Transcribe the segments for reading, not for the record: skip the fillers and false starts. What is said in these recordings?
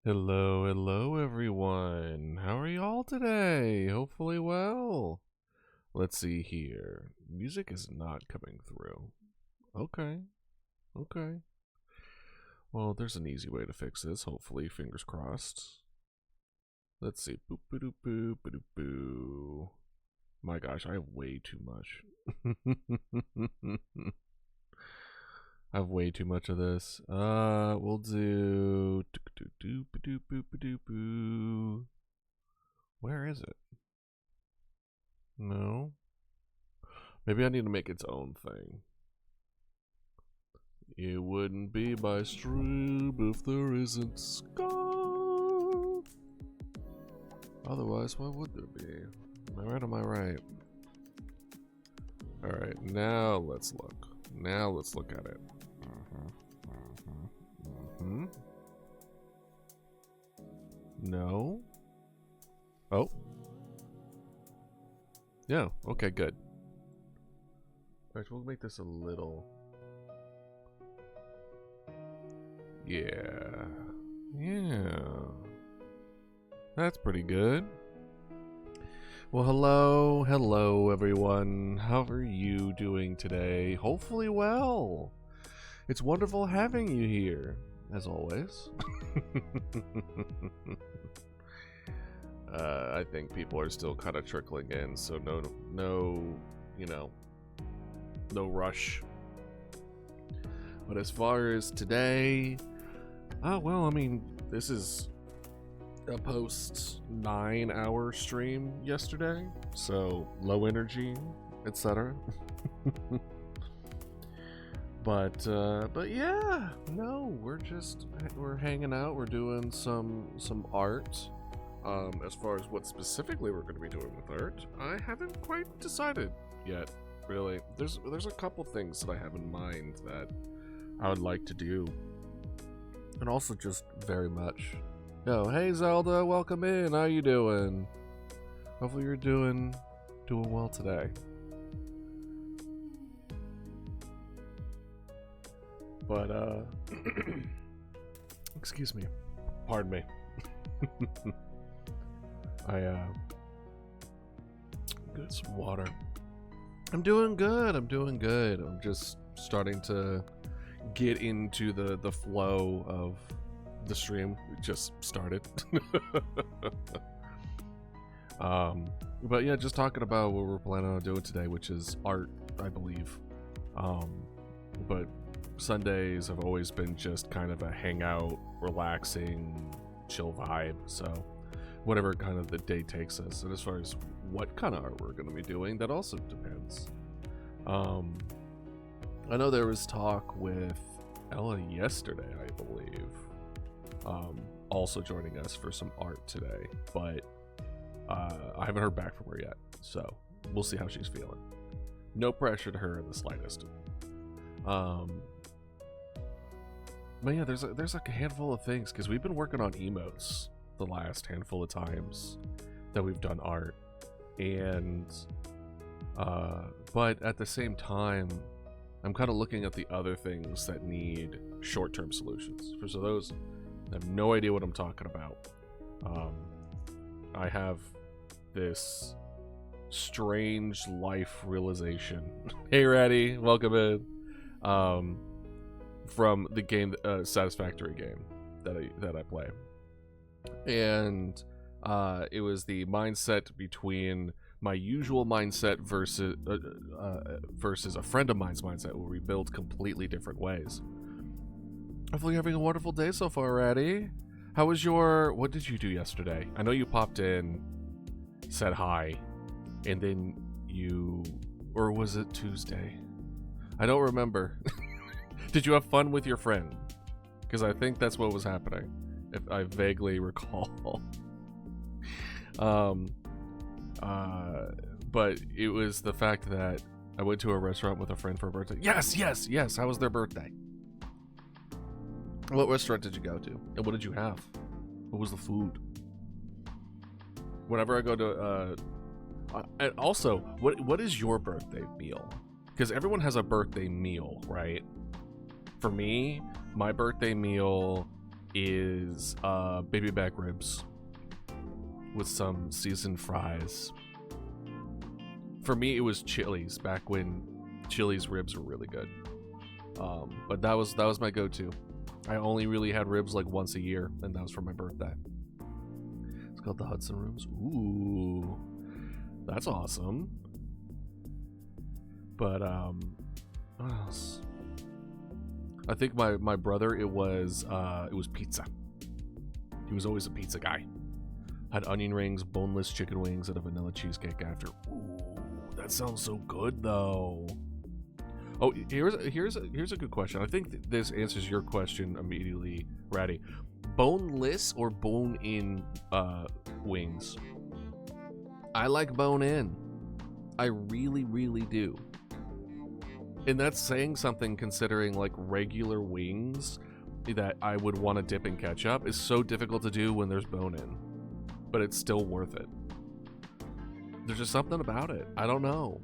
Hello, hello everyone. How are y'all today? Hopefully well. Let's see here. Music is not coming through. Okay, okay. Well, there's an easy way to fix this, hopefully, fingers crossed. Let's see. Boop boop boop boop boo. My gosh, I have way too much. I have way too much of this. We'll do. Where is it? No. Maybe I need to make its own thing. It wouldn't be my stream if there isn't Scott. Otherwise, why would there be? Am I right? Am I right? Alright, now let's look. Now let's look at it. No. Oh. Yeah, okay, good. Alright, we'll make this a little... Yeah. Yeah. That's pretty good. Well, hello everyone. How are you doing today? Hopefully well. It's wonderful having you here, as always. I think people are still kind of trickling in, so no, no rush. But as far as today, well, I mean, this is a post 9-hour stream yesterday, so low energy, etc. But yeah, no, we're hanging out, we're doing some art. As far as what specifically we're going to be doing with art, I haven't quite decided yet, really. There's a couple things that I have in mind that I would like to do. And also just very much. Yo, hey Zelda, welcome in. How you doing? Hopefully you're doing well today. But excuse me. Pardon me. Get some water. I'm doing good. I'm just starting to get into the flow of the stream. We just started. But yeah, just talking about what we're planning on doing today, which is art, I believe. But Sundays have always been just kind of a hangout, relaxing, chill vibe, so whatever kind of the day takes us. And as far as what kind of art we're going to be doing, that also depends. I know there was talk with Ella yesterday, I believe, also joining us for some art today, but I haven't heard back from her yet, so we'll see how she's feeling. No pressure to her in the slightest. But yeah, there's like a handful of things, because we've been working on emotes the last handful of times that we've done art, and but at the same time, I'm kind of looking at the other things that need short-term solutions. For so those that have no idea what I'm talking about, I have this strange life realization. Hey Ratty, welcome in. From the game, Satisfactory game that I play, and it was the mindset between my usual mindset versus a friend of mine's mindset, where we build completely different ways. Hopefully you're having a wonderful day so far, Ratty. How was what did you do yesterday? I know you popped in, said hi, and then or was it Tuesday? I don't remember. Did you have fun with your friend? Because I think that's what was happening, if I vaguely recall. But it was the fact that I went to a restaurant with a friend for a birthday. Yes. How was their birthday? What restaurant did you go to? And what did you have? What was the food? Whenever I go to, and also, what is your birthday meal? Because everyone has a birthday meal, right? For me, my birthday meal is baby back ribs with some seasoned fries. For me, it was Chili's back when Chili's ribs were really good. But that was my go-to. I only really had ribs like once a year, and that was for my birthday. It's called the Hudson Rooms. Ooh, that's awesome. But what else? I think my brother, it was pizza. He was always a pizza guy. Had onion rings, boneless chicken wings, and a vanilla cheesecake after. Ooh, that sounds so good though. Oh, here's a good question. I think this answers your question immediately, Ratty. Boneless or bone-in wings? I like bone-in. I really, really do. And that's saying something, considering like regular wings that I would want to dip in ketchup is so difficult to do when there's bone-in, but it's still worth it. There's just something about it. I don't know.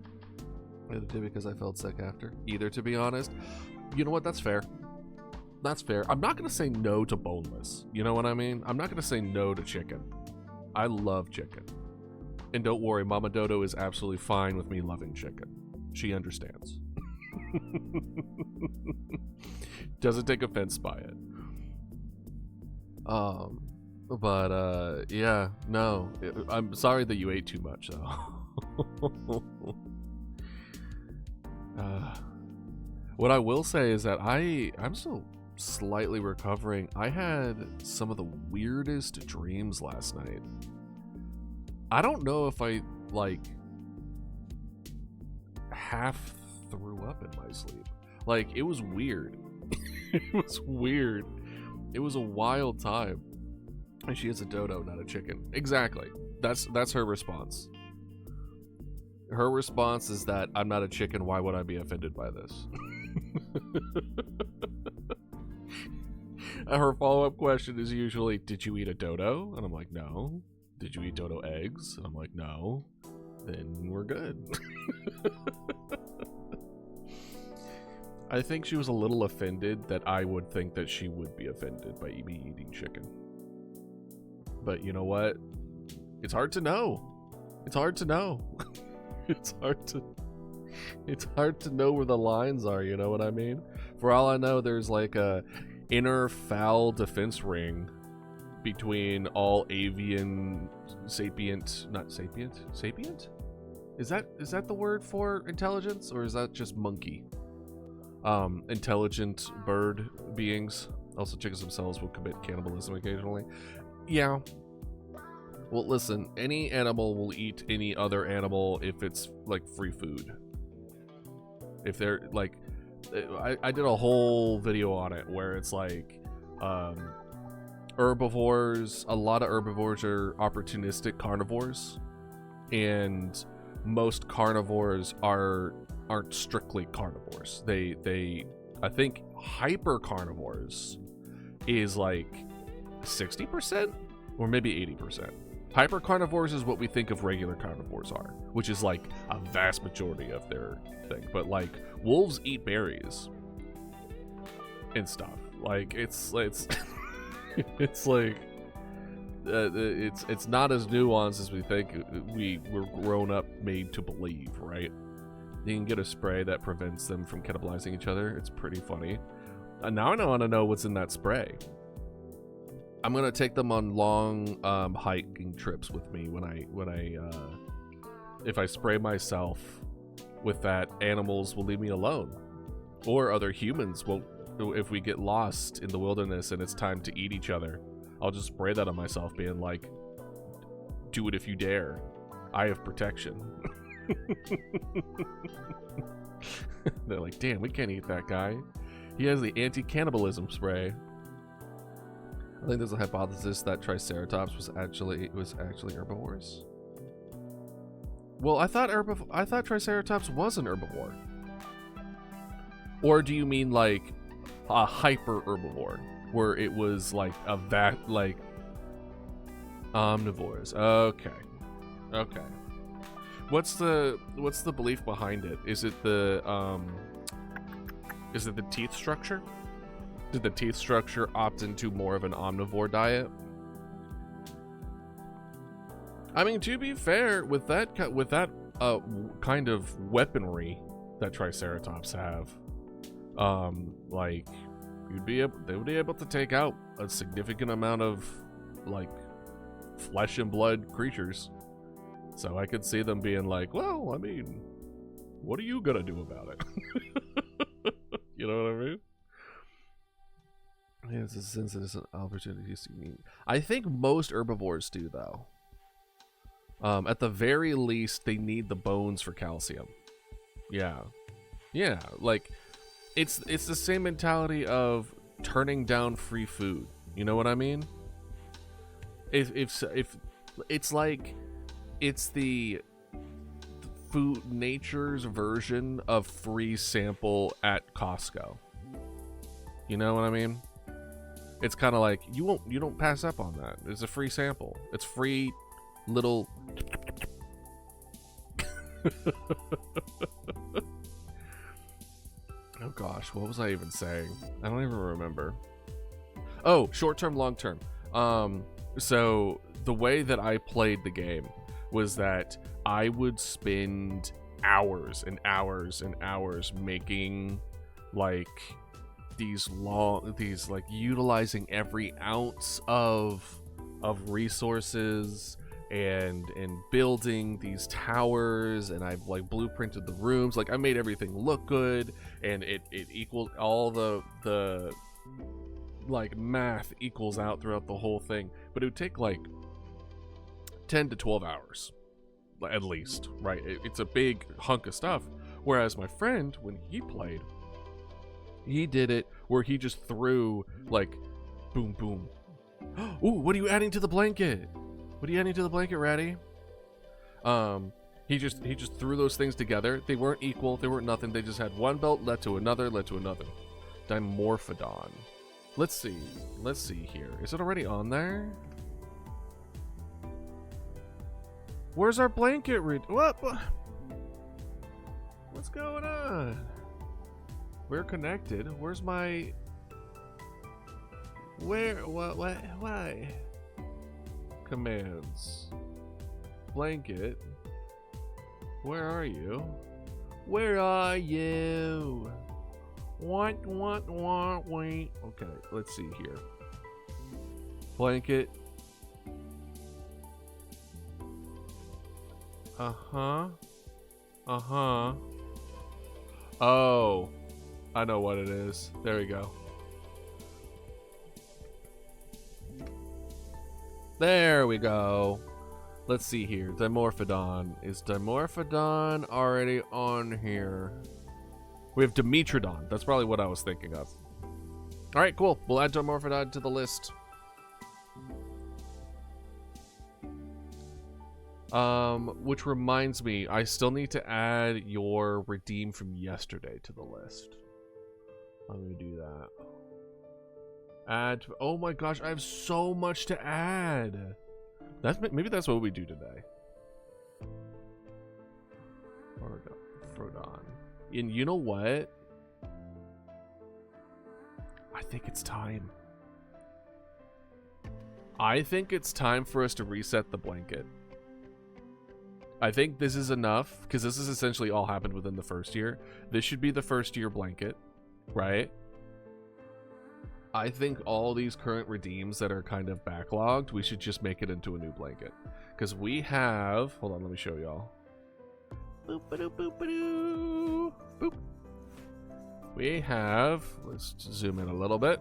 I had to do it because I felt sick after. Either, to be honest. You know what? That's fair. That's fair. I'm not going to say no to boneless. You know what I mean? I'm not going to say no to chicken. I love chicken. And don't worry, Mama Dodo is absolutely fine with me loving chicken. She understands. Doesn't take offense by it. Yeah, no. I'm sorry that you ate too much, though. What I will say is that I'm still slightly recovering. I had some of the weirdest dreams last night. I don't know if I like half threw up in my sleep. Like, it was weird. It was weird. It was a wild time. And she is a dodo, not a chicken. Exactly. That's her response. Her response is that I'm not a chicken, why would I be offended by this? Her follow-up question is usually, did you eat a dodo? And I'm like, no. Did you eat dodo eggs? And I'm like, no. Then we're good. I think she was a little offended that I would think that she would be offended by me eating chicken. But you know what? It's hard to know. It's hard to know. It's hard to know where the lines are, you know what I mean? For all I know, there's like a inner foul defense ring between all avian sapient, not sapient? Sapient? Is that the word for intelligence, or is that just monkey? Intelligent bird beings. Also, chickens themselves will commit cannibalism occasionally. Yeah. Well, listen, any animal will eat any other animal if it's like free food. If they're like, I did a whole video on it where it's like, herbivores, a lot of herbivores are opportunistic carnivores, and most carnivores aren't strictly carnivores. They I think hyper carnivores is like 60% or maybe 80%. Hyper carnivores is what we think of regular carnivores are, which is like a vast majority of their thing. But like wolves eat berries and stuff. Like it's it's like it's not as nuanced as we think we were grown up made to believe, right? You can get a spray that prevents them from cannibalizing each other. It's pretty funny. And now I want to know what's in that spray. I'm gonna take them on long hiking trips with me when I if I spray myself with that, animals will leave me alone, or other humans won't. If we get lost in the wilderness and it's time to eat each other, I'll just spray that on myself, being like, do it if you dare. I have protection. They're like, damn, we can't eat that guy. He has the anti-cannibalism spray. I think there's a hypothesis that Triceratops was actually herbivores. Well, I thought Triceratops was an herbivore. Or do you mean like a hyper herbivore, where it was like like omnivores? Okay. What's the belief behind it? Is it the teeth structure? Did the teeth structure opt into more of an omnivore diet? I mean, to be fair, with that kind of weaponry that Triceratops have, like they would be able to take out a significant amount of like flesh and blood creatures. So I could see them being like, well, I mean, what are you gonna do about it? You know what I mean? Yeah, it's a sense that it's an opportunity to eat. I think most herbivores do, though. At the very least, they need the bones for calcium. Yeah. Yeah, like, it's the same mentality of turning down free food. You know what I mean? If it's like, it's the food nature's version of free sample at Costco. You know what I mean? It's kind of like you don't pass up on that. It's a free sample. It's free little Oh gosh, what was I even saying? I don't even remember. Oh, short term, long term. So the way that I played the game was that I would spend hours and hours and hours making like these like utilizing every ounce of resources and building these towers, and I've like blueprinted the rooms. Like I made everything look good, and it equaled all the like math equals out throughout the whole thing, but it would take like 10 to 12 hours at least, right? It's a big hunk of stuff. Whereas my friend, when he played, he did it where he just threw like boom boom. Ooh, what are you adding to the blanket? What are you adding to the blanket, Ratty? He just threw those things together. They weren't equal, they weren't nothing. They just had one belt led to another, led to another. Dimorphodon. Let's see here. Is it already on there? Where's our blanket? What? What's going on? We're connected. Where's my... Where? What? Why? Commands. Blanket. Where are you? Where are you? What? Wait. Okay, let's see here. Blanket. Uh-huh. Oh. I know what it is. There we go. There we go. Let's see here. Dimorphodon. Is Dimorphodon already on here? We have Dimetrodon. That's probably what I was thinking of. Alright, cool. We'll add Dimorphodon to the list. Which reminds me, I still need to add your redeem from yesterday to the list. Let me do that. Add. Oh my gosh, I have so much to add. Maybe that's what we do today. Frodon. And you know what? I think it's time. I think it's time for us to reset the blanket. I think this is enough, because this is essentially all happened within the first year. This should be the first year blanket, right? I think all these current redeems that are kind of backlogged, we should just make it into a new blanket. Because we have... Hold on, let me show y'all. Boop-a-doo, boop. We have... Let's zoom in a little bit.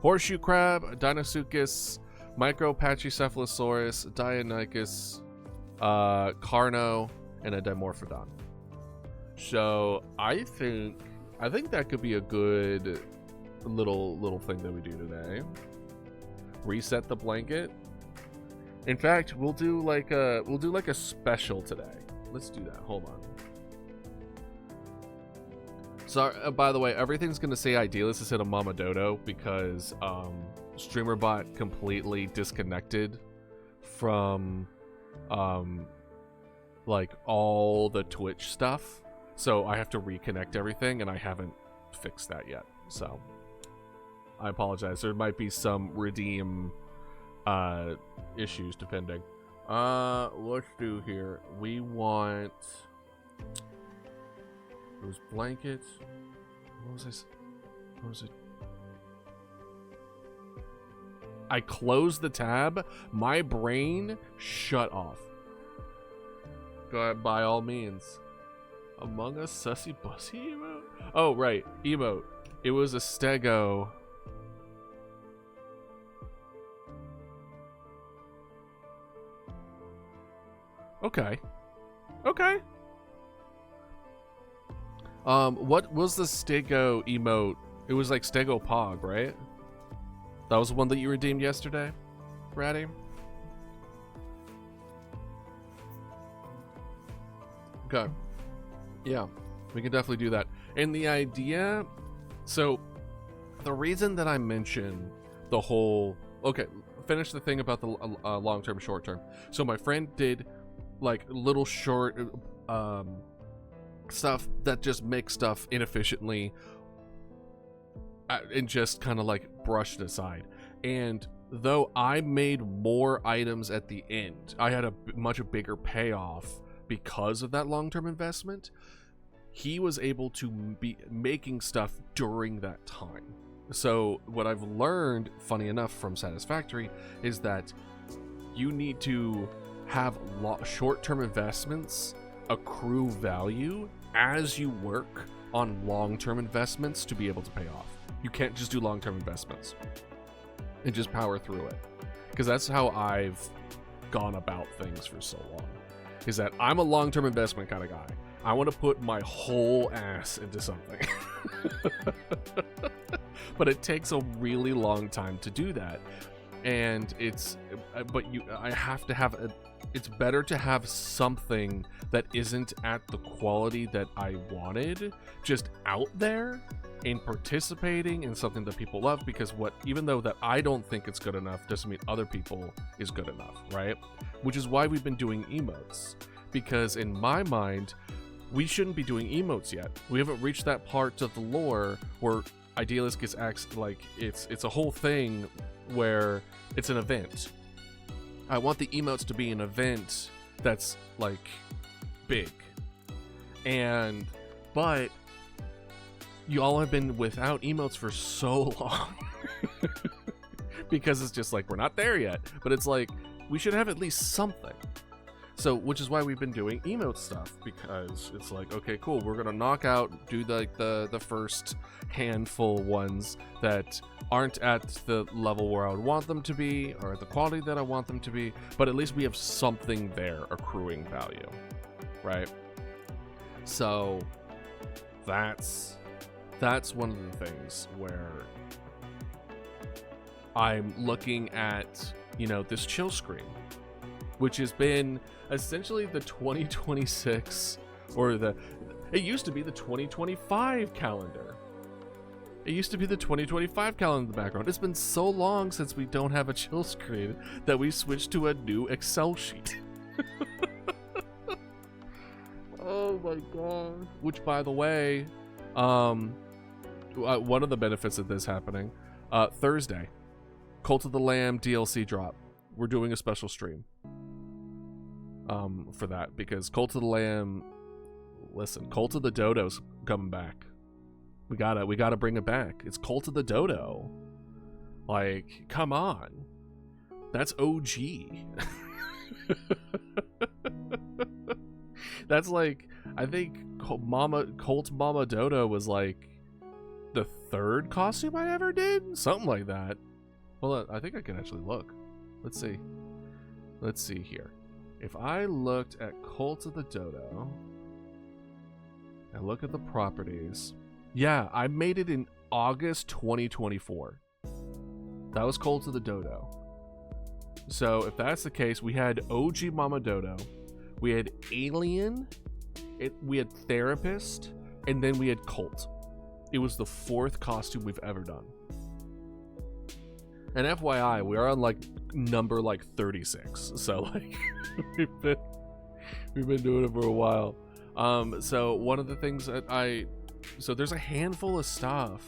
Horseshoe crab, Deinosuchus, Micropachycephalosaurus, Deinonychus, Carno, and a Dimorphodon. So I think that could be a good little thing that we do today. Reset the blanket. In fact, we'll do like a special today. Let's do that. Hold on. So by the way, everything's gonna say Idealist instead of Mama Dodo because StreamerBot completely disconnected from like all the Twitch stuff. So I have to reconnect everything, and I haven't fixed that yet. So I apologize. There might be some redeem issues depending. Let's do here. We want those blankets. What was it? I closed the tab. My brain shut off. Go ahead, by all means. Among Us Sussy Bussy emote? Oh, right. Emote. It was a stego. Okay. Okay. What was the stego emote? It was like stego pog, right? That was the one that you redeemed yesterday, Ratty? Okay. Yeah, we can definitely do that. And the idea, so the reason that I mentioned the whole, okay, finish the thing about the long-term, short-term. So my friend did like little short stuff that just makes stuff inefficiently and just kind of like brushed aside. And though I made more items at the end, I had a much bigger payoff because of that long-term investment. He was able to be making stuff during that time. So what I've learned, funny enough, from Satisfactory is that you need to have short-term investments accrue value as you work on long-term investments to be able to pay off. You can't just do long-term investments and just power through it, because that's how I've gone about things for so long, is that I'm a long-term investment kind of guy. I want to put my whole ass into something. But it takes a really long time to do that. And it's better to have something that isn't at the quality that I wanted just out there and participating in something that people love, because even though that I don't think it's good enough doesn't mean other people is good enough, right? Which is why we've been doing emotes, because in my mind we shouldn't be doing emotes yet. We haven't reached that part of the lore where Idealist gets like it's a whole thing where it's an event. I want the emotes to be an event that's like big. But you all have been without emotes for so long. Because it's just like, we're not there yet. But it's like, we should have at least something. So, which is why we've been doing emote stuff, because it's like, okay, cool, we're gonna knock out, do the first handful ones that aren't at the level where I would want them to be, or at the quality that I want them to be, but at least we have something there accruing value, right? So, that's one of the things where I'm looking at, this chill screen, which has been essentially the 2026, or it used to be the 2025 calendar. It used to be the 2025 calendar in the background. It's been so long since we don't have a chill screen that we switched to a new Excel sheet. Oh my god. Which, by the way, one of the benefits of this happening, Thursday, Cult of the Lamb DLC drop. We're doing a special stream for that, because Cult of the Lamb, listen, Cult of the Dodo's coming back. We gotta bring it back. It's Cult of the Dodo. Like, come on. That's OG. That's like, I think Cult Mama Dodo was like the third costume I ever did? Something like that. Well, I think I can actually look. Let's see here. If I looked at Cult of the Dodo and look at the properties, yeah, I made it in August 2024. That was Cult of the Dodo. So if that's the case, we had OG Mama Dodo, we had Alien, we had Therapist, and then we had Cult. It was the fourth costume we've ever done. And FYI, we are on like number 36, so like we've been doing it for a while. So one of the things that so there's a handful of stuff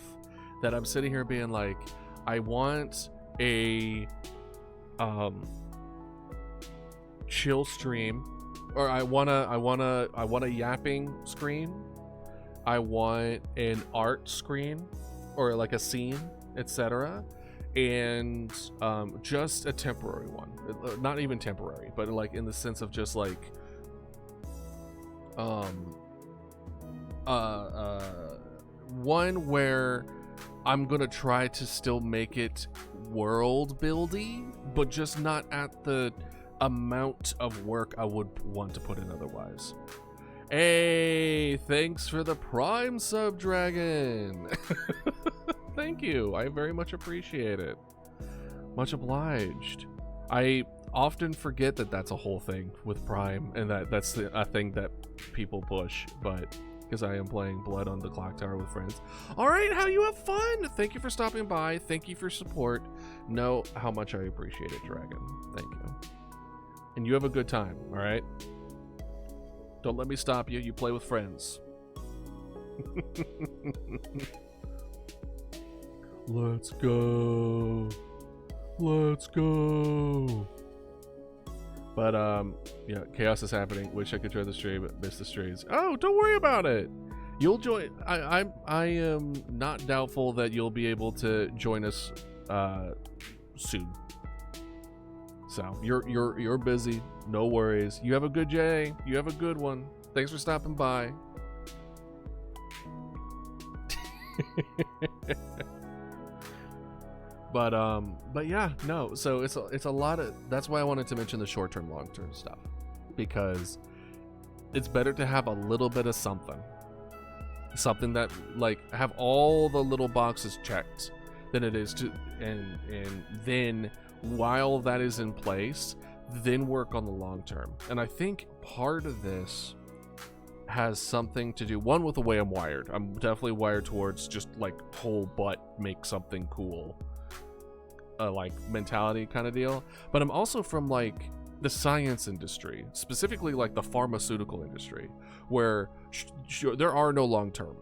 that I'm sitting here being like, I want a chill stream, or I want a yapping screen. I want an art screen, or like a scene, etc. And just a temporary one, not even temporary, but like in the sense of just like one where I'm gonna try to still make it world buildy, but just not at the amount of work I would want to put in otherwise. Hey, thanks for the Prime sub, Dragon. Thank you. I very much appreciate it. Much obliged. I often forget that that's a whole thing with Prime, and that's a thing that people push, but because I am playing Blood on the Clock Tower with friends. All right, how you have fun. Thank you for stopping by. Thank you for support. Know how much I appreciate it, Dragon. Thank you. And you have a good time, all right? Don't let me stop you. You play with friends. Let's go. Let's go. But yeah, chaos is happening. Wish I could try the stream, but missed the streams. Oh, don't worry about it. You'll join. I am not doubtful that you'll be able to join us soon. So you're busy. No worries. You have a good day. You have a good one. Thanks for stopping by. But yeah, no. So it's a lot of. That's why I wanted to mention the short-term, long-term stuff, because it's better to have a little bit of something that like have all the little boxes checked than it is to and then while that is in place, then work on the long term. And I think part of this has something to do, one, with the way I'm wired. I'm definitely wired towards just like whole butt make something cool, like mentality kind of deal. But I'm also from like the science industry, specifically like the pharmaceutical industry, where there are no long term.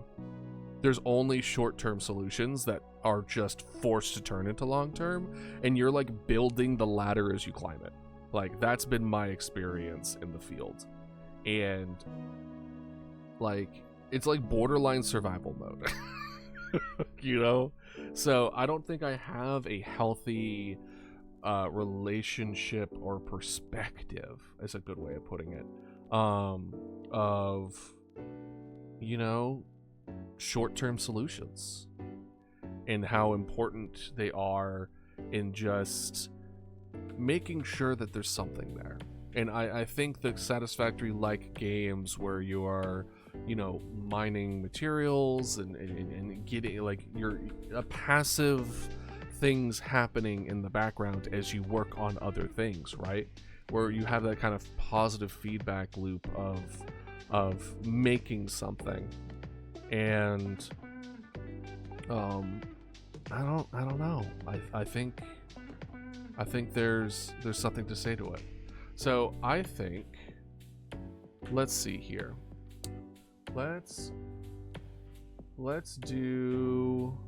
There's only short-term solutions that are just forced to turn into long-term, and you're like building the ladder as you climb it. Like, that's been my experience in the field. And like, it's like borderline survival mode. You know? So I don't think I have a healthy relationship or perspective, is a good way of putting it, of, you know, short-term solutions and how important they are in just making sure that there's something there. And I think the satisfactory like games where you are, you know, mining materials and getting like your passive things happening in the background as you work on other things, right? Where you have that kind of positive feedback loop of making something. And I don't know. I think there's something to say to it. So I think, let's see here. Let's do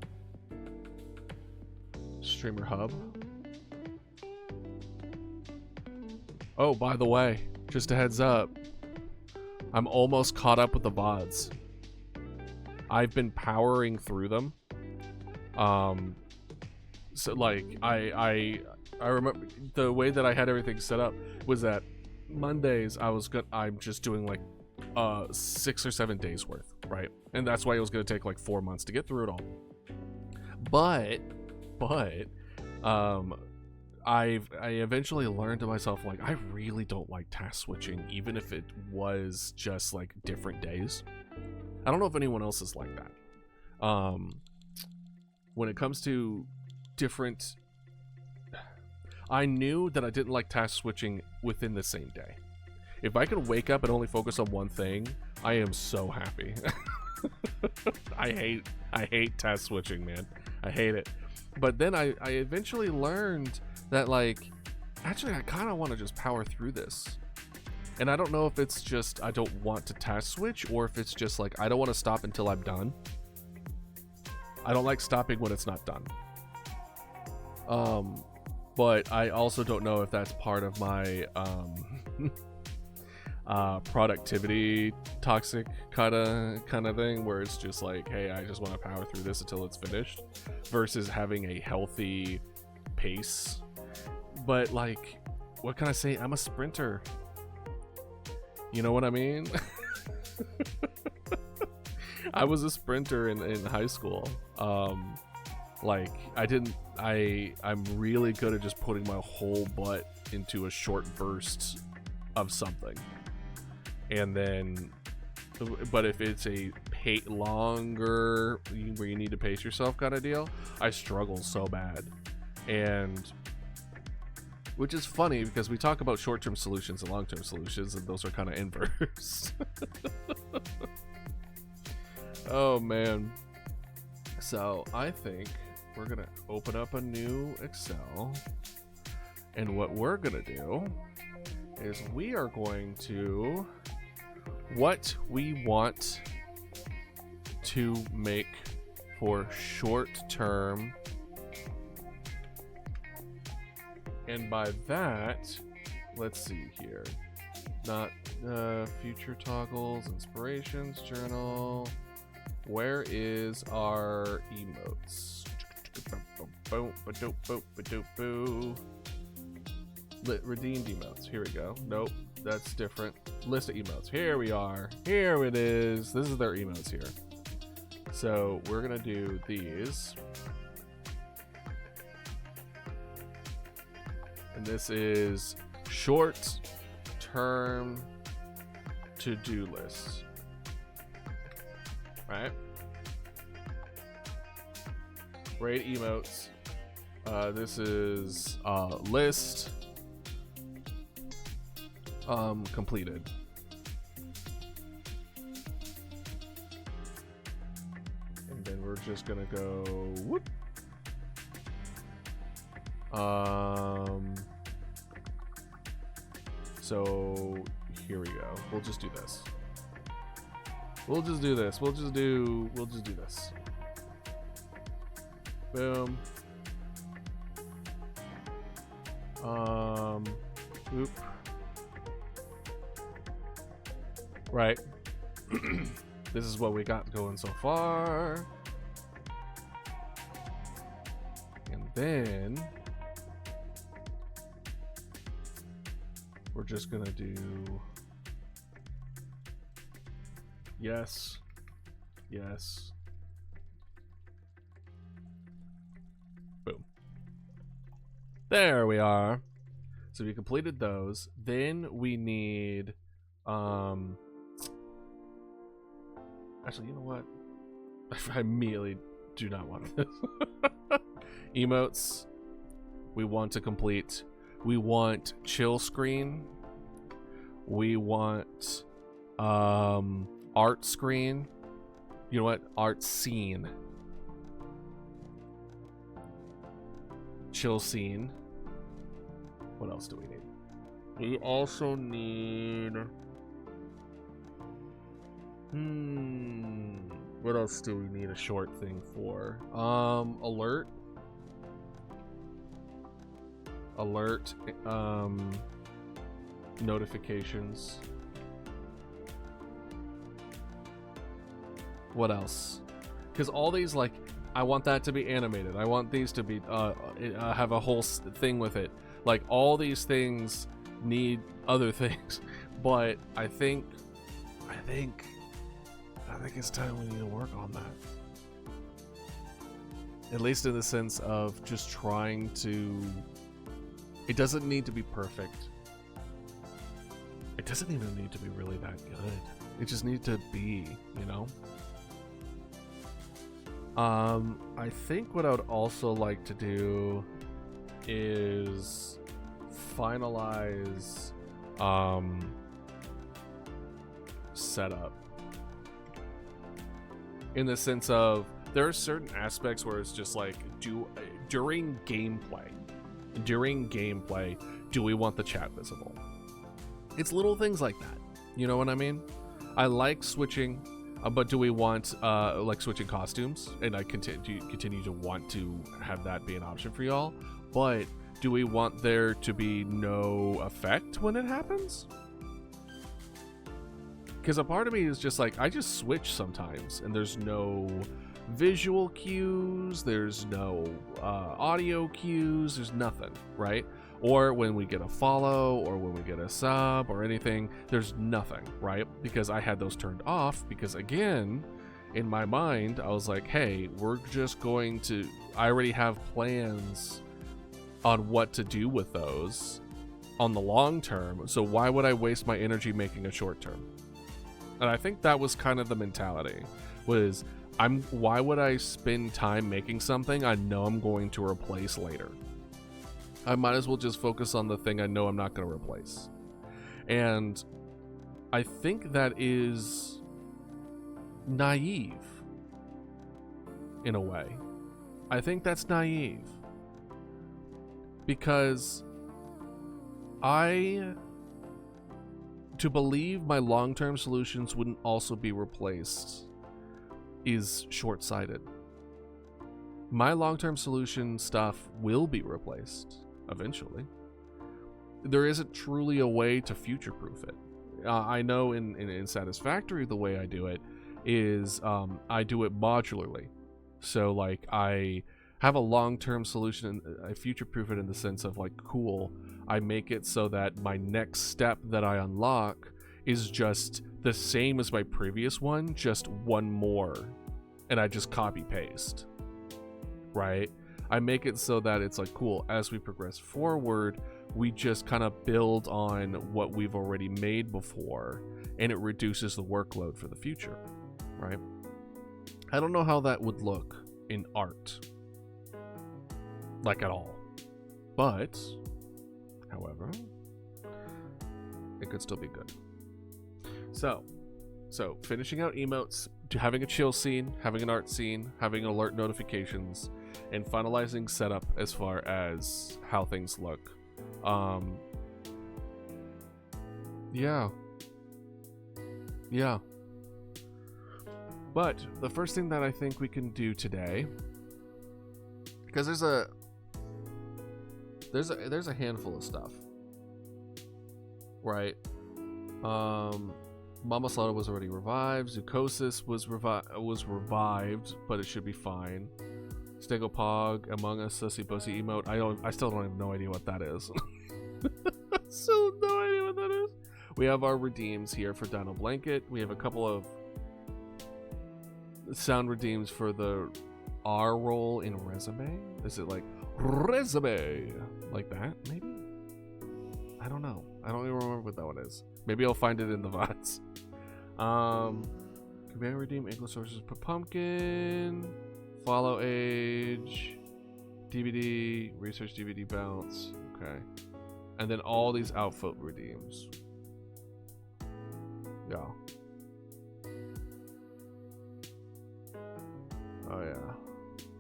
Streamer Hub. Oh, by the way, just a heads up, I'm almost caught up with the VODs. I've been powering through them. So like I remember the way that I had everything set up was that Mondays I'm just doing like 6 or 7 days worth, right? And that's why it was gonna take like 4 months to get through it all. But I eventually learned to myself, like, I really don't like task switching, even if it was just like different days. I don't know if anyone else is like that. When it comes to different, I knew that I didn't like task switching within the same day. If I could wake up and only focus on one thing, I am so happy. I hate task switching, man. I hate it. But then I eventually learned that, like, actually I kind of want to just power through this. And I don't know if it's just I don't want to task switch, or if it's just like I don't want to stop until I'm done. I don't like stopping when it's not done. But I also don't know if that's part of my productivity toxic kind of thing, where it's just like, hey, I just want to power through this until it's finished, versus having a healthy pace. But like, what can I say? I'm a sprinter. You know what I mean? I was a sprinter in high school. Like I'm really good at just putting my whole butt into a short burst of something. And then, but if it's a longer, where you need to pace yourself kind of deal, I struggle so bad. And which is funny because we talk about short-term solutions and long-term solutions, and those are kind of inverse. Oh man. So I think we're gonna open up a new Excel, and what we're gonna do is we are going to what we want to make for short-term. And by that, let's see here. Not future toggles, inspirations, journal. Where is our emotes? Redeemed emotes. Here we go. Nope, that's different. List of emotes. Here we are. Here it is. This is their emotes here. So we're gonna do these. And this is short-term to-do list. Right? Rate emotes. This is list completed. And then we're just gonna go whoop. So here we go. We'll just do this. We'll just do this. We'll just do this. Boom. Oop. Right. This is what we got going so far. And then we're just gonna do yes, yes, boom. There we are. So we completed those. Then we need actually, you know what? I immediately do not want this. Emotes. We want to complete. We want chill screen. We want art screen. You know what? Art scene. Chill scene. What else do we need? We also need what else do we need a short thing for? Alert. Alert, notifications. What else? Because all these, like, I want that to be animated. I want these to be have a whole thing with it. Like, all these things need other things, but I think it's time we need to work on that. At least in the sense of just trying to. It doesn't need to be perfect. It doesn't even need to be really that good. It just needs to be, you know? I think what I would also like to do is finalize setup. In the sense of, there are certain aspects where it's just like, during gameplay, do we want the chat visible? It's little things like that. You know what I mean? I like switching, but do we want like switching costumes? And I continue to want to have that be an option for y'all. But do we want there to be no effect when it happens? Because a part of me is just like, I just switch sometimes, and there's no visual cues, there's no audio cues, there's nothing, right? Or when we get a follow, or when we get a sub, or anything, there's nothing, right? Because I had those turned off, because again, in my mind, I was like, hey, we're just going to, I already have plans on what to do with those on the long term, so why would I waste my energy making a short term? And I think that was kind of the mentality, was why would I spend time making something I know I'm going to replace later? I might as well just focus on the thing I know I'm not going to replace. And I think that is naive in a way. I think that's naive because to believe my long-term solutions wouldn't also be replaced is short-sighted. My long-term solution stuff will be replaced eventually. There isn't truly a way to future-proof it. I know in Satisfactory the way I do it is I do it modularly. So like I have a long-term solution, I future-proof it in the sense of like, cool, I make it so that my next step that I unlock is just the same as my previous one, just one more, and I just copy paste, right? I make it so that it's like, cool, as we progress forward, we just kind of build on what we've already made before, and it reduces the workload for the future, right? I don't know how that would look in art, like at all, but however, it could still be good. So finishing out emotes, having a chill scene, having an art scene, having alert notifications, and finalizing setup as far as how things look. Yeah. But the first thing that I think we can do today, because there's a handful of stuff, right? Mama Slaughter was already revived. Zucosis was revived, but it should be fine. Stegopog, Among Us, Sussy Bussy emote. I still don't have no idea what that is. Still have no idea what that is. We have our redeems here for Dino Blanket. We have a couple of sound redeems for the R roll in resume. Is it like resume like that? Maybe. I don't know. I don't even remember what that one is. Maybe I'll find it in the VODs. Command redeem English sources per pumpkin. Follow age. DVD. Research DVD bounce. Okay. And then all these outfit redeems. Yeah. Oh yeah.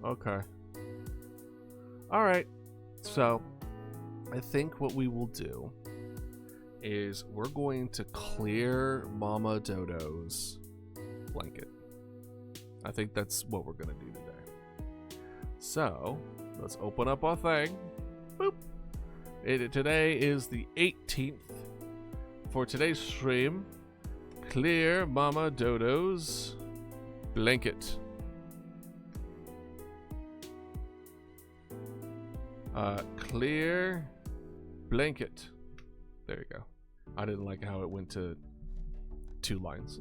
Okay. Alright. So I think what we will do is we're going to clear Mama Dodo's blanket. I think that's what we're gonna do today. So let's open up our thing. Boop. Today is the 18th. For today's stream, clear Mama Dodo's blanket. Clear blanket. There you go. I didn't like how it went to 2 lines.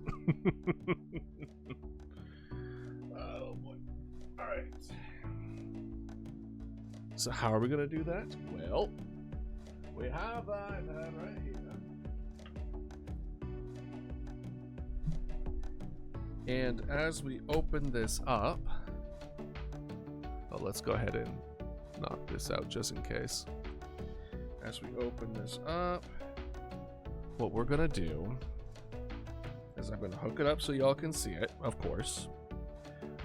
Oh boy. Alright. So how are we gonna do that? Well, we have that right here. And as we open this up, let's go ahead and knock this out just in case. As we open this up, what we're gonna do is I'm gonna hook it up so y'all can see it, of course.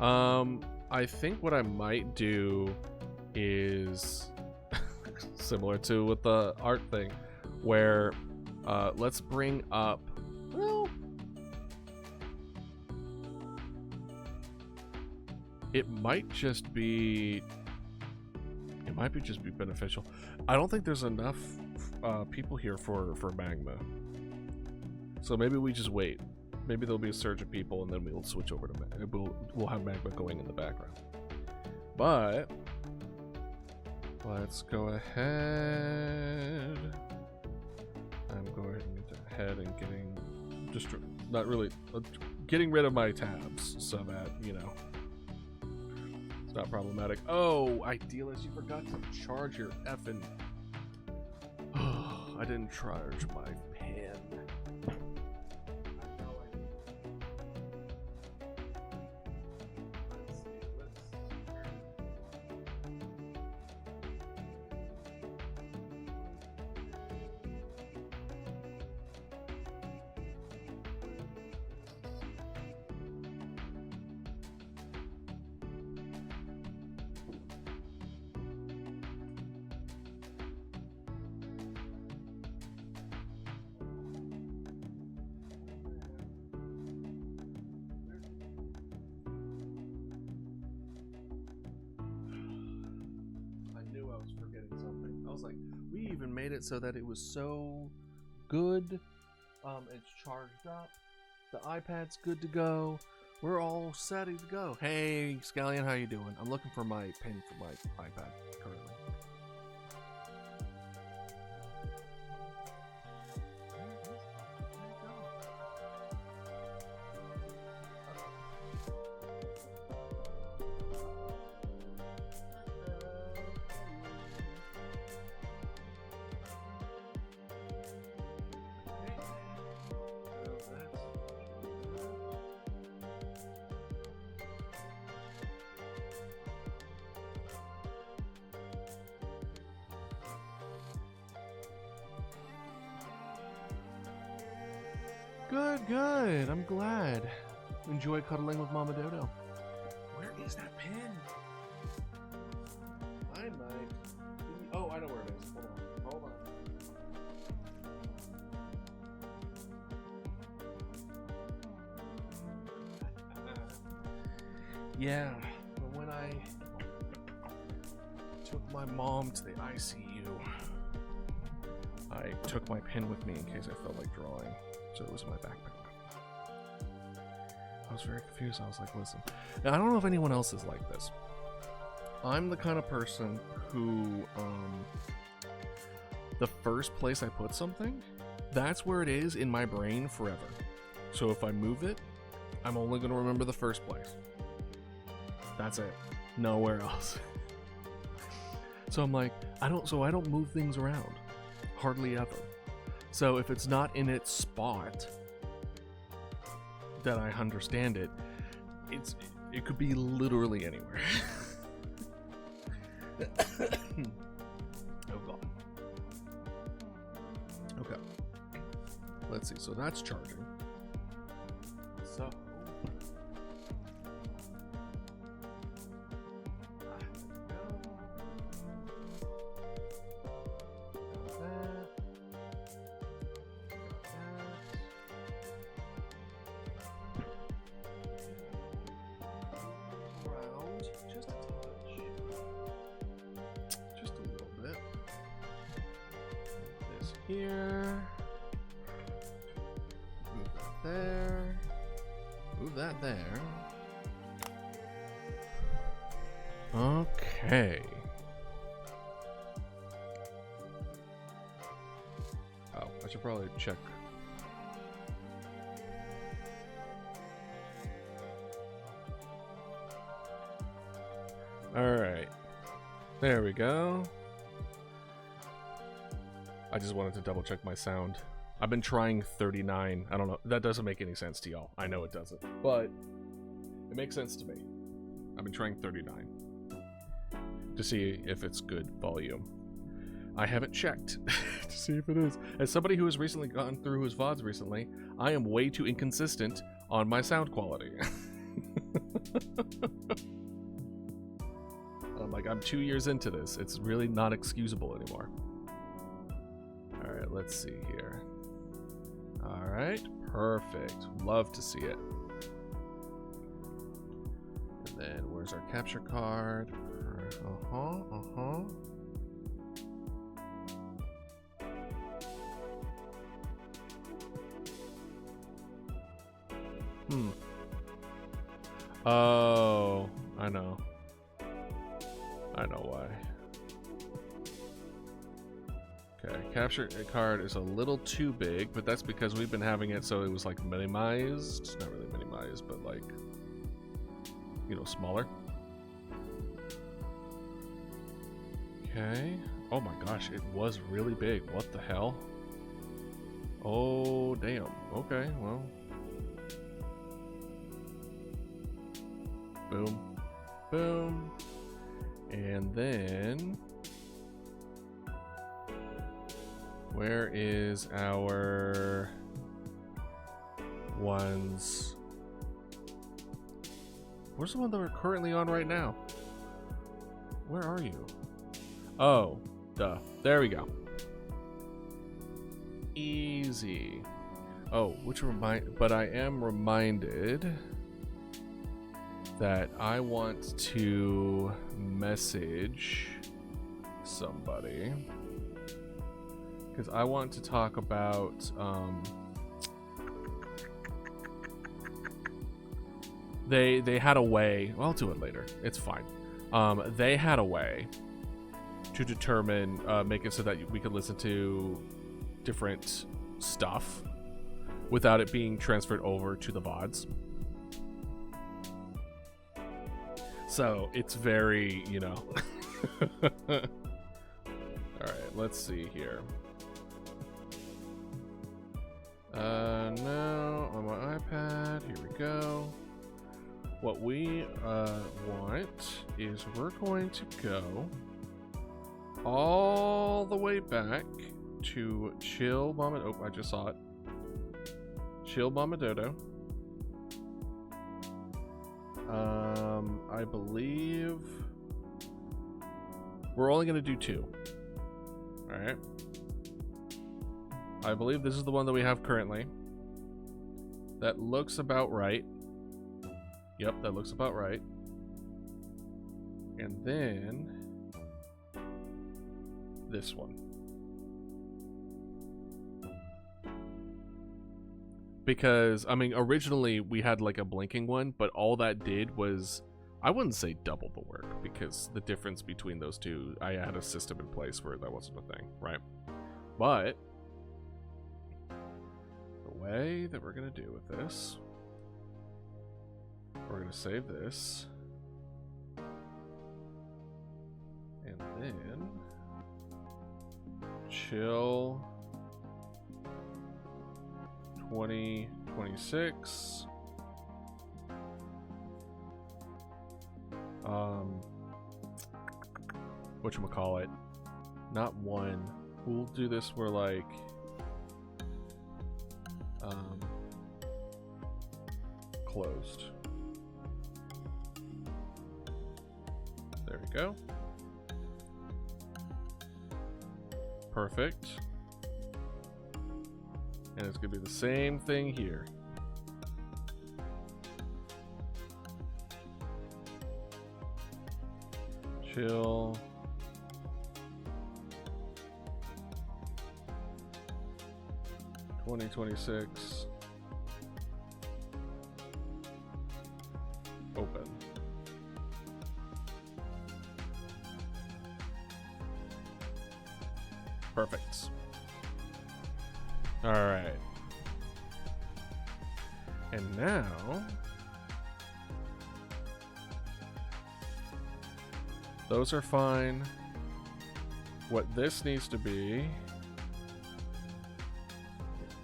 I think what I might do is similar to with the art thing, where Let's bring up. Well, it might just be. It might be just be beneficial. I don't think there's enough people here for magma. So maybe we just wait. Maybe there'll be a surge of people, and then we'll switch over to we'll have magma going in the background. But let's go ahead. I'm going ahead and getting rid of my tabs so that it's not problematic. Oh, Idealist, you forgot to charge your effing. I didn't charge my pen. It so that it was so good. It's charged up. The iPad's good to go. We're all set to go. Hey, Scallion, how you doing? I'm looking for my pen for my iPad currently. Good. I'm glad. Enjoy cuddling with Mama Dodo. Where is that pen? I might. Oh, I know where it is. Hold on. Yeah, when I took my mom to the ICU, I took my pen with me in case I felt like drawing. So it was in my backpack. I was very confused. I was like, listen. Now, I don't know if anyone else is like this. I'm the kind of person who, the first place I put something, that's where it is in my brain forever. So if I move it, I'm only going to remember the first place. That's it. Nowhere else. So I'm like, I don't move things around. Hardly ever. So if it's not in its spot that I understand it, it could be literally anywhere. Oh god. Okay. Let's see. So that's charging. So here. Move that there. Move that there. Okay. Oh, I should probably check. Alright. There we go. I just wanted to double check my sound. I've been trying 39. I don't know. That doesn't make any sense to y'all. I know it doesn't. But it makes sense to me. I've been trying 39 to see if it's good volume. I haven't checked to see if it is. As somebody who has recently gone through his VODs recently, I am way too inconsistent on my sound quality. I'm like, I'm 2 years into this. It's really not excusable anymore. Alright, let's see here. Alright, perfect. Love to see it. And then where's our capture card? Oh, I know. I know why. Okay, capture card is a little too big, but that's because we've been having it so it was like minimized. Not really minimized, but like, you know, smaller. Okay. Oh my gosh, it was really big. What the hell? Oh, damn. Okay, well. Boom. Boom. And then... where is our ones? Where's the one that we're currently on right now? Where are you? Oh, duh. There we go. Easy. Oh, but I am reminded that I want to message somebody because I want to talk about they had a way. Well, I'll do it later. It's fine. They had a way to determine make it so that we could listen to different stuff without it being transferred over to the VODs. So it's very, you know. Alright, let's see here. No, on my iPad, here we go. What we want is we're going to go all the way back to Chill Mama. Oh, I just saw it. Chill Mama Dodo. I believe we're only going to do 2. Alright. I believe this is the one that we have currently. That looks about right. Yep, that looks about right. And then this one. Because, I mean, originally we had like a blinking one, but all that did was, I wouldn't say double the work, because the difference between those two, I had a system in place where that wasn't a thing, right? But the way that we're going to do with this, we're going to save this. And then chill 2026. Whatchamacallit? Not one. We'll do this where like closed. There we go. Perfect. And it's gonna be the same thing here. Chill. $2026. Open. Perfect. All right. And now those are fine. What this needs to be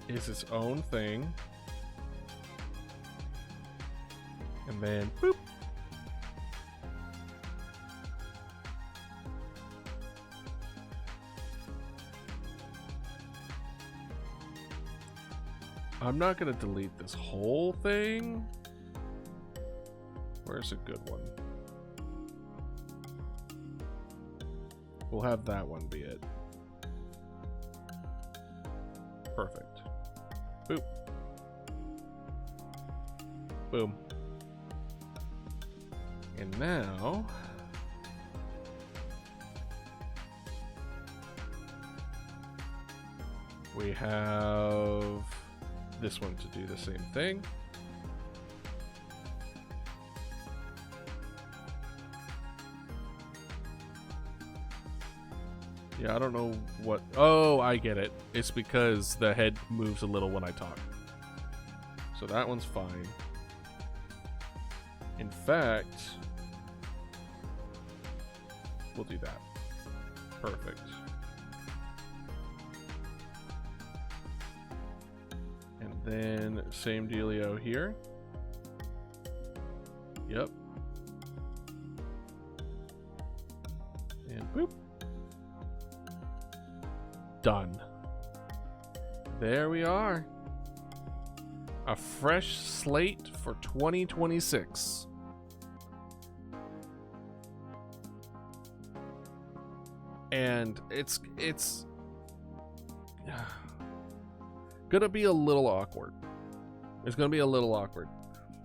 is its own thing. And then boop. I'm not gonna delete this whole thing. Where's a good one? We'll have that one be it. Perfect. Boop. Boom. And now we have this one to do the same thing. Yeah, I don't know what... Oh, I get it. It's because the head moves a little when I talk. So that one's fine. In fact, we'll do that. Perfect. And then same dealio here. Yep. And boop. Done. There we are. A fresh slate for 2026. And it's gonna be a little awkward. It's gonna be a little awkward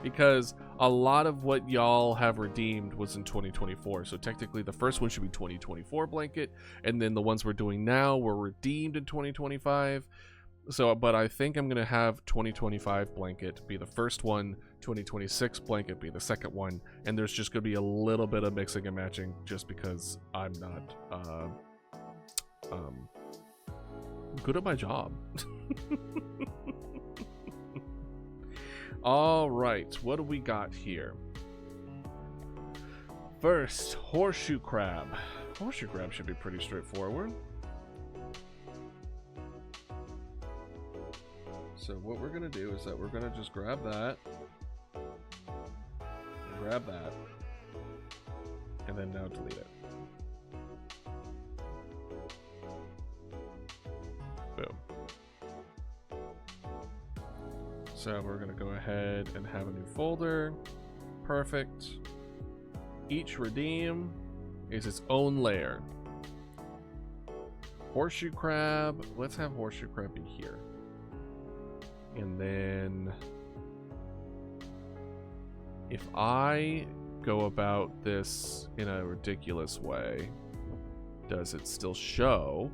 because a lot of what y'all have redeemed was in 2024. So technically the first one should be 2024 blanket, and then the ones we're doing now were redeemed in 2025. So, but I think I'm gonna have 2025 blanket be the first one, 2026 blanket be the second one, and there's just gonna be a little bit of mixing and matching just because I'm not good at my job. All right, what do we got here? First, horseshoe crab. Horseshoe crab should be pretty straightforward. So what we're gonna do is that we're gonna just grab that, and grab that, and then now delete it. Boom. So we're gonna go ahead and have a new folder. Perfect. Each redeem is its own layer. Horseshoe crab. Let's have horseshoe crab be here. And then if I go about this in a ridiculous way, does it still show?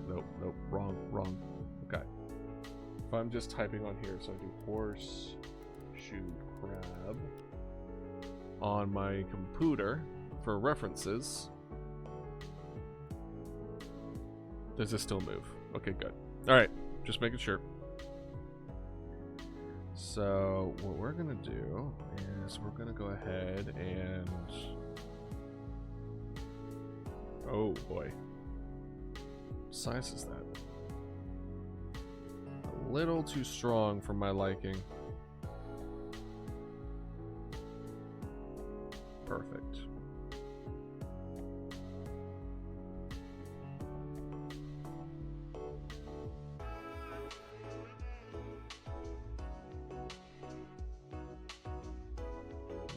Nope, wrong. Okay. If I'm just typing on here, so I do horseshoe crab on my computer for references. Does this still move? Okay, good. Alright, just making sure. So, what we're gonna do is we're gonna go ahead and... Oh boy. What size is that? A little too strong for my liking. Perfect.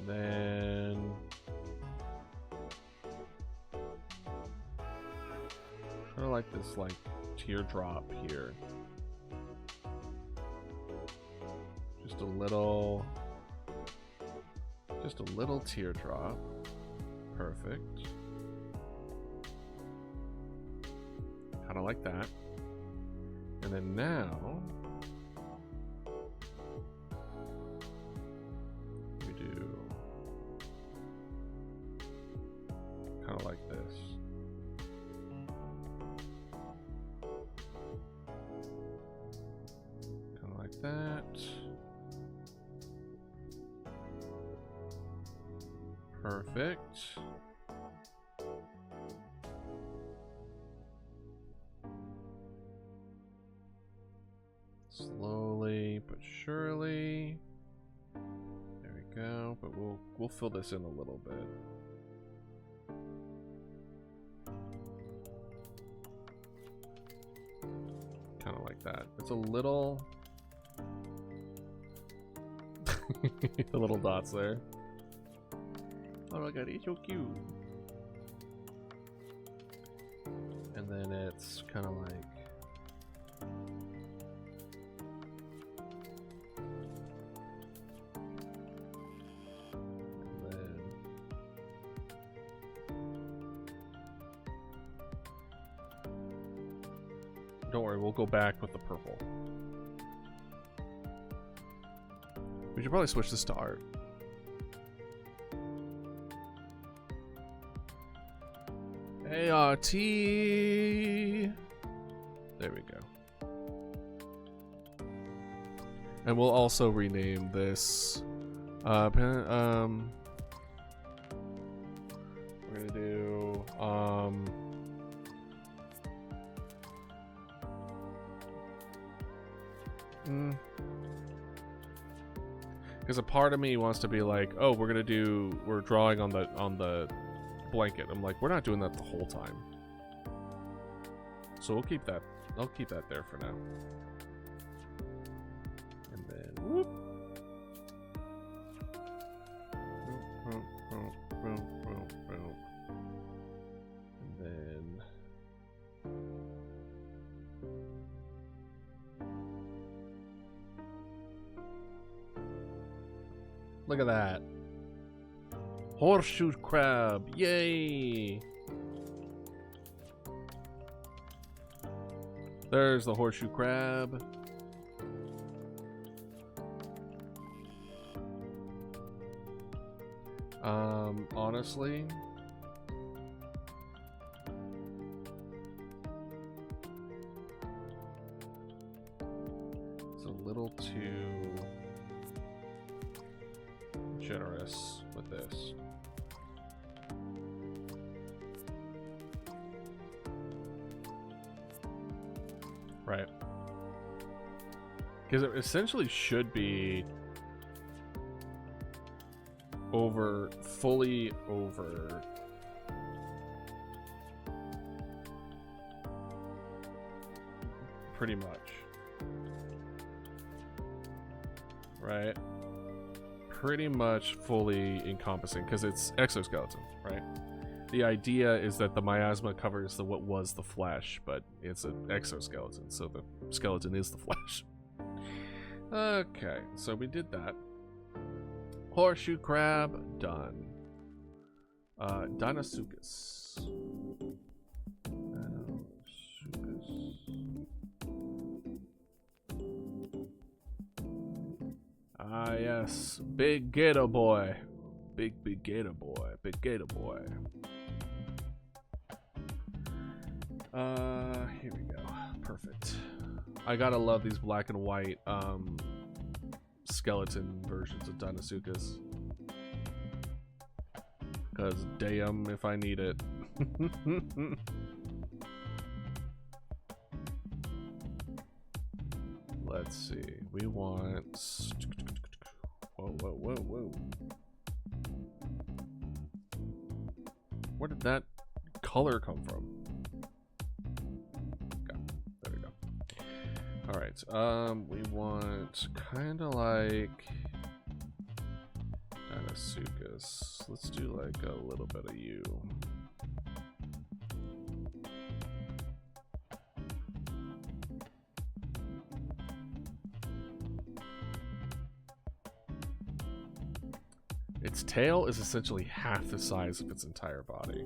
Then kind of like this like teardrop here. Just a little teardrop. Perfect. Kind of like that. And then now we do kind of like this. Kind of like that. Perfect. Slowly but surely. There we go. But we'll fill this in a little bit. Kind of like that. It's a little the little dots there. Oh my god, he's so cute. then it's kind of like don't worry, we'll go back with the purple. We should probably switch this to art. ART. There we go. And we'll also rename this. We're gonna do because a part of me wants to be like, oh, we're drawing on the blanket. I'm like, we're not doing that the whole time. So we'll keep that. I'll keep that there for now. And then whoop. And then look at that. Horseshoe crab, yay! There's the horseshoe crab. Honestly, it's a little too generous with this. Right. Because it essentially should be fully over. Pretty much. Right? Pretty much fully encompassing, because it's exoskeleton, right? The idea is that the miasma covers what was the flesh, but it's an exoskeleton, so the skeleton is the flesh. Okay, so we did that. Horseshoe crab, done. Dinosuchus. Ah, yes. Big gator boy. Big gator boy. Big gator boy. Here we go. Perfect. I gotta love these black and white skeleton versions of Dinosuchus. Cause damn if I need it. Let's see. We want. Whoa. Where did that color come from? There we go. Alright, we want kinda like Dinosuchus. Let's do like a little bit of you. Its tail is essentially half the size of its entire body.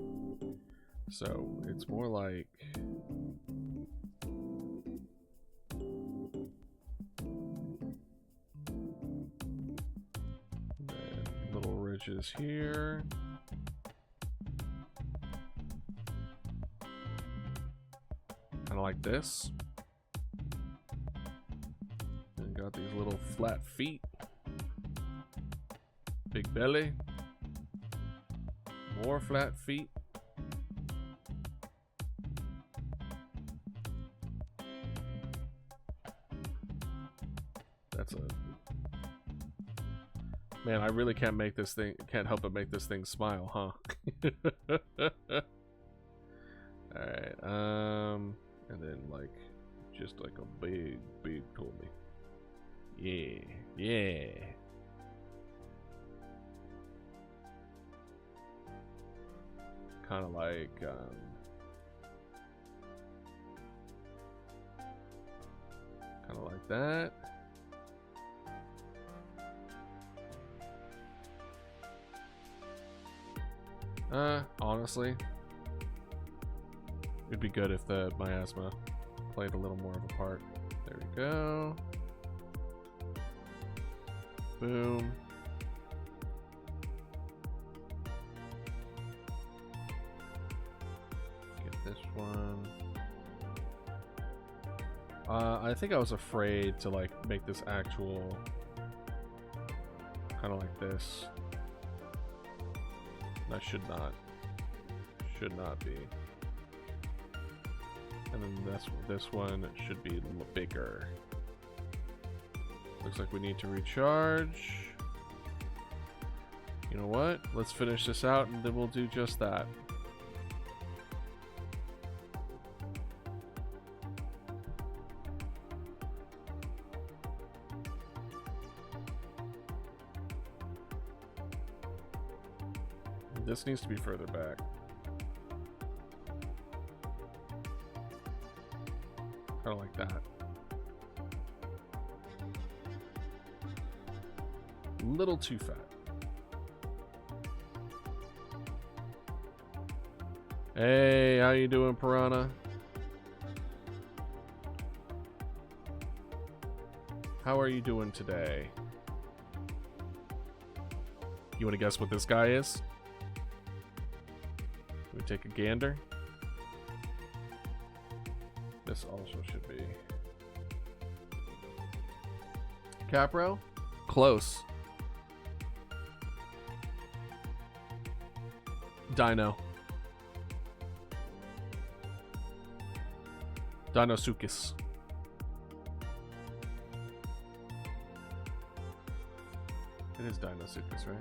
So it's more like little ridges here. Kind of like this. And got these little flat feet. Big belly. More flat feet. That's a... Man, I really can't make this thing... Can't help but make this thing smile, huh? Alright, and then, like, just like a big Tommy. Yeah. Kind of like Kind of like that. Honestly, it'd be good if the miasma played a little more of a part. There we go. Boom. Get this one. I think I was afraid to like make this actual kind of like this. That should not be. And then this one should be bigger. Looks like we need to recharge. You know what? Let's finish this out and then we'll do just that. This needs to be further back. Kind of like that. Little too fat. Hey, how you doing, Piranha? How are you doing today? You want to guess what this guy is? We take a gander. This also should be Capro. Close. Dino. Dinosuchus. It is Dinosuchus, right?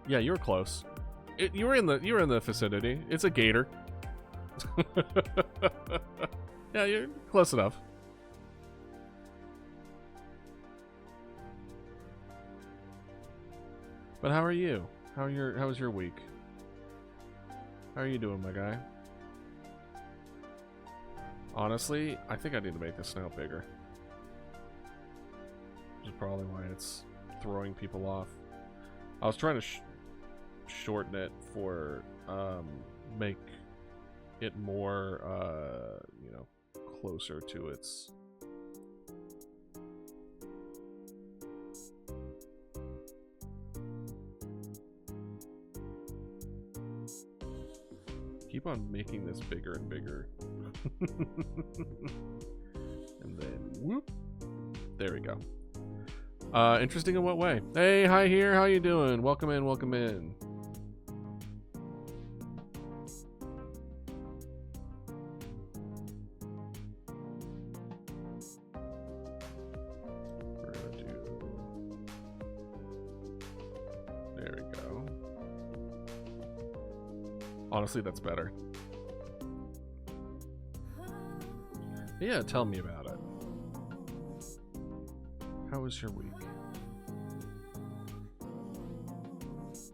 Yeah, you were close. You were in the vicinity. It's a gator. Yeah, you're close enough. But how are you? How was your week? How are you doing, my guy? Honestly, I think I need to make this snout bigger. Which is probably why it's throwing people off. I was trying to shorten it for make it more you know, closer to its keep on making this bigger and bigger. And then whoop, there we go. Interesting in what way? Hey, hi here, how you doing? Welcome in, welcome in. We're gonna do, there we go. Honestly, that's better. Yeah, tell me about it. How was your week?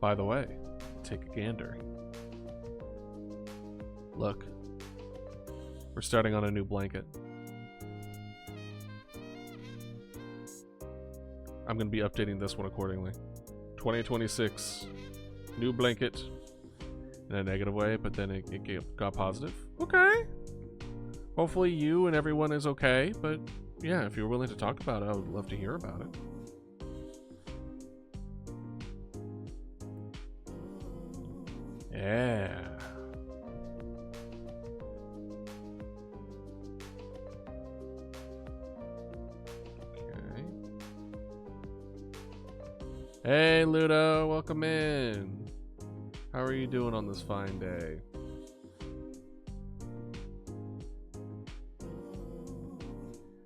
By the way, take a gander. Look, we're starting on a new blanket. I'm going to be updating this one accordingly. 2026, new blanket. In a negative way, but then it got positive. Okay. Hopefully you and everyone is okay, but yeah, if you're willing to talk about it, I would love to hear about it. Yeah. Okay. Hey, Ludo, welcome in. How are you doing on this fine day?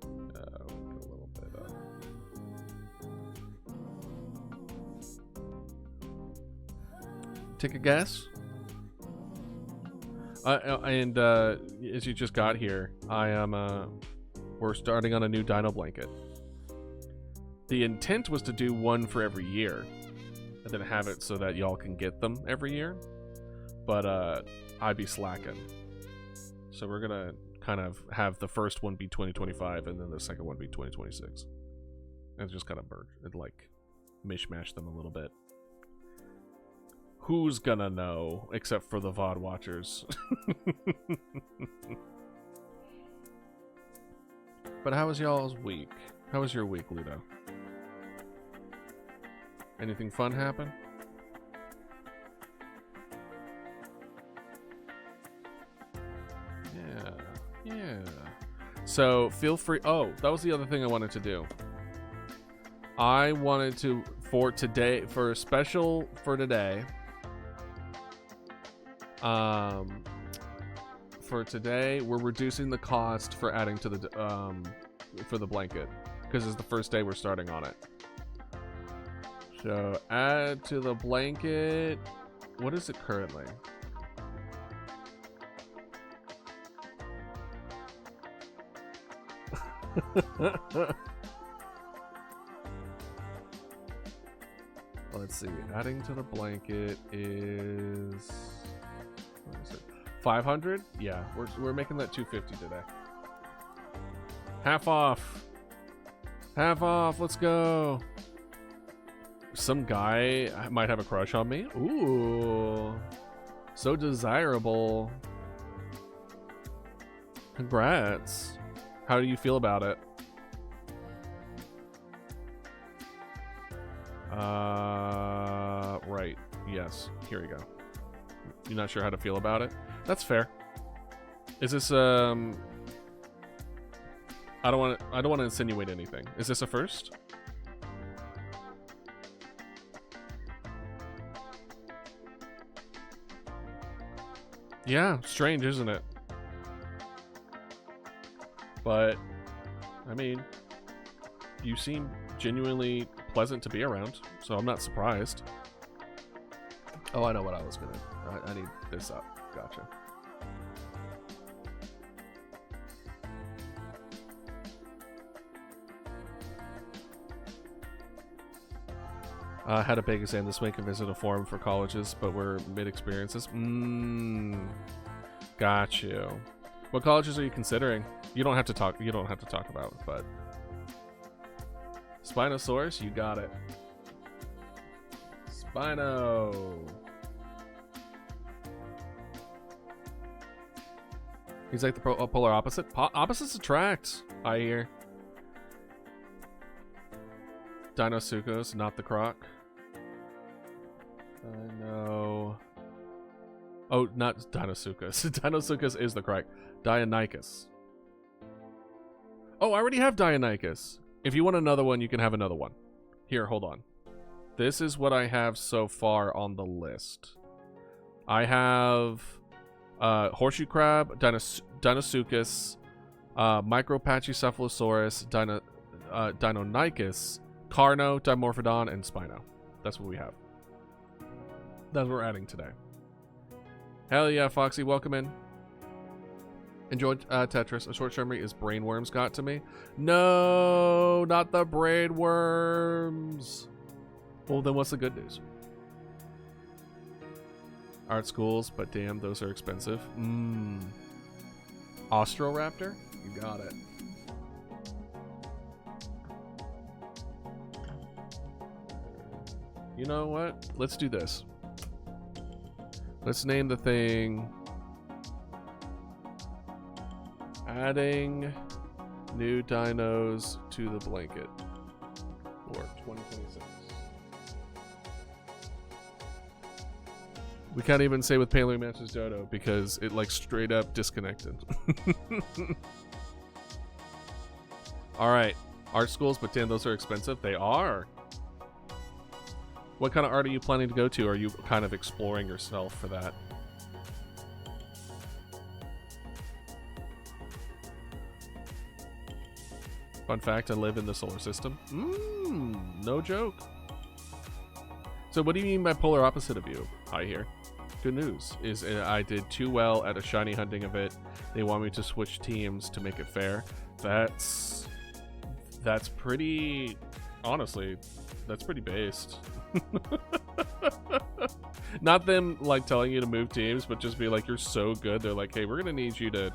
We'll get a little bit up. Take a guess. And as you just got here, I am. We're starting on a new dino blanket. The intent was to do one for every year, and then have it so that y'all can get them every year. But I'd be slacking. So we're gonna kind of have the first one be 2025 and then the second one be 2026. And just kind of merge and like mishmash them a little bit. Who's gonna know except for the VOD watchers? But how was y'all's week? How was your week, Ludo? Anything fun happen? Yeah. So feel free. Oh, that was the other thing I wanted to do. I wanted to, for today, for a special for today. For today, we're reducing the cost for adding to the for the blanket because it's the first day we're starting on it. So add to the blanket. What is it currently? Let's see. Adding to the blanket is, what is it? 500? Yeah, we're making that 250 today. Half off. Half off. Let's go. Some guy might have a crush on me. Ooh. So desirable. Congrats. How do you feel about it? Right. Yes. Here we go. You're not sure how to feel about it? That's fair. Is this I don't want to insinuate anything. Is this a first? Yeah, strange, isn't it? But I mean, you seem genuinely pleasant to be around, so I'm not surprised. Oh, I know what I was gonna. I need this up. Gotcha. Had a big exam this week and visit a forum for colleges, but we're mid-experiences. Got you. What colleges are you considering? You don't have to talk. You don't have to talk about it, but Spinosaurus, you got it. Spino. He's like the polar opposite. Opposites attract, I hear. Dinosuchus, not the croc. No. Oh, not Dinosuchus. Dinosuchus is the croc. Deinonychus. Oh, I already have Deinonychus. If you want another one, you can have another one. Here, hold on. This is what I have so far on the list. I have horseshoe crab, Dinosuchus, Micropachycephalosaurus, Deinonychus, Carno, Dimorphodon, and Spino. That's what we have. That's what we're adding today. Hell yeah, Foxy, welcome in. Enjoyed Tetris. A short summary is brainworms got to me. No, not the brainworms. Well, then what's the good news? Art schools, but damn, those are expensive. Austroraptor? You got it. You know what? Let's do this. Let's name the thing adding new dinos to the blanket for 2026. We can't even say with Paleo Matches Dodo because it like straight up disconnected. Alright. Art schools, but damn, those are expensive. They are. What kind of art are you planning to go to? Are you kind of exploring yourself for that? Fun fact, I live in the solar system. No joke. So what do you mean by polar opposite of you? Hi here. Good news is I did too well at a shiny hunting event. They want me to switch teams to make it fair. That's pretty, honestly, that's pretty based. Not them like telling you to move teams, but just be like, you're so good. They're like, hey, we're gonna need you to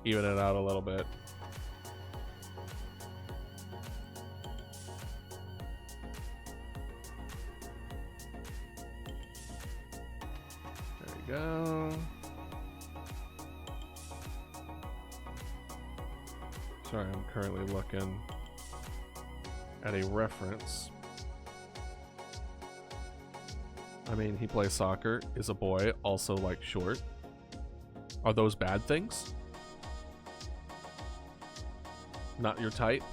even it out a little bit. There we go. Sorry, I'm currently looking at a reference. I mean, he plays soccer, is a boy, also like short. Are those bad things? Not your type?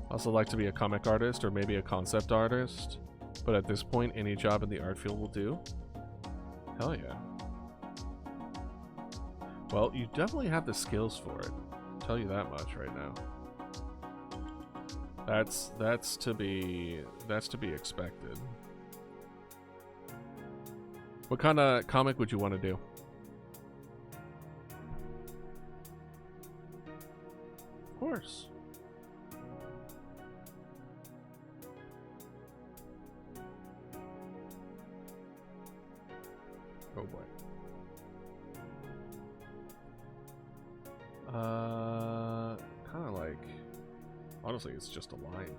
Also like to be a comic artist or maybe a concept artist, but at this point, any job in the art field will do. Hell yeah. Well, you definitely have the skills for it. I'll tell you that much right now. That's to be expected. What kind of comic would you want to do? Of course. Oh boy. Kind of like, honestly, it's just a line.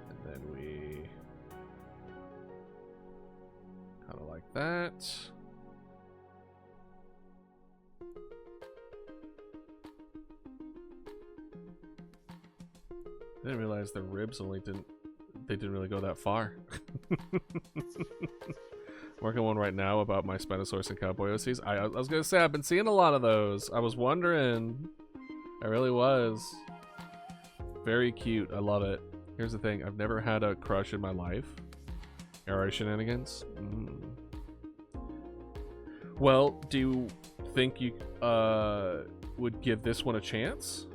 And then we kind of like that. I didn't realize the ribs they didn't really go that far. Working one right now about my Spinosaurus and Cowboy OCs. I was gonna say, I've been seeing a lot of those. I was wondering. I really was. Very cute. I love it. Here's the thing. I've never had a crush in my life. Arrow shenanigans. Well, do you think you would give this one a chance?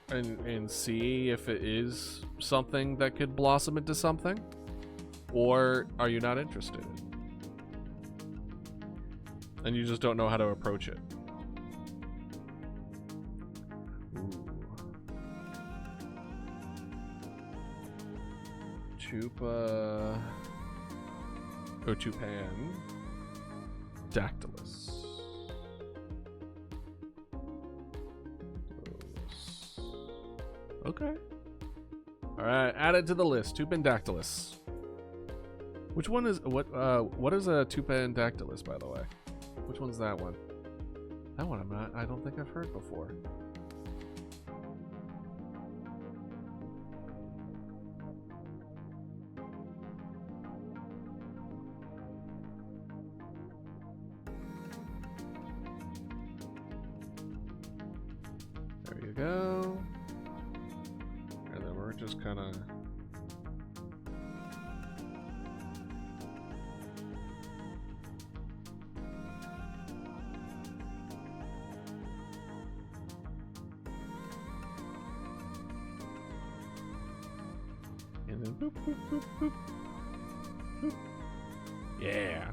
And see if it is something that could blossom into something? Or are you not interested? And you just don't know how to approach it? Chupa... Oh, Chupan. Dactylus. Okay. Alright, add it to the list. Tupandactylus. Which one is... What is a Tupandactylus, by the way? Which one's that one? That one I don't think I've heard before. There you go. And then we're just kind of... And then boop, boop, boop, boop. Boop. Yeah.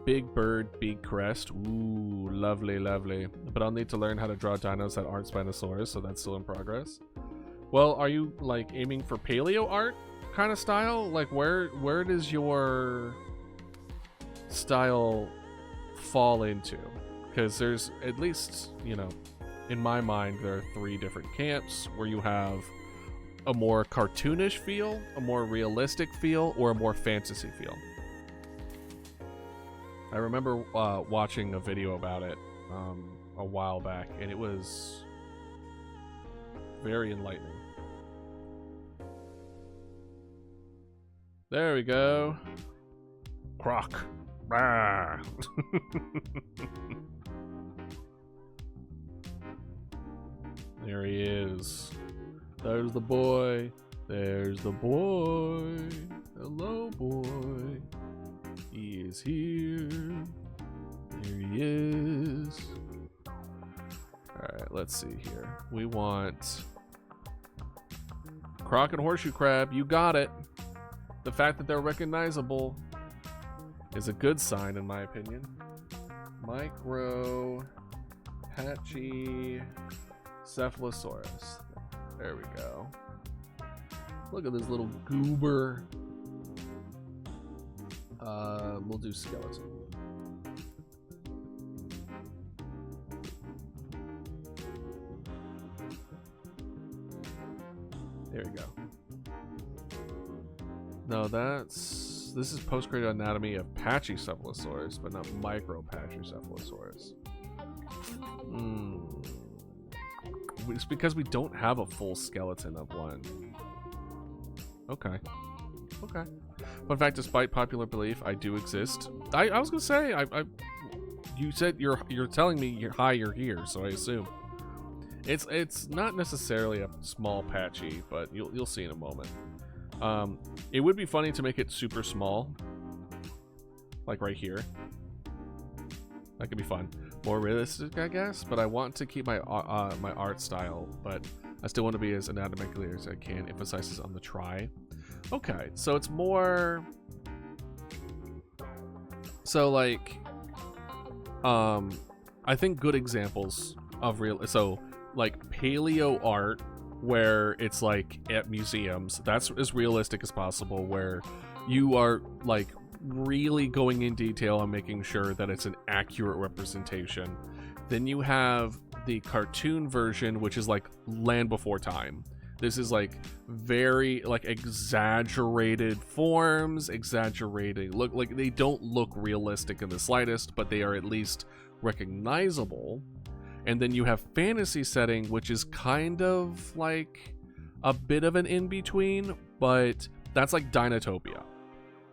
Big bird, big crest. Ooh, lovely, lovely. But I'll need to learn how to draw dinos that aren't Spinosaurus, so that's still in progress. Well, are you like aiming for paleo art kind of style? Like where does your style fall into? Because there's at least, you know, in my mind, there are 3 different camps where you have a more cartoonish feel, a more realistic feel, or a more fantasy feel. I remember watching a video about it a while back, and it was very enlightening. There we go. Croc. Ah. There he is. There's the boy. There's the boy. Hello, boy. He is here. Here he is. Alright, let's see here. We want Croc and Horseshoe Crab. You got it. The fact that they're recognizable is a good sign, in my opinion. Micro Patchy Cephalosaurus. There we go. Look at this little goober. We'll do skeleton. There we go. No, this is postgraded anatomy of Pachycephalosaurus, but not micro Pachycephalosaurus. It's because we don't have a full skeleton of one. Okay. Okay. Fun fact, despite popular belief, I do exist. I was gonna say, you said you're telling me you're here, so I assume. It's not necessarily a small patchy, but you'll see in a moment. It would be funny to make it super small, like right here. That could be fun, more realistic, I guess. But I want to keep my my art style, but I still want to be as anatomically as I can. Emphasizes on the try. Okay, so it's more. So like, I think good examples of like paleo art, where it's like at museums, that's as realistic as possible, where you are like really going in detail on making sure that it's an accurate representation. Then you have the cartoon version, which is like Land Before Time. This is like very like exaggerated forms, exaggerated look, like they don't look realistic in the slightest, but they are at least recognizable. And then you have fantasy setting, which is kind of like a bit of an in-between, but that's like Dinotopia,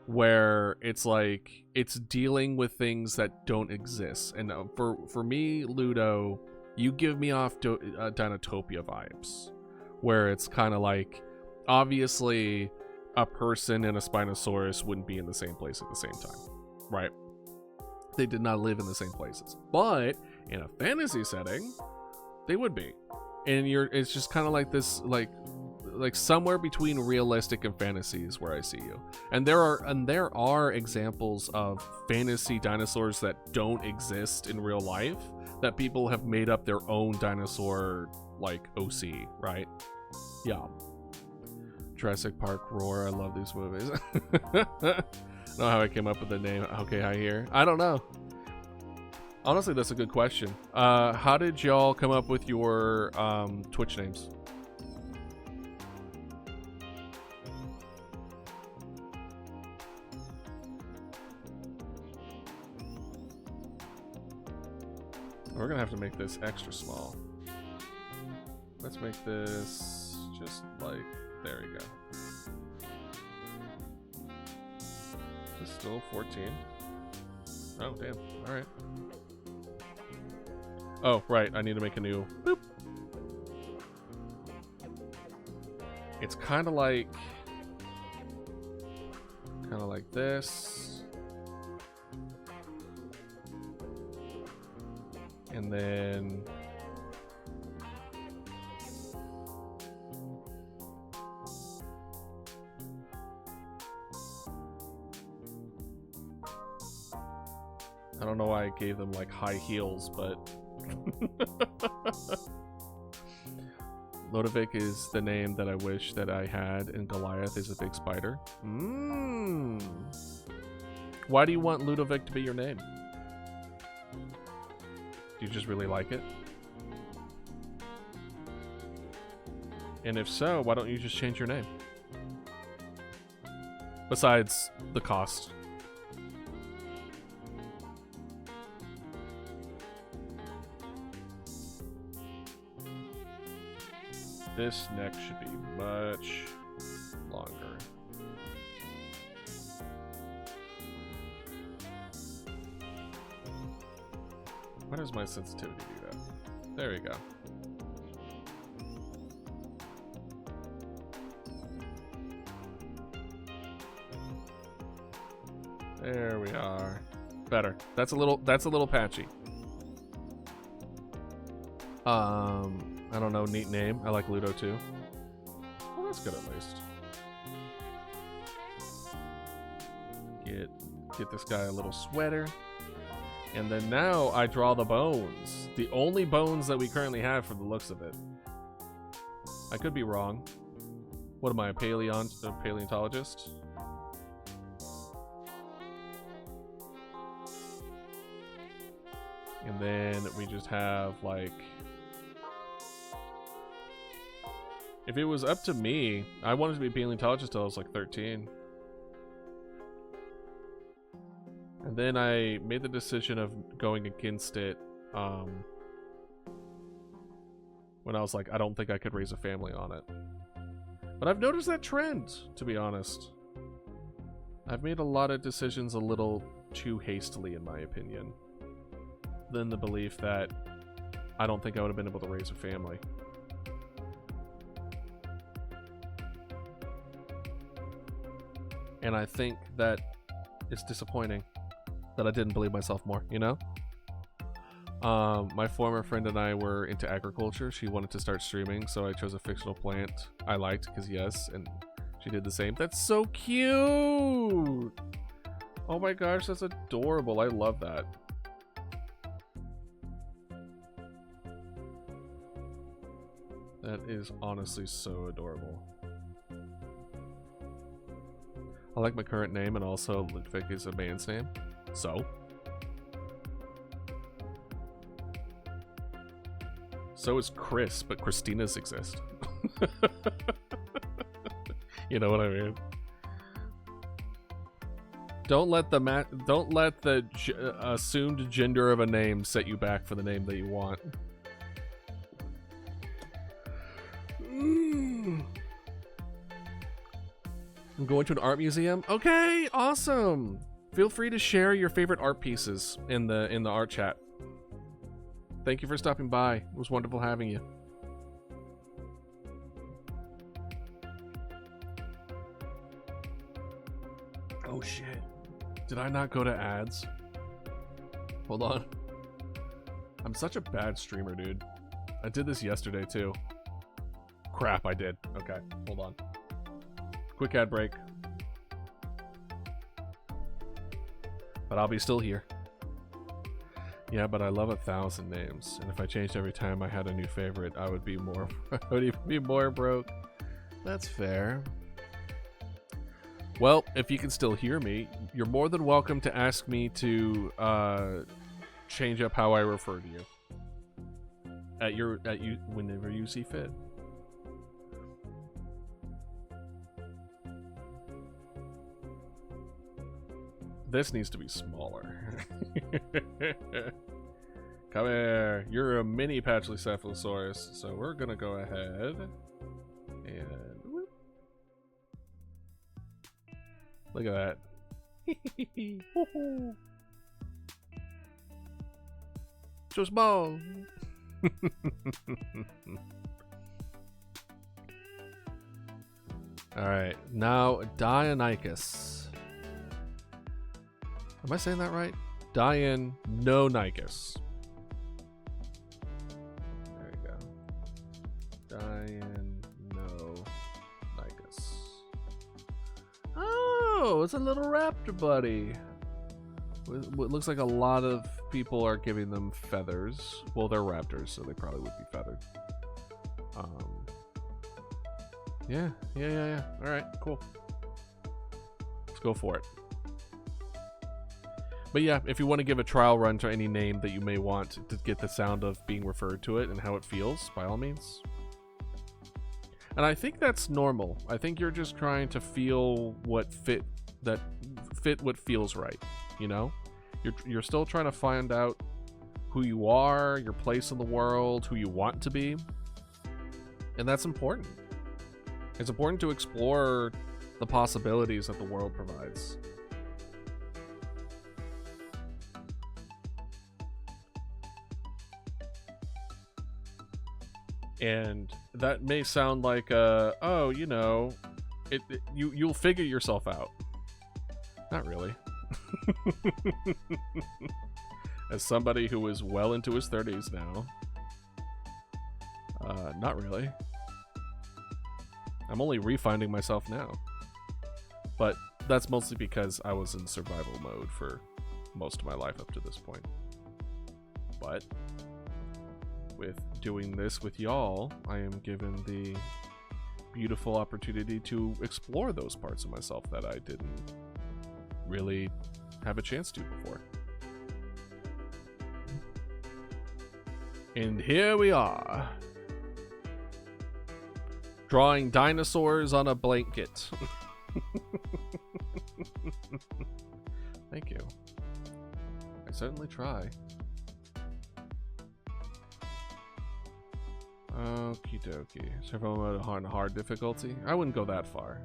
where it's like it's dealing with things that don't exist. And for me, Ludo, you give me off Dinotopia vibes, where it's kind of like, obviously a person and a Spinosaurus wouldn't be in the same place at the same time, right? They did not live in the same places, but in a fantasy setting, they would be. And it's just kind of like this, like somewhere between realistic and fantasy is where I see you. And there are examples of fantasy dinosaurs that don't exist in real life, that people have made up their own dinosaur, like OC, right? Yeah. Jurassic Park Roar, I love these movies. I don't know how I came up with the name. Okay, hi here. I don't know. Honestly, that's a good question. How did y'all come up with your Twitch names? We're gonna have to make this extra small. Let's make this just like, there we go. Is this still 14? Oh, damn. Alright. Oh, right. I need to make a new boop. It's kind of like this. And then I don't know why I gave them like high heels, but Ludovic is the name that I wish that I had, and Goliath is a big spider. Why do you want Ludovic to be your name? Do you just really like it? And if so, why don't you just change your name? Besides the cost. This neck should be much longer. Why does my sensitivity do that? There we go. There we are. Better. That's a little patchy. I don't know, neat name. I like Ludo too. Well, that's good at least. Get this guy a little sweater. And then now I draw the bones. The only bones that we currently have from the looks of it. I could be wrong. What am I, a paleontologist? And then we just have, like... If it was up to me, I wanted to be a paleontologist till I was like 13. And then I made the decision of going against it when I was like, I don't think I could raise a family on it. But I've noticed that trend, to be honest. I've made a lot of decisions a little too hastily, in my opinion. Than the belief that I don't think I would have been able to raise a family. And I think that it's disappointing that I didn't believe myself more, you know? My former friend and I were into agriculture. She wanted to start streaming, so I chose a fictional plant I liked, because yes, and she did the same. That's so cute! Oh my gosh, that's adorable. I love that. That is honestly so adorable. I like my current name, and also Ludwig is a man's name. So? So is Chris, but Christinas exist. You know what I mean? Don't let the assumed gender of a name set you back for the name that you want. I'm going to an art museum. Okay, awesome. Feel free to share your favorite art pieces in the art chat. Thank you for stopping by. It was wonderful having you. Oh shit. Did I not go to ads? Hold on. I'm such a bad streamer, dude. I did this yesterday too. Crap, I did. Okay, hold on. Quick ad break. But I'll be still here. Yeah, but I love 1,000 names, and if I changed every time I had a new favorite, I would be more. I would even be more broke. That's fair. Well, if you can still hear me, you're more than welcome to ask me to change up how I refer to you. Whenever you see fit. This needs to be smaller. Come here. You're a mini Pachycephalosaurus, so we're gonna go ahead and whoop. Look at that. So small. Alright, now Deinonychus. Am I saying that right? Deinonychus. There you go. Deinonychus. Oh, it's a little raptor buddy. It looks like a lot of people are giving them feathers. Well, they're raptors, so they probably would be feathered. Yeah. Alright, cool. Let's go for it. But yeah, if you want to give a trial run to any name that you may want to get the sound of being referred to it and how it feels, by all means. And I think that's normal. I think you're just trying to feel what fit what feels right, you know? You're still trying to find out who you are, your place in the world, who you want to be. And that's important. It's important to explore the possibilities that the world provides. And that may sound like, oh, you know, you'll figure yourself out. Not really. As somebody who is well into his 30s now, not really. I'm only refinding myself now. But that's mostly because I was in survival mode for most of my life up to this point. But with doing this with y'all, I am given the beautiful opportunity to explore those parts of myself that I didn't really have a chance to before. And here we are, drawing dinosaurs on a blanket. Thank you. I certainly try. Okie dokie. Survival mode on hard difficulty? I wouldn't go that far.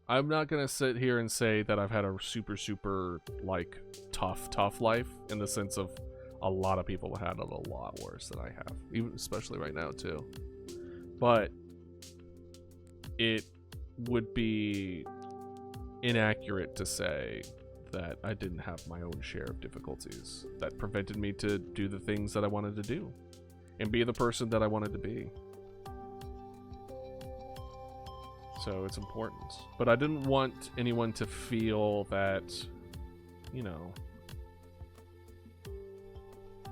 I'm not gonna sit here and say that I've had a super, like, tough life, in the sense of a lot of people have had it a lot worse than I have, even especially right now too. But it would be inaccurate to say that I didn't have my own share of difficulties that prevented me to do the things that I wanted to do and be the person that I wanted to be. So it's important. But I didn't want anyone to feel that, you know,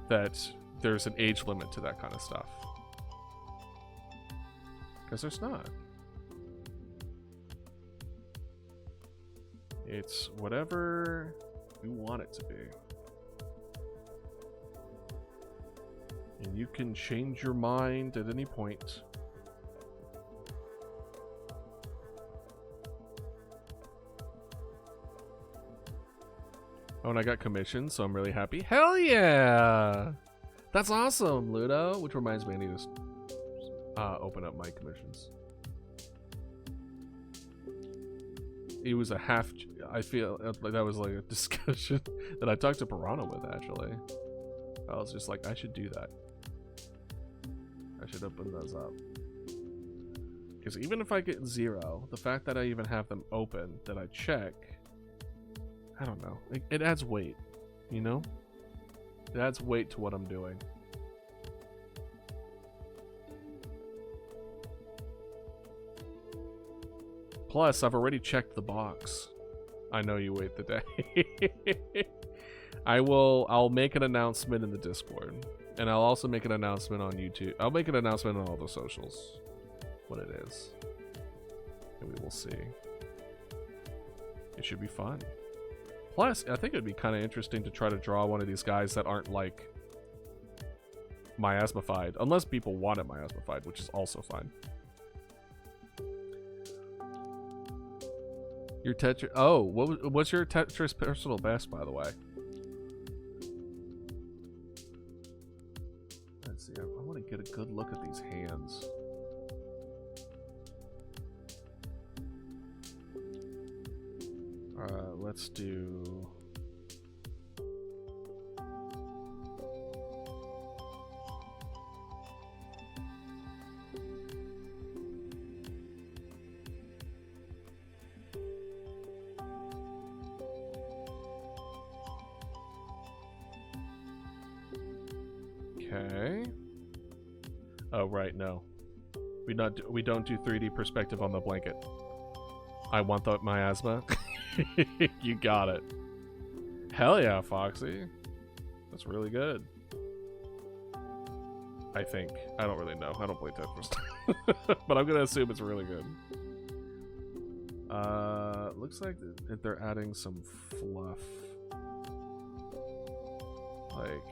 that there's an age limit to that kind of stuff. Because there's not. It's whatever you want it to be. And you can change your mind at any point. Oh, and I got commissioned, so I'm really happy. Hell yeah! That's awesome, Ludo. Which reminds me, I need to open up my commissions. It was a half... I feel like that was like a discussion that I talked to Piranha with, actually. I was just like, I should do that. I should open those up. Because even if I get 0, the fact that I even have them open, that I check... I don't know. It adds weight, you know? It adds weight to what I'm doing. Plus, I've already checked the box. I know you wait the day. I'll make an announcement in the Discord. And I'll also make an announcement on YouTube. I'll make an announcement on all the socials. What it is. And we will see. It should be fun. Plus, I think it would be kind of interesting to try to draw one of these guys that aren't, like, miasmified. Unless people want it miasmified, which is also fine. Your Tetris... Oh, what's your Tetris personal best, by the way? Let's see. I want to get a good look at these hands. Let's do... Okay. Oh, right, no. We don't do 3D perspective on the blanket. I want the miasma. You got it. Hell yeah, Foxy. That's really good. I think. I don't really know. I don't play Tetris. But I'm gonna assume it's really good. Looks like they're adding some fluff. Like...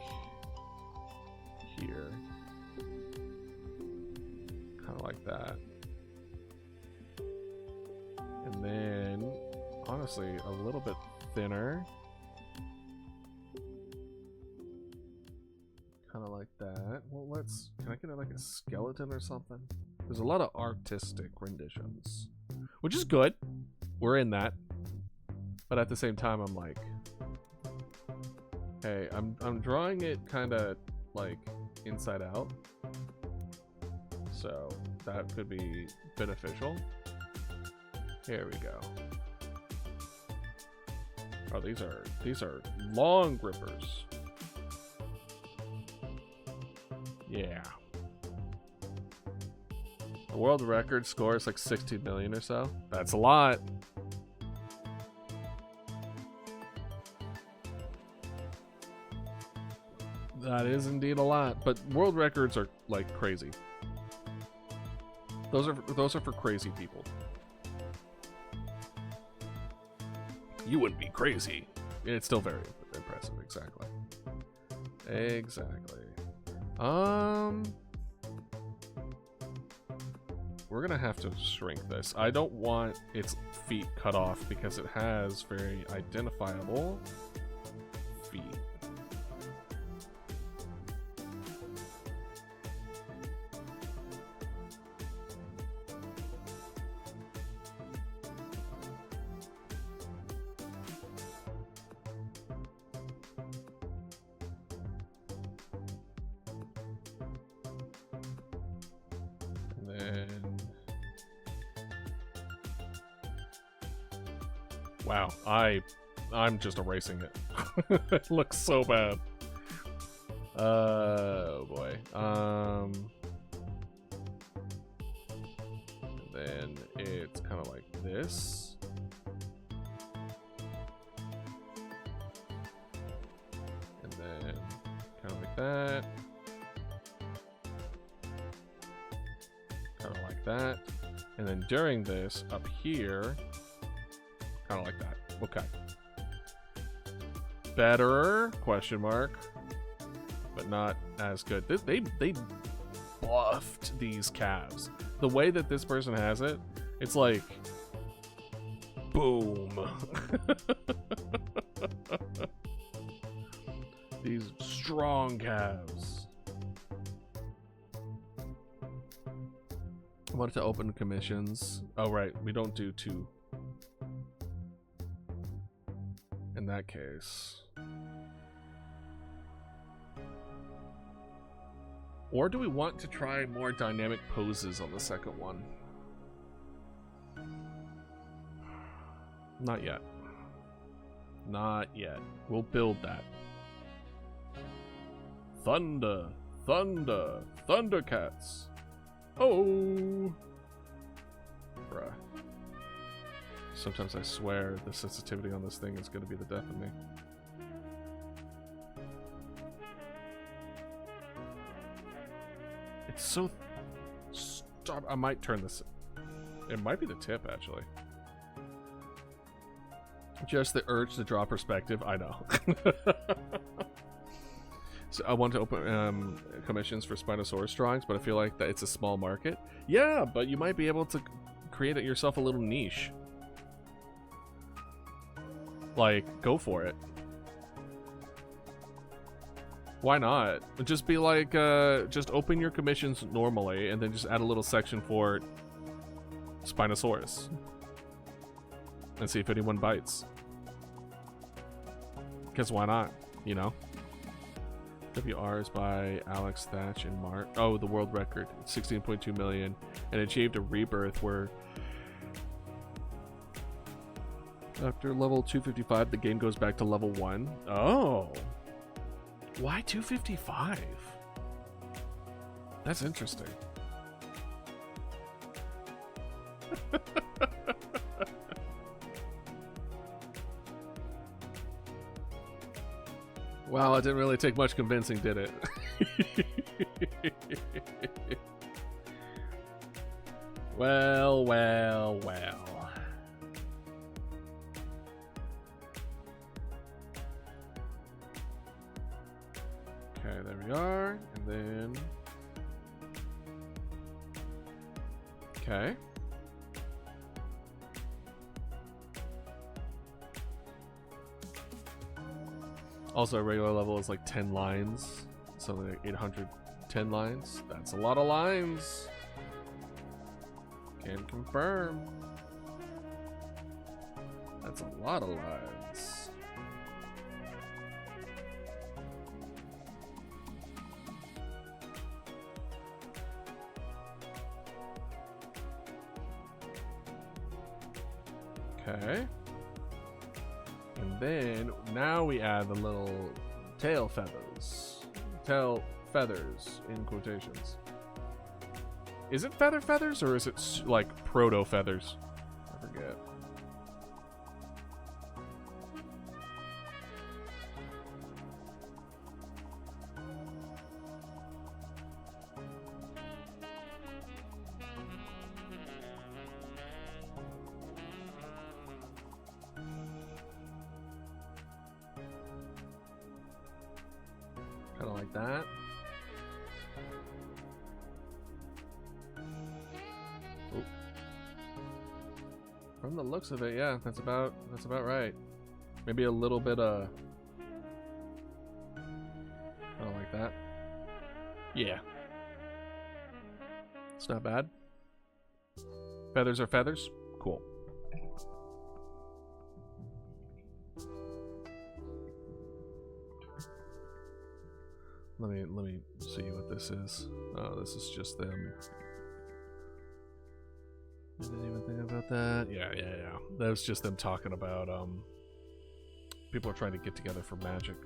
here. Kind of like that. And then... honestly, a little bit thinner. Kind of like that. Well, let's... can I get like a skeleton or something? There's a lot of artistic renditions. Which is good. We're in that. But at the same time, I'm like... hey, I'm drawing it kind of like inside out. So that could be beneficial. Here we go. Oh, these are long grippers. Yeah. The world record score is like 16 million or so. That's a lot. That is indeed a lot, but world records are like crazy. Those are for crazy people. You wouldn't be crazy. It's still very impressive, exactly. Exactly. We're gonna have to shrink this. I don't want its feet cut off because it has very identifiable feet. Wow, I'm just erasing it. It looks so bad. Oh boy. And then it's kind of like this. And then kind of like that. Kind of like that. And then during this, up here, kind of like that. Okay. Better? Question mark. But not as good. They buffed these calves. The way that this person has it, it's like boom. These strong calves. I wanted to open commissions. Oh right, we don't do two. In that case. Or do we want to try more dynamic poses on the second one? Not yet. Not yet. We'll build that. Thunder! Thunder! Thundercats! Oh! Bruh. Sometimes I swear the sensitivity on this thing is going to be the death of me. It's so... Stop. I might turn this... It might be the tip, actually. Just the urge to draw perspective. I know. So I want to open commissions for Spinosaurus drawings, but I feel like that it's a small market. Yeah, but you might be able to create it yourself a little niche. Like, go for it. Why not? Just be like, just open your commissions normally and then just add a little section for Spinosaurus. And see if anyone bites. Because why not? You know? WR is by Alex Thatch and Mark. Oh, the world record. 16.2 million. And achieved a rebirth where after level 255, the game goes back to level 1. Oh. Why 255? That's interesting. Wow, it didn't really take much convincing, did it? Well, well, well. Okay, there we are, and then... Okay. Also, a regular level is like 10 lines. Something like 810 lines. That's a lot of lines. Can confirm. That's a lot of lines. Okay. And then, now we add the little tail feathers. Tail feathers, in quotations. Is it feathers, or is it like proto-feathers? I forget. Kind of like that. Ooh. From the looks of it, yeah, that's about right. Maybe a little bit kind of like that. Yeah. It's not bad. Feathers are feathers. Cool. Let me see what this is. Oh, this is just them. I didn't even think about that. Yeah. That was just them talking about people are trying to get together for Magic.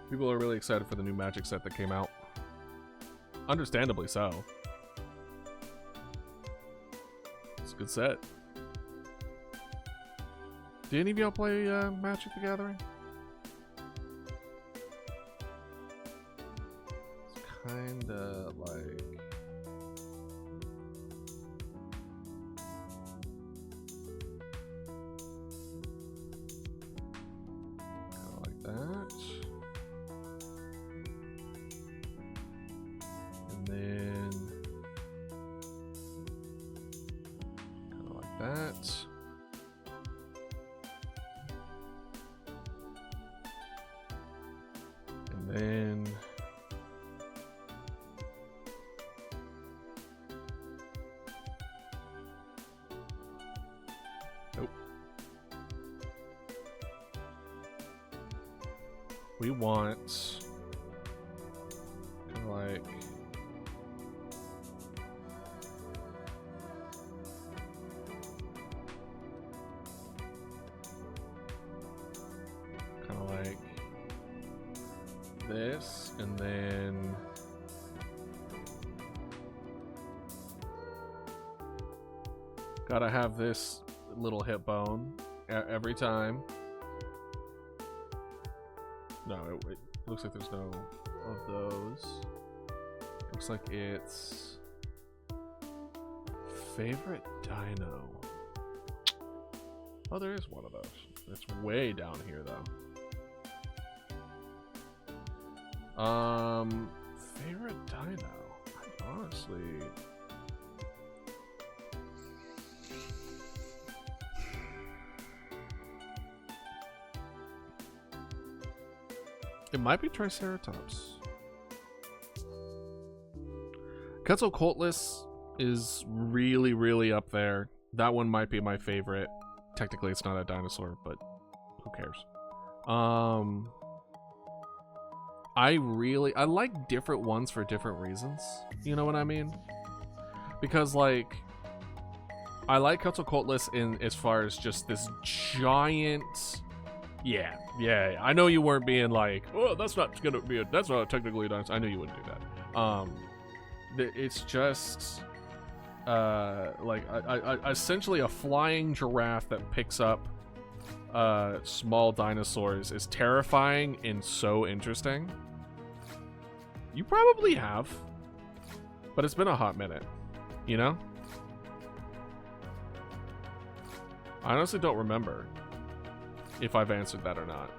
People are really excited for the new Magic set that came out. Understandably so. It's a good set. Do any of y'all play Magic the Gathering? It's kinda like... that. And then kind of like that. And then nope. We want kind of like this, and then gotta have this little hip bone every time. No, it looks like there's no of those. Looks like it's favorite dino. Oh, there is one of those. It's way down here though. Favorite dino. I honestly. It might be Triceratops. Quetzalcoatlus is really, really up there. That one might be my favorite. Technically, it's not a dinosaur, but who cares? I like different ones for different reasons. You know what I mean? Because, like, I like Quetzalcoatlus in as far as just this giant... Yeah. I know you weren't being like, oh, that's not gonna be that's not technically a dinosaur. I knew you wouldn't do that. It's just like essentially a flying giraffe that picks up small dinosaurs is terrifying and so interesting. You probably have, but it's been a hot minute, you know? I honestly don't remember if I've answered that or not.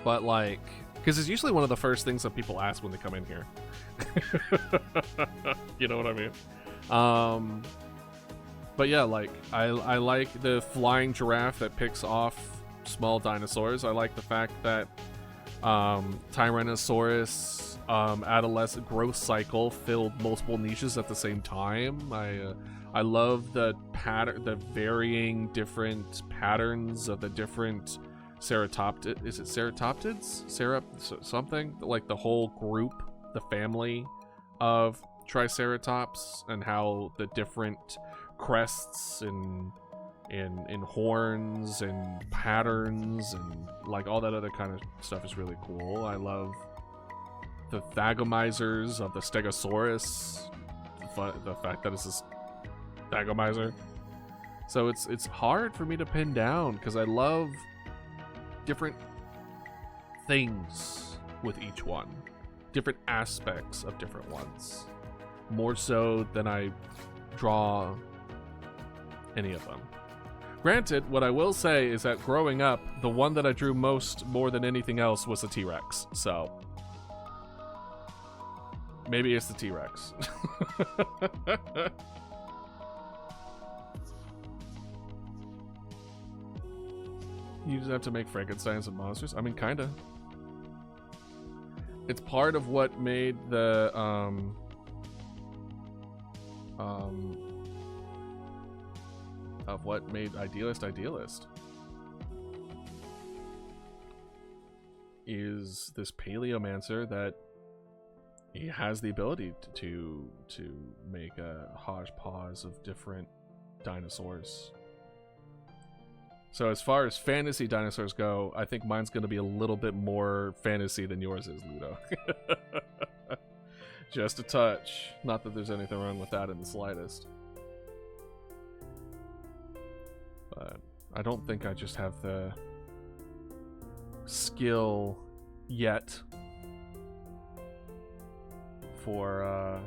But like, because it's usually one of the first things that people ask when they come in here. You know what I mean? But yeah, like, I like the flying giraffe that picks off small dinosaurs. I like the fact that Tyrannosaurus adolescent growth cycle filled multiple niches at the same time. I love the pattern, the varying different patterns of the different ceratoptids. Is it ceratoptids? Something like the whole group, the family of Triceratops, and how the different crests and horns and patterns and like all that other kind of stuff is really cool. I love the thagomizers of the Stegosaurus. The fact that it's this Thagomizer. So it's hard for me to pin down because I love different things with each one, different aspects of different ones, more so than I draw any of them. Granted, what I will say is that growing up, the one that I drew more than anything else was a T-Rex. So maybe it's the T-Rex. You just have to make Frankensteins and monsters. I mean, kinda. It's part of what made the of what made Idealist Idealist. Is this paleomancer that he has the ability to make a hodgepodge of different dinosaurs. So as far as fantasy dinosaurs go, I think mine's going to be a little bit more fantasy than yours is, Ludo. Just a touch. Not that there's anything wrong with that in the slightest. But I don't think I just have the skill yet for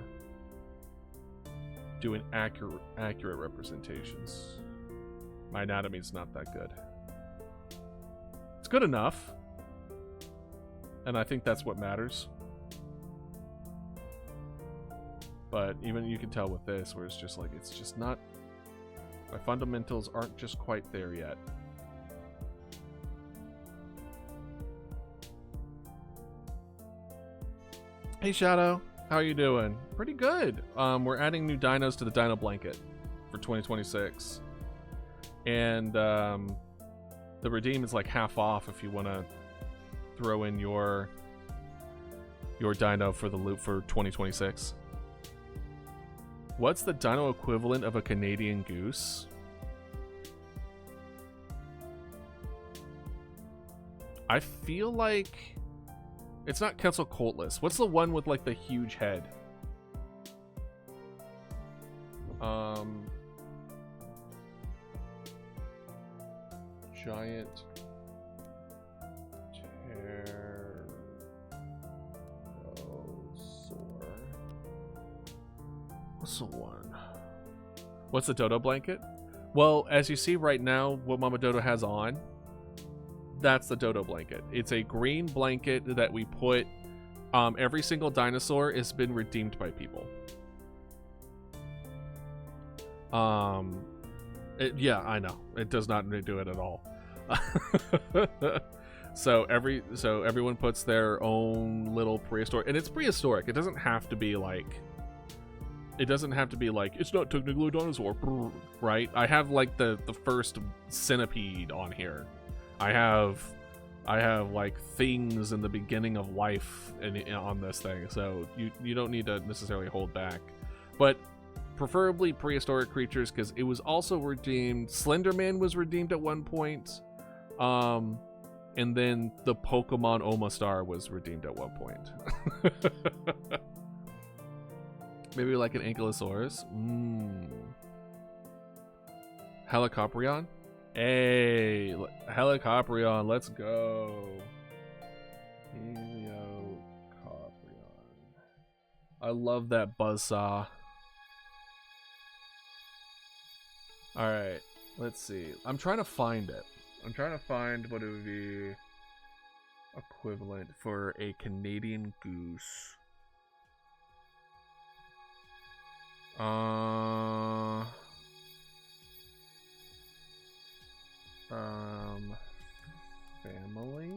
doing accurate representations. My anatomy's not that good. It's good enough, and I think that's what matters. But even you can tell with this, where it's just like, it's just not, my fundamentals aren't just quite there yet. Hey Shadow, how are you doing? Pretty good. We're adding new dinos to the dino blanket for 2026. And the redeem is like half off if you want to throw in your dino for the loop for 2026. What's the dino equivalent of a Canadian goose? I feel like it's not Quetzalcoatlus. What's the one with like the huge head? Giant pterosaur. What's the one? What's the dodo blanket? Well, as you see right now, what Mama Dodo has on, that's the dodo blanket. It's a green blanket that we put. Every single dinosaur has been redeemed by people. Yeah, I know. It does not do it at all. So everyone puts their own little prehistoric, and it's prehistoric. It doesn't have to be like. It doesn't have to be like, it's not technically a dinosaur, right? I have like the first centipede on here. I have like things in the beginning of life on this thing, so you don't need to necessarily hold back, but preferably prehistoric creatures, because it was also redeemed. Slenderman was redeemed at one point, and then the Pokemon Omastar was redeemed at one point. Maybe like an Ankylosaurus. Helicoprion. Hey, Helicoprion, let's go. Helicoprion. I love that buzzsaw. Alright, let's see. I'm trying to find it. I'm trying to find what it would be equivalent for a Canadian goose. Family?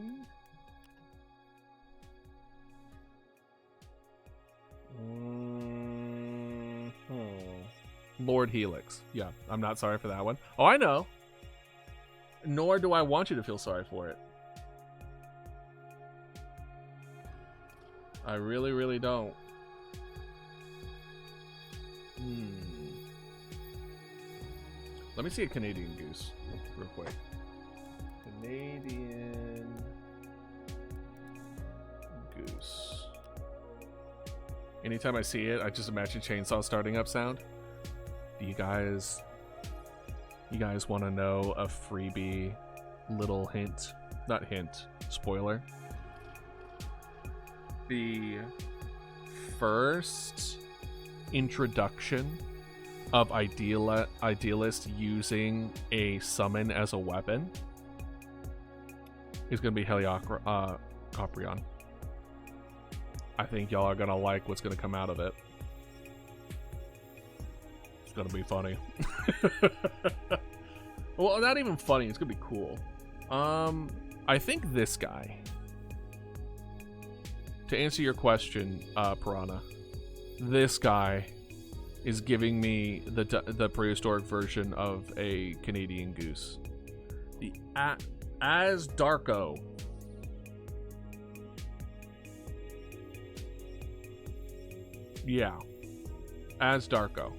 Lord Helix. Yeah, I'm not sorry for that one. Oh, I know. Nor do I want you to feel sorry for it. I really, really don't. Let me see a Canadian goose real quick. Canadian goose. Anytime I see it, I just imagine chainsaw starting up sound. Do you guys want to know a freebie little hint? Not hint, spoiler. The first introduction of Idealist using a summon as a weapon is going to be Coprion. I think y'all are going to like what's going to come out of it. It's going to be funny. Well, not even funny. It's going to be cool. I think this guy. To answer your question, Piranha, this guy is giving me the prehistoric version of a Canadian goose. The As Darko. Yeah. As Darko.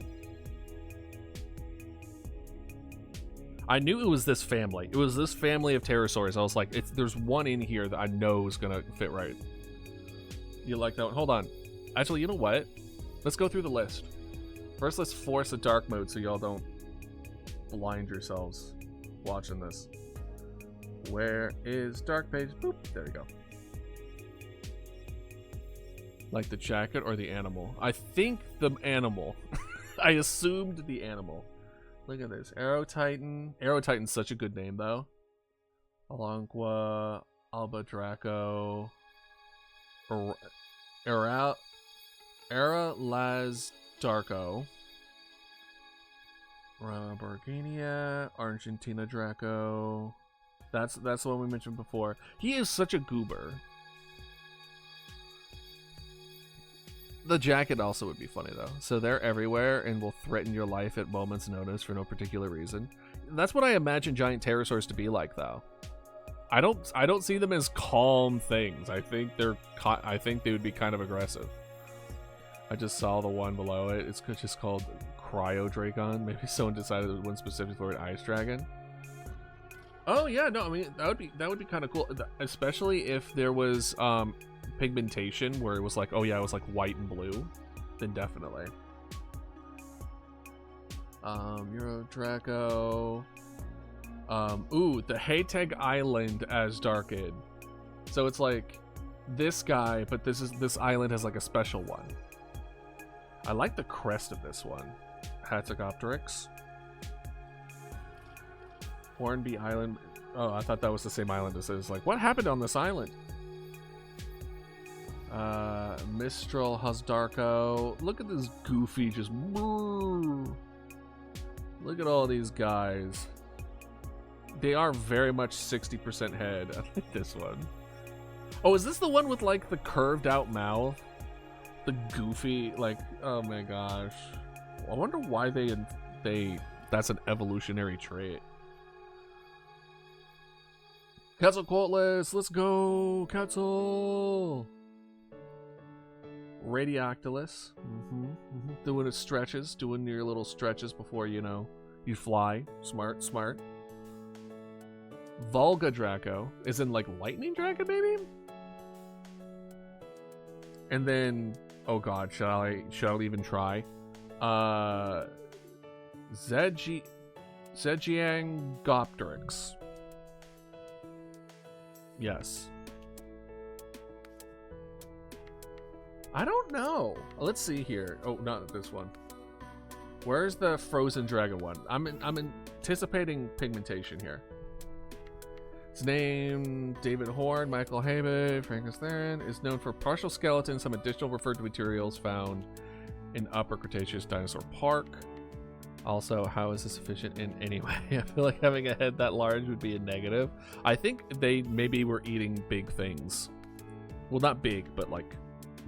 I knew it was this family. It was this family of pterosaurs. I was like, there's one in here that I know is gonna fit right. You like that one? Hold on. Actually, you know what? Let's go through the list. First, let's force a dark mode so y'all don't blind yourselves watching this. Where is dark page? Boop. There you go. Like the jacket or the animal? I think the animal. I assumed the animal. Look at this. Arrow Titan. Arrow Titan's such a good name, though. Alonqua. Alba Draco. Era Las Darko. Lamborghini. Argentina Draco. That's the one we mentioned before. He is such a goober. The jacket also would be funny though. So they're everywhere and will threaten your life at moment's notice for no particular reason. That's what I imagine giant pterosaurs to be like though. I don't see them as calm things. I think they would be kind of aggressive. I just saw the one below it. It's just called Cryo Dracon. Maybe someone decided it was one specific for an ice dragon. Oh yeah, no, I mean that would be kind of cool, especially if there was pigmentation where it was like, oh yeah, it was like white and blue, then definitely. Euro Draco. Ooh, the Hayteg Island as Darkid. So it's like this guy, but this island has like a special one. I like the crest of this one. Hatzagopteryx. Hornby Island. Oh, I thought that was the same island as this. Like, what happened on this island? Mistral Husdarko. Look at this goofy, just... Look at all these guys. They are very much 60% head. I like this one. Oh, is this the one with, like, the curved out mouth? The goofy, like, oh my gosh. I wonder why that's an evolutionary trait. Quetzalcoatlus, let's go, Quetzal! Radioctylus, doing its stretches, doing your little stretches before, you know, you fly. Smart, smart. Volga Draco, is in like Lightning Dragon, maybe? And then, oh god, shall I even try? Zhejiangopteryx. Yes. I don't know. Let's see here. Oh, not this one. Where's the Frozen Dragon one? I'm anticipating pigmentation here. His name, David Horn, Michael Habe, Francis Theron, is known for partial skeleton, some additional referred to materials found in Upper Cretaceous Dinosaur Park. Also, how is this efficient in any way? I feel like having a head that large would be a negative. I think they maybe were eating big things. Well, not big, but like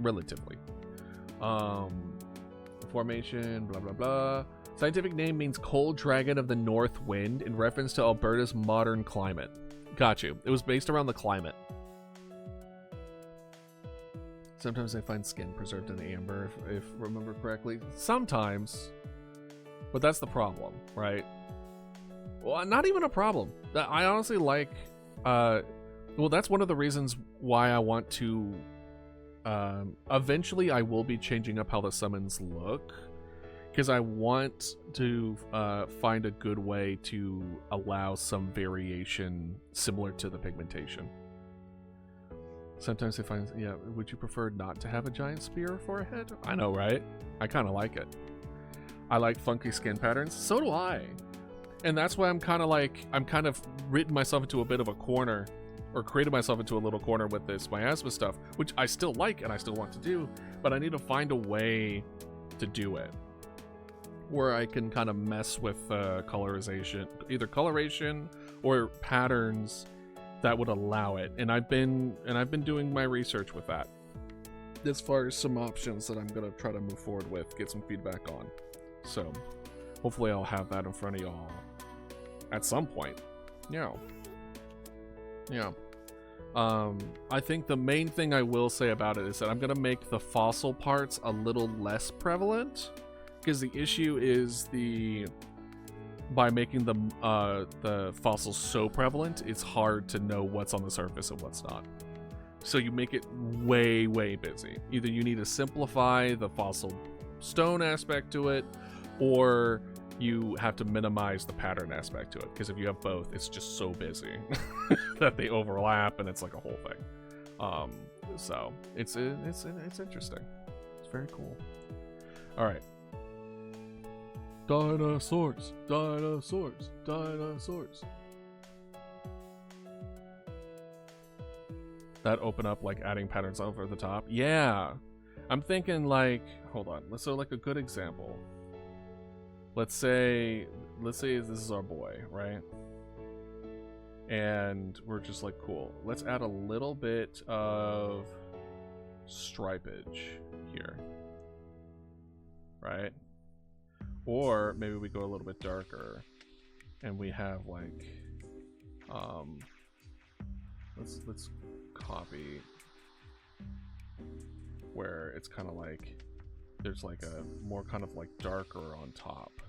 relatively. Formation, blah, blah, blah. Scientific name means cold dragon of the north wind in reference to Alberta's modern climate. Got you. It was based around the climate. Sometimes I find skin preserved in amber, if remember correctly. Sometimes. But that's the problem, right? Well, not even a problem. I honestly like... well, that's one of the reasons why I want to... eventually, I will be changing up how the summons look. Because I want to find a good way to allow some variation similar to the pigmentation. Sometimes I find... Yeah, would you prefer not to have a giant spear for a head? I know, right? I kind of like it. I like funky skin patterns. So do I. And that's why I'm kind of written myself into a bit of a corner, or created myself into a little corner with this miasma stuff, which I still like and I still want to do, but I need to find a way to do it where I can kind of mess with colorization, either coloration or patterns that would allow it. And I've been doing my research with that as far as some options that I'm gonna try to move forward with, get some feedback on. So hopefully I'll have that in front of y'all at some point. Yeah. I think the main thing I will say about it is that I'm gonna make the fossil parts a little less prevalent, because the issue is by making the fossils so prevalent, it's hard to know what's on the surface and what's not. So you make it way busy. Either you need to simplify the fossil stone aspect to it, or you have to minimize the pattern aspect to it, because if you have both, it's just so busy that they overlap and it's like a whole thing. So it's interesting. It's very cool. All right. Dinosaurs. That open up like adding patterns over the top. Yeah. I'm thinking like, hold on. So like a good example. Let's say this is our boy, right? And we're just like, cool. Let's add a little bit of stripage here. Right? Or maybe we go a little bit darker and we have like let's copy where it's kind of like there's like a more kind of like darker on top,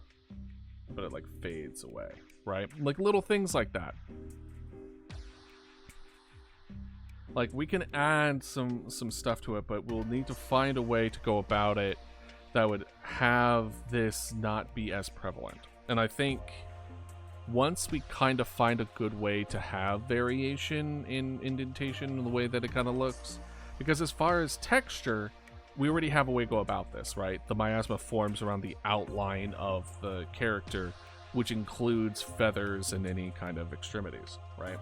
but it like fades away, right? Like little things like that. Like we can add some stuff to it, but we'll need to find a way to go about it that would have this not be as prevalent. And I think once we kind of find a good way to have variation in indentation in the way that it kind of looks, because as far as texture, we already have a way to go about this, right? The miasma forms around the outline of the character, which includes feathers and any kind of extremities, right?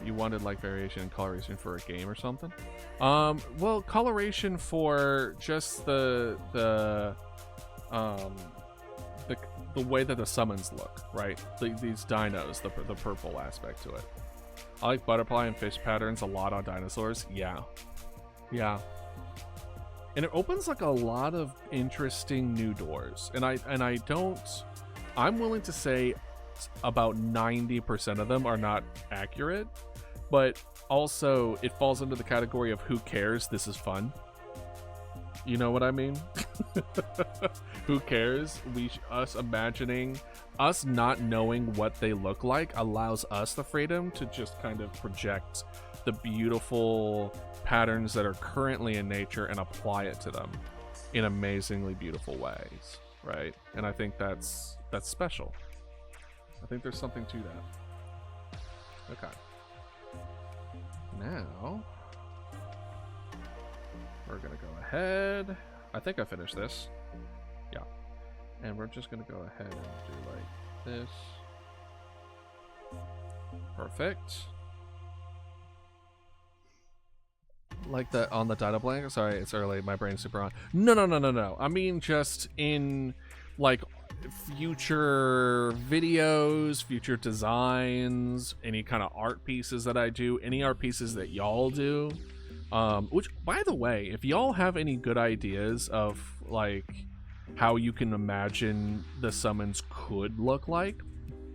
You wanted like variation in coloration for a game or something? Well, coloration for just the way that the summons look, right? These dinos, the purple aspect to it. I like butterfly and fish patterns a lot on dinosaurs. Yeah. And it opens like a lot of interesting new doors. And I'm willing to say about 90% of them are not accurate, but also it falls into the category of who cares, this is fun. You know what I mean? Who cares? Us imagining, us not knowing what they look like allows us the freedom to just kind of project the beautiful patterns that are currently in nature and apply it to them in amazingly beautiful ways, right? And I think that's special. I think there's something to that. Okay. Now we're gonna go ahead. I think I finished this. Yeah. And we're just gonna go ahead and do like this. Perfect. Like that on the data blank. Sorry, it's early. My brain's super on. No. I mean, just in like future videos, future designs, any kind of art pieces that I do, any art pieces that y'all do. Which, by the way, if y'all have any good ideas of like how you can imagine the summons could look like,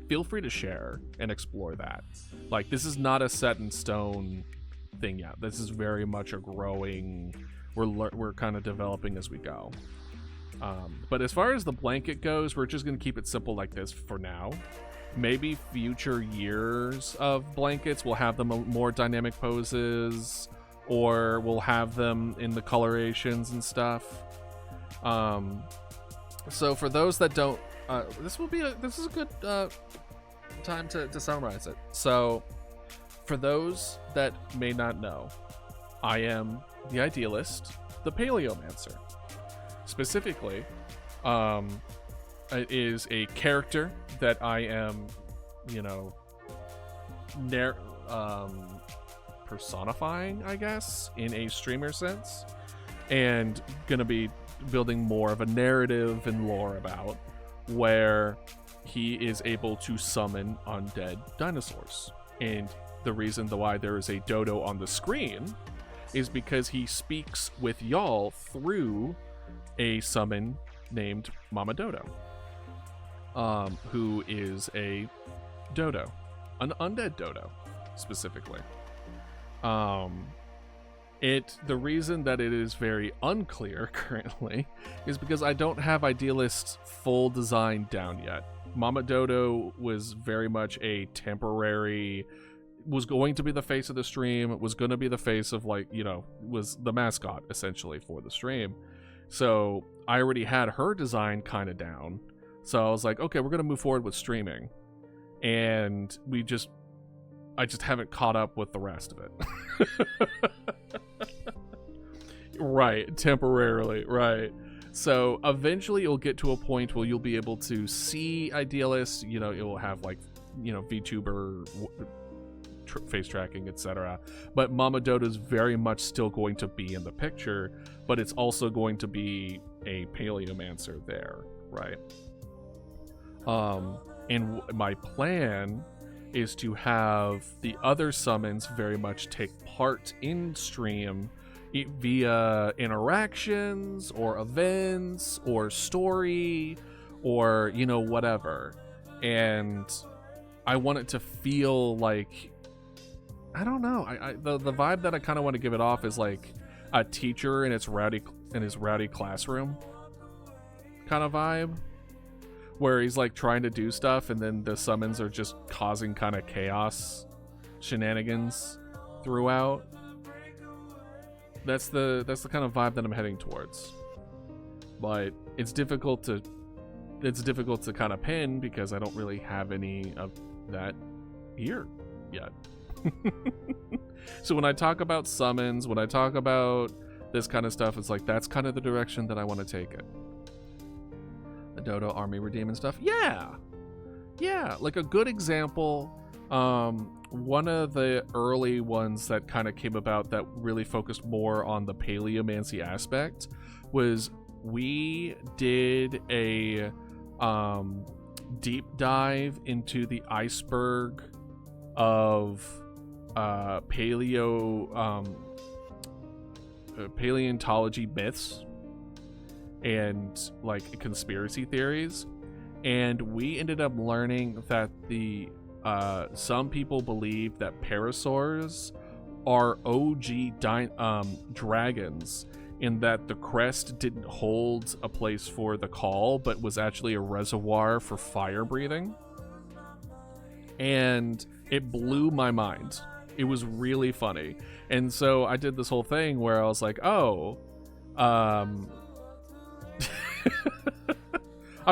feel free to share and explore that. Like, this is not a set in stone thing yet. This is very much a growing. We're kind of developing as we go. But as far as the blanket goes, we're just gonna keep it simple like this for now. Maybe future years of blankets will have them more dynamic poses, or we'll have them in the colorations and stuff. So for those that don't, this is a good time to summarize it. So for those that may not know, I am the idealist, the paleomancer. Specifically, It is a character that I am, personifying, I guess, in a streamer sense, and gonna be building more of a narrative and lore about, where he is able to summon undead dinosaurs. And the reason why there is a dodo on the screen is because he speaks with y'all through a summon named Mama Dodo, who is a dodo, an undead dodo specifically. The reason that it is very unclear currently is because I don't have Idealist's full design down yet. Mama Dodo was very much a temporary, was going to be the face of the stream, was going to be the face of, like, was the mascot essentially for the stream. So I already had her design kind of down. So I was like, okay, we're going to move forward with streaming. And I just haven't caught up with the rest of it. Right, temporarily, right. So eventually you'll get to a point where you'll be able to see Idealist, it will have, like, VTuber face tracking, etc. But Mama Dodo is very much still going to be in the picture, but it's also going to be a paleomancer there, right? And my plan is to have the other summons very much take part in stream via interactions or events or story or whatever. And I want it to feel like, I don't know, the vibe that I kind of want to give it off is like a teacher in his rowdy classroom kind of vibe, where he's like trying to do stuff and then the summons are just causing kind of chaos shenanigans throughout. That's the kind of vibe that I'm heading towards. But it's difficult to kind of pin because I don't really have any of that here yet. So when I talk about summons, when I talk about this kind of stuff, it's like that's kind of the direction that I want to take it. The Dodo army redeem and stuff. Yeah, like a good example, one of the early ones that kind of came about that really focused more on the paleomancy aspect was we did a deep dive into the iceberg of paleontology myths and like conspiracy theories, and we ended up learning that the some people believe that parasaurs are OG dragons, in that the crest didn't hold a place for the call but was actually a reservoir for fire breathing. And it blew my mind. It was really funny. And so I did this whole thing where I was like, I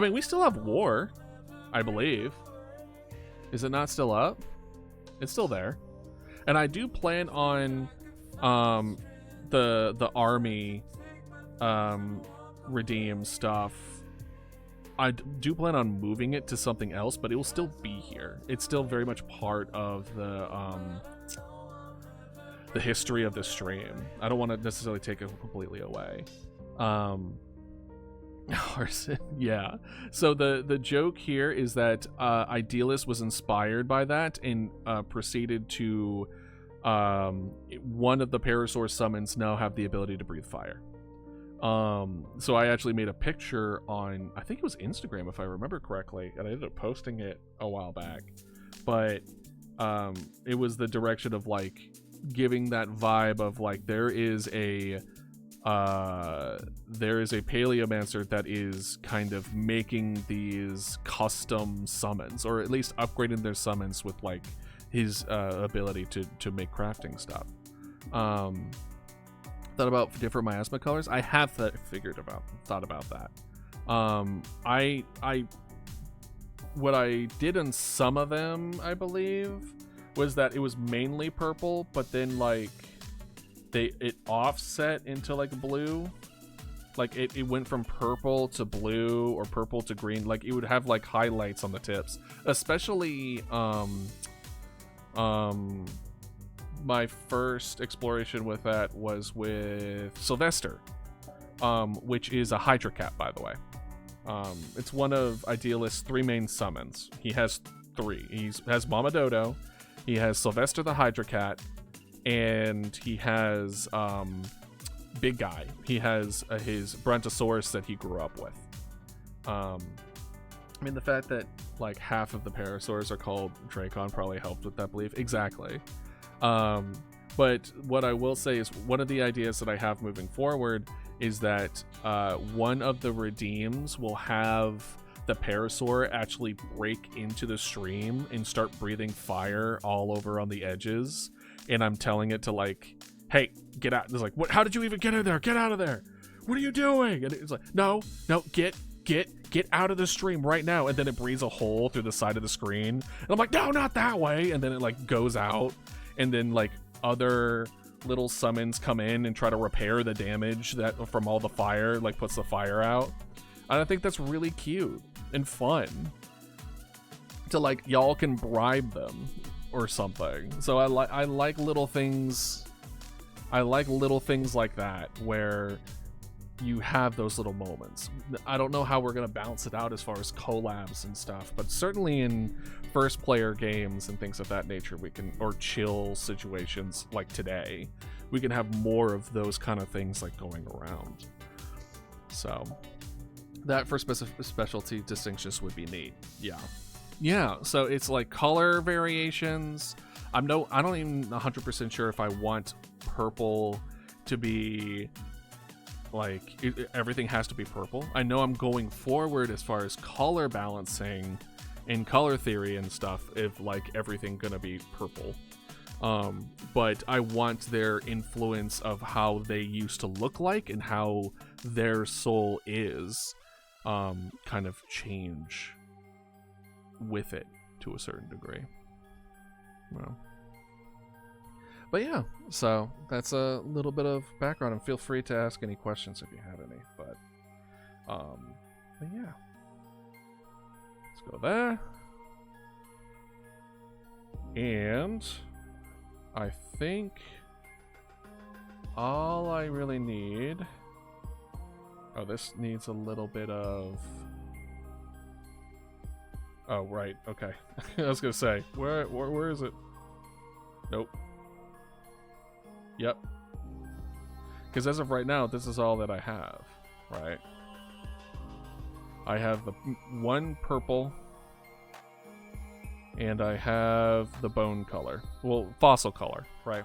mean, we still have war, I believe. Is it not still up? It's still there. And I do plan on the army redeem stuff. I do plan on moving it to something else, but it will still be here. It's still very much part of the history of the stream. I don't want to necessarily take it completely away. Yeah. So the joke here is that Idealist was inspired by that and proceeded to one of the parasaur summons now have the ability to breathe fire. So I actually made a picture on, I think it was Instagram if I remember correctly, and I ended up posting it a while back. But it was the direction of like giving that vibe of like there is a paleomancer that is kind of making these custom summons, or at least upgrading their summons with like his ability to make crafting stuff. Thought about different miasma colors. I have thought about that. What I did in some of them, I believe, was that it was mainly purple, but then like it offset into like blue, Like it went from purple to blue or purple to green. Like it would have like highlights on the tips. Especially my first exploration with that was with Sylvester, which is a Hydra Cat, by the way. It's one of Idealist's 3 main summons. He has 3. He has Mama Dodo, he has Sylvester the Hydra Cat, and he has Big Guy. He has his Brontosaurus that he grew up with. I mean, the fact that like half of the Parasaurs are called Dracon probably helped with that belief. Exactly. But what I will say is one of the ideas that I have moving forward is that one of the redeems will have the Parasaur actually break into the stream and start breathing fire all over on the edges. And I'm telling it to like, hey, get out. It's like, what? How did you even get in there? Get out of there. What are you doing? And it's like, no, get out of the stream right now. And then it breathes a hole through the side of the screen. And I'm like, no, not that way. And then it like goes out. And then like other little summons come in and try to repair the damage that from all the fire, like puts the fire out. And I think that's really cute and fun to like, y'all can bribe them or something. So I like little things. I like little things like that where you have those little moments. I don't know how we're going to balance it out as far as collabs and stuff, but certainly in first player games and things of that nature, we can, or chill situations like today, we can have more of those kind of things like going around. So that for specialty distinctions would be neat. Yeah, so it's like color variations. I don't even 100% sure if I want purple to be like everything has to be purple. I know I'm going forward as far as color balancing and color theory and stuff, if like everything gonna be purple. But I want their influence of how they used to look like and how their soul is kind of change with it to a certain degree. Well, but yeah, so that's a little bit of background, and feel free to ask any questions if you have any. But yeah, let's go there. And I think all I really need. Oh, this needs a little bit of. Oh, right. Okay. I was gonna say, where is it? Nope. Yep. Because as of right now, this is all that I have, right? I have the one purple, and I have the bone color. Well, fossil color, right?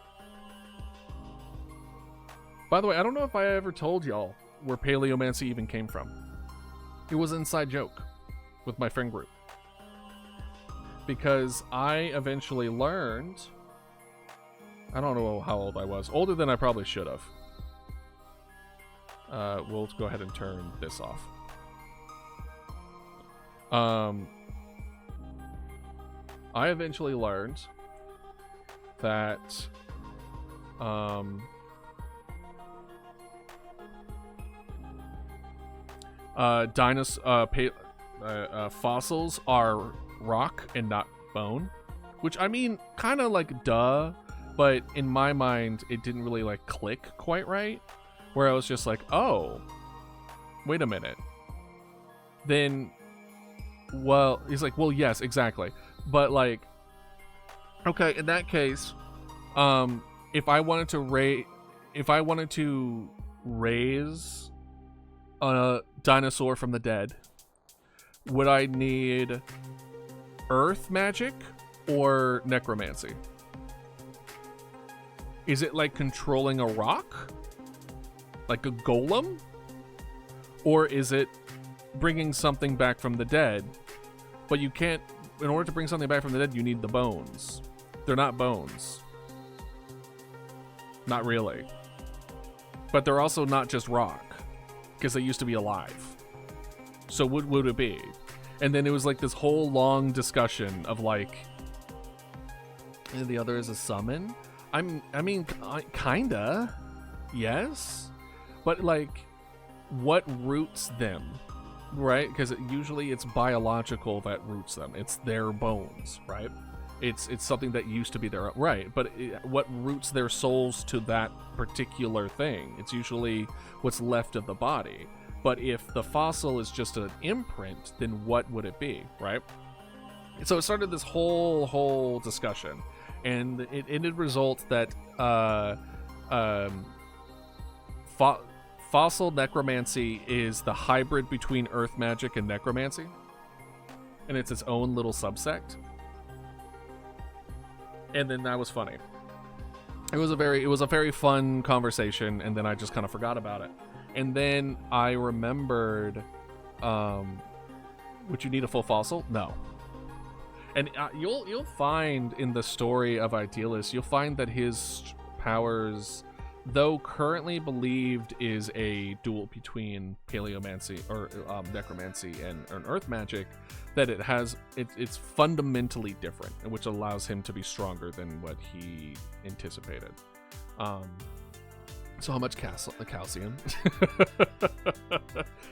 By the way, I don't know if I ever told y'all where paleomancy even came from. It was an inside joke with my friend group. Because I eventually learned, I don't know how old I was, older than I probably should have. We'll go ahead and turn this off. I eventually learned that fossils are rock and not bone, which I mean kind of like duh, but in my mind it didn't really like click quite right, where I was just like, oh wait a minute, then well, he's like, well yes, exactly, but like, okay, in that case, if I wanted to raise a dinosaur from the dead, would I need earth magic or necromancy? Is it like controlling a rock, like a golem, or is it bringing something back from the dead? But you can't, in order to bring something back from the dead, you need the bones. They're not bones, not really, but they're also not just rock, because they used to be alive. So what would it be? And then it was like this whole long discussion of like, and the other is a summon. I mean, kinda, yes, but like, what roots them, right? Because usually it's biological that roots them. It's their bones, right? It's something that used to be there, right? But what roots their souls to that particular thing? It's usually what's left of the body. But if the fossil is just an imprint, then what would it be, right? So it started this whole discussion, and it ended result that fossil necromancy is the hybrid between earth magic and necromancy, and it's its own little subsect. And then that was funny. It was a very fun conversation, and then I just kind of forgot about it. And then I remembered, would you need a full fossil? No. And you'll find in the story of Idealist, you'll find that his powers, though currently believed is a duel between paleomancy or necromancy and earth magic, that it's fundamentally different, which allows him to be stronger than what he anticipated. So how much calcium?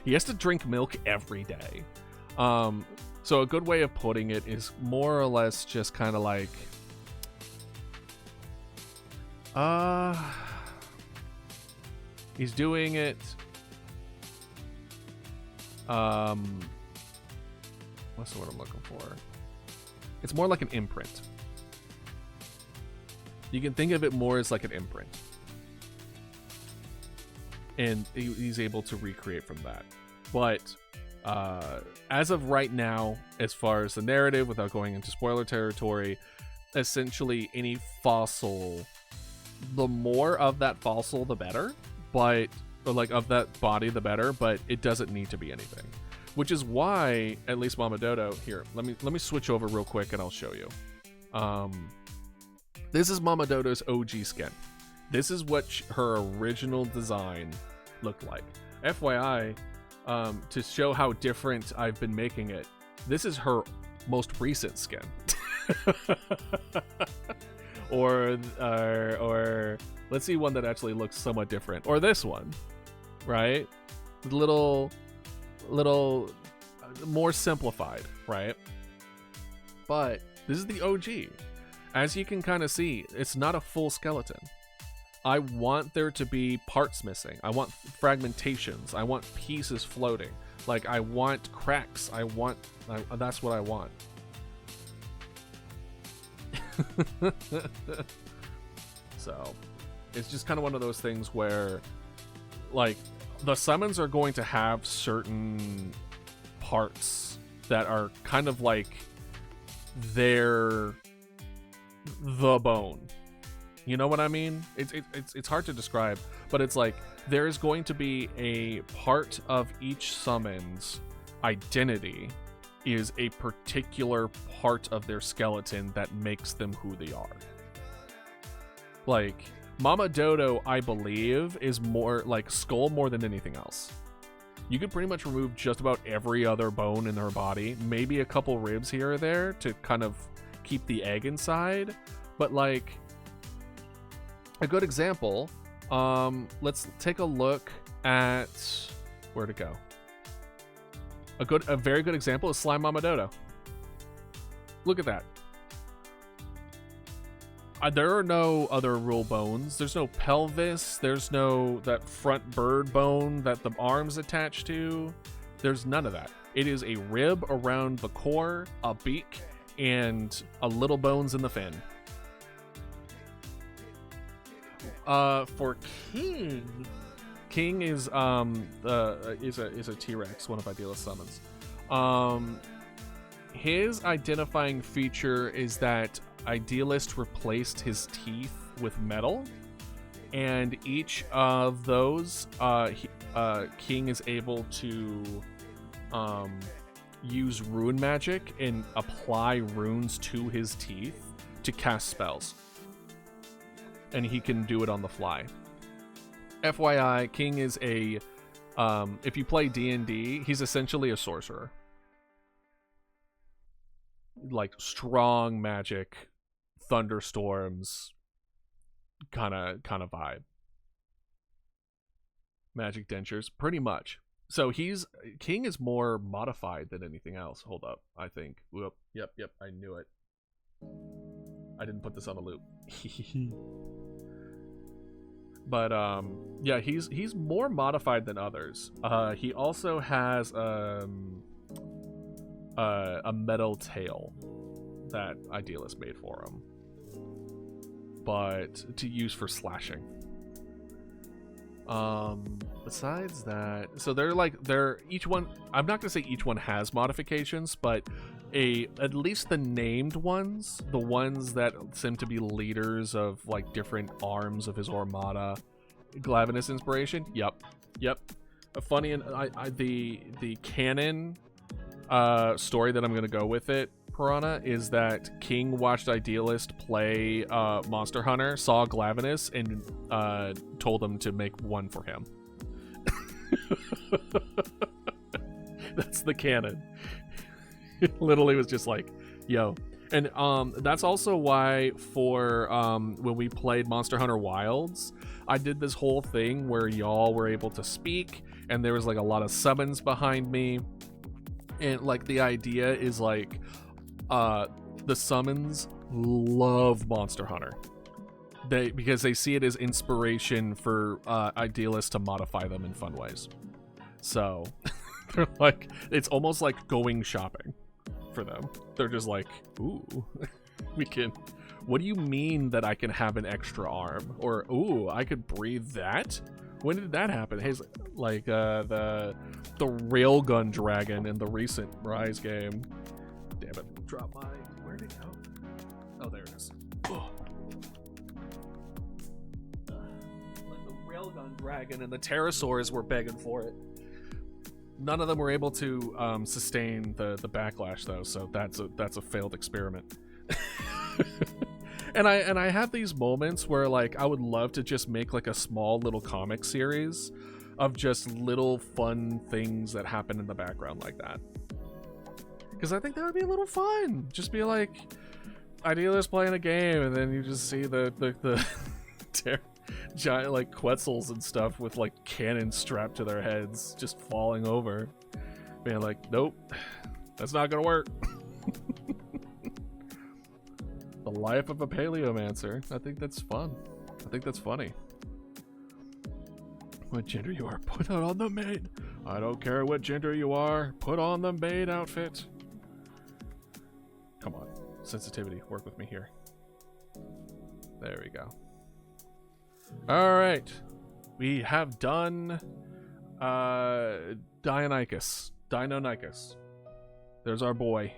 He has to drink milk every day. So a good way of putting it is more or less just kind of like, he's doing it. What's the word I'm looking for? It's more like an imprint. You can think of it more as like an imprint. And he's able to recreate from that. But as of right now, as far as the narrative, without going into spoiler territory, essentially any fossil, the more of that fossil, the better. But, or like of that body, the better. But it doesn't need to be anything. Which is why, at least Mama Dodo, here, let me switch over real quick and I'll show you. This is Mama Dodo's OG skin. This is what her original design looked like. FYI, to show how different I've been making it, this is her most recent skin. or let's see one that actually looks somewhat different. Or this one, right? Little more simplified, right? But this is the OG. As you can kind of see, it's not a full skeleton. I want there to be parts missing. I want fragmentations. I want pieces floating. Like, I want cracks. That's what I want. So, it's just kind of one of those things where, like, the summons are going to have certain parts that are kind of like the bone. You know what I mean? It's hard to describe, but it's like there's going to be a part of each summon's identity is a particular part of their skeleton that makes them who they are. Like, Mama Dodo, I believe, is more like skull more than anything else. You could pretty much remove just about every other bone in her body, maybe a couple ribs here or there to kind of keep the egg inside. But like, a good example, let's take a look at where to go. A very good example is Slime Mama Dodo. Look at that. There are no other real bones. There's no pelvis. There's no that front bird bone that the arm's attached to. There's none of that. It is a rib around the core, a beak, and a little bones in the fin. For King is a T-Rex, one of Idealist summons. His identifying feature is that Idealist replaced his teeth with metal, and each of those King is able to use rune magic and apply runes to his teeth to cast spells, and he can do it on the fly. FYI, King is a if you play D&D, he's essentially a sorcerer. Like strong magic, thunderstorms kind of vibe. magic dentures, pretty much. So King is more modified than anything else. Hold up, I think. Whoop. Yep. I knew it. I didn't put this on a loop. But yeah, he's more modified than others. He also has a metal tail that Idealist made for him, but to use for slashing. Besides that, so they're each one, I'm not gonna say each one has modifications, but at least the named ones, the ones that seem to be leaders of like different arms of his armada, Glavinus inspiration. Yep. Funny, and the canon story that I'm gonna go with it, Piranha, is that King watched Idealist play Monster Hunter, saw Glavinus, and told him to make one for him. That's the canon. It literally was just like, yo. And that's also why for when we played Monster Hunter Wilds, I did this whole thing where y'all were able to speak, and there was like a lot of summons behind me. And like the idea is like the summons love Monster Hunter. Because they see it as inspiration for Idealists to modify them in fun ways. So they're like, it's almost like going shopping for them. They're just like, ooh, we can. What do you mean that I can have an extra arm? Or ooh, I could breathe that? When did that happen? Hey, like the railgun dragon in the recent Rise game. Damn it! Drop my. Where'd it go? Oh, there it is. Oh. Like the railgun dragon and the pterosaurs were begging for it. None of them were able to sustain the backlash though, so that's a failed experiment. And I have these moments where like I would love to just make like a small little comic series of just little fun things that happen in the background like that. Because I think that would be a little fun. Just be like Idealist playing a game, and then you just see the giant like Quetzals and stuff with like cannons strapped to their heads just falling over. Being like, nope, that's not gonna work. The life of a paleomancer. I think that's fun. I think that's funny. What gender you are, put on the maid. I don't care what gender you are, put on the maid outfit. Come on, sensitivity, work with me here. There we go. All right, we have done Deinonychus. There's our boy.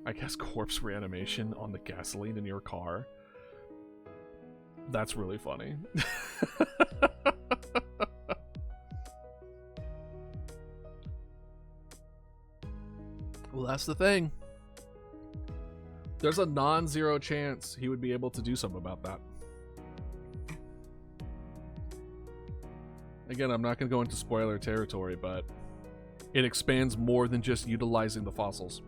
I guess corpse reanimation on the gasoline in your car. That's really funny. Well, that's the thing. There's a non-zero chance he would be able to do something about that. Again, I'm not going to go into spoiler territory, but it expands more than just utilizing the fossils.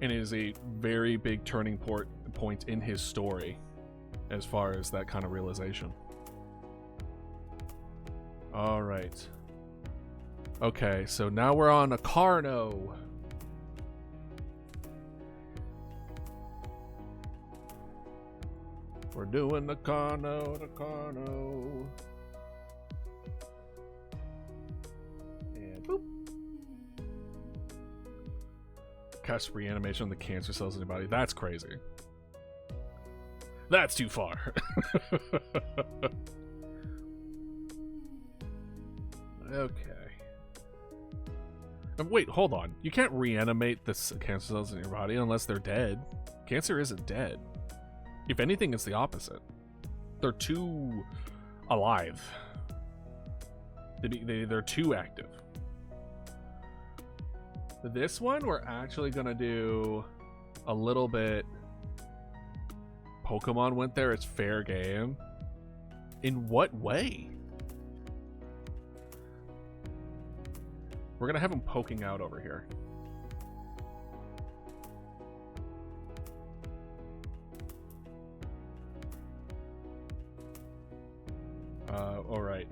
And it is a very big turning point in his story as far as that kind of realization. All right. Okay, so now we're on a Carno. We're doing the Carno. And boop. Cast reanimation on the cancer cells in your body. That's crazy. That's too far. Okay. Wait, hold on. You can't reanimate the cancer cells in your body unless they're dead. Cancer isn't dead. If anything, it's the opposite. They're too alive. They're too active. This one, we're actually gonna do a little bit. Pokemon went there, it's fair game. In what way? We're gonna have him poking out over here.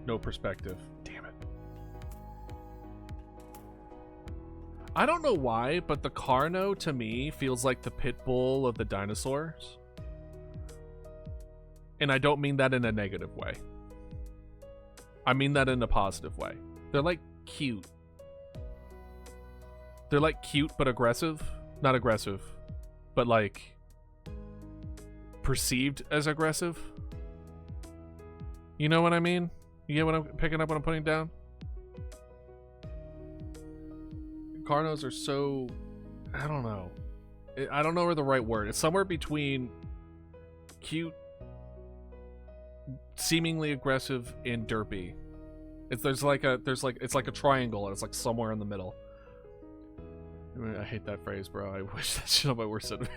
No perspective. Damn it. I don't know why, but the Carno to me feels like the pit bull of the dinosaurs. And I don't mean that in a negative way. I mean that in a positive way. They're like cute. They're like cute but aggressive. Not aggressive, but like perceived as aggressive. You know what I mean? You get what I'm picking up, what I'm putting down? Carnos are so... I don't know. I don't know the right word. It's somewhere between cute, seemingly aggressive, and derpy. It's like a triangle, and it's like somewhere in the middle. I hate that phrase, bro. I wish that shit on my worst enemy.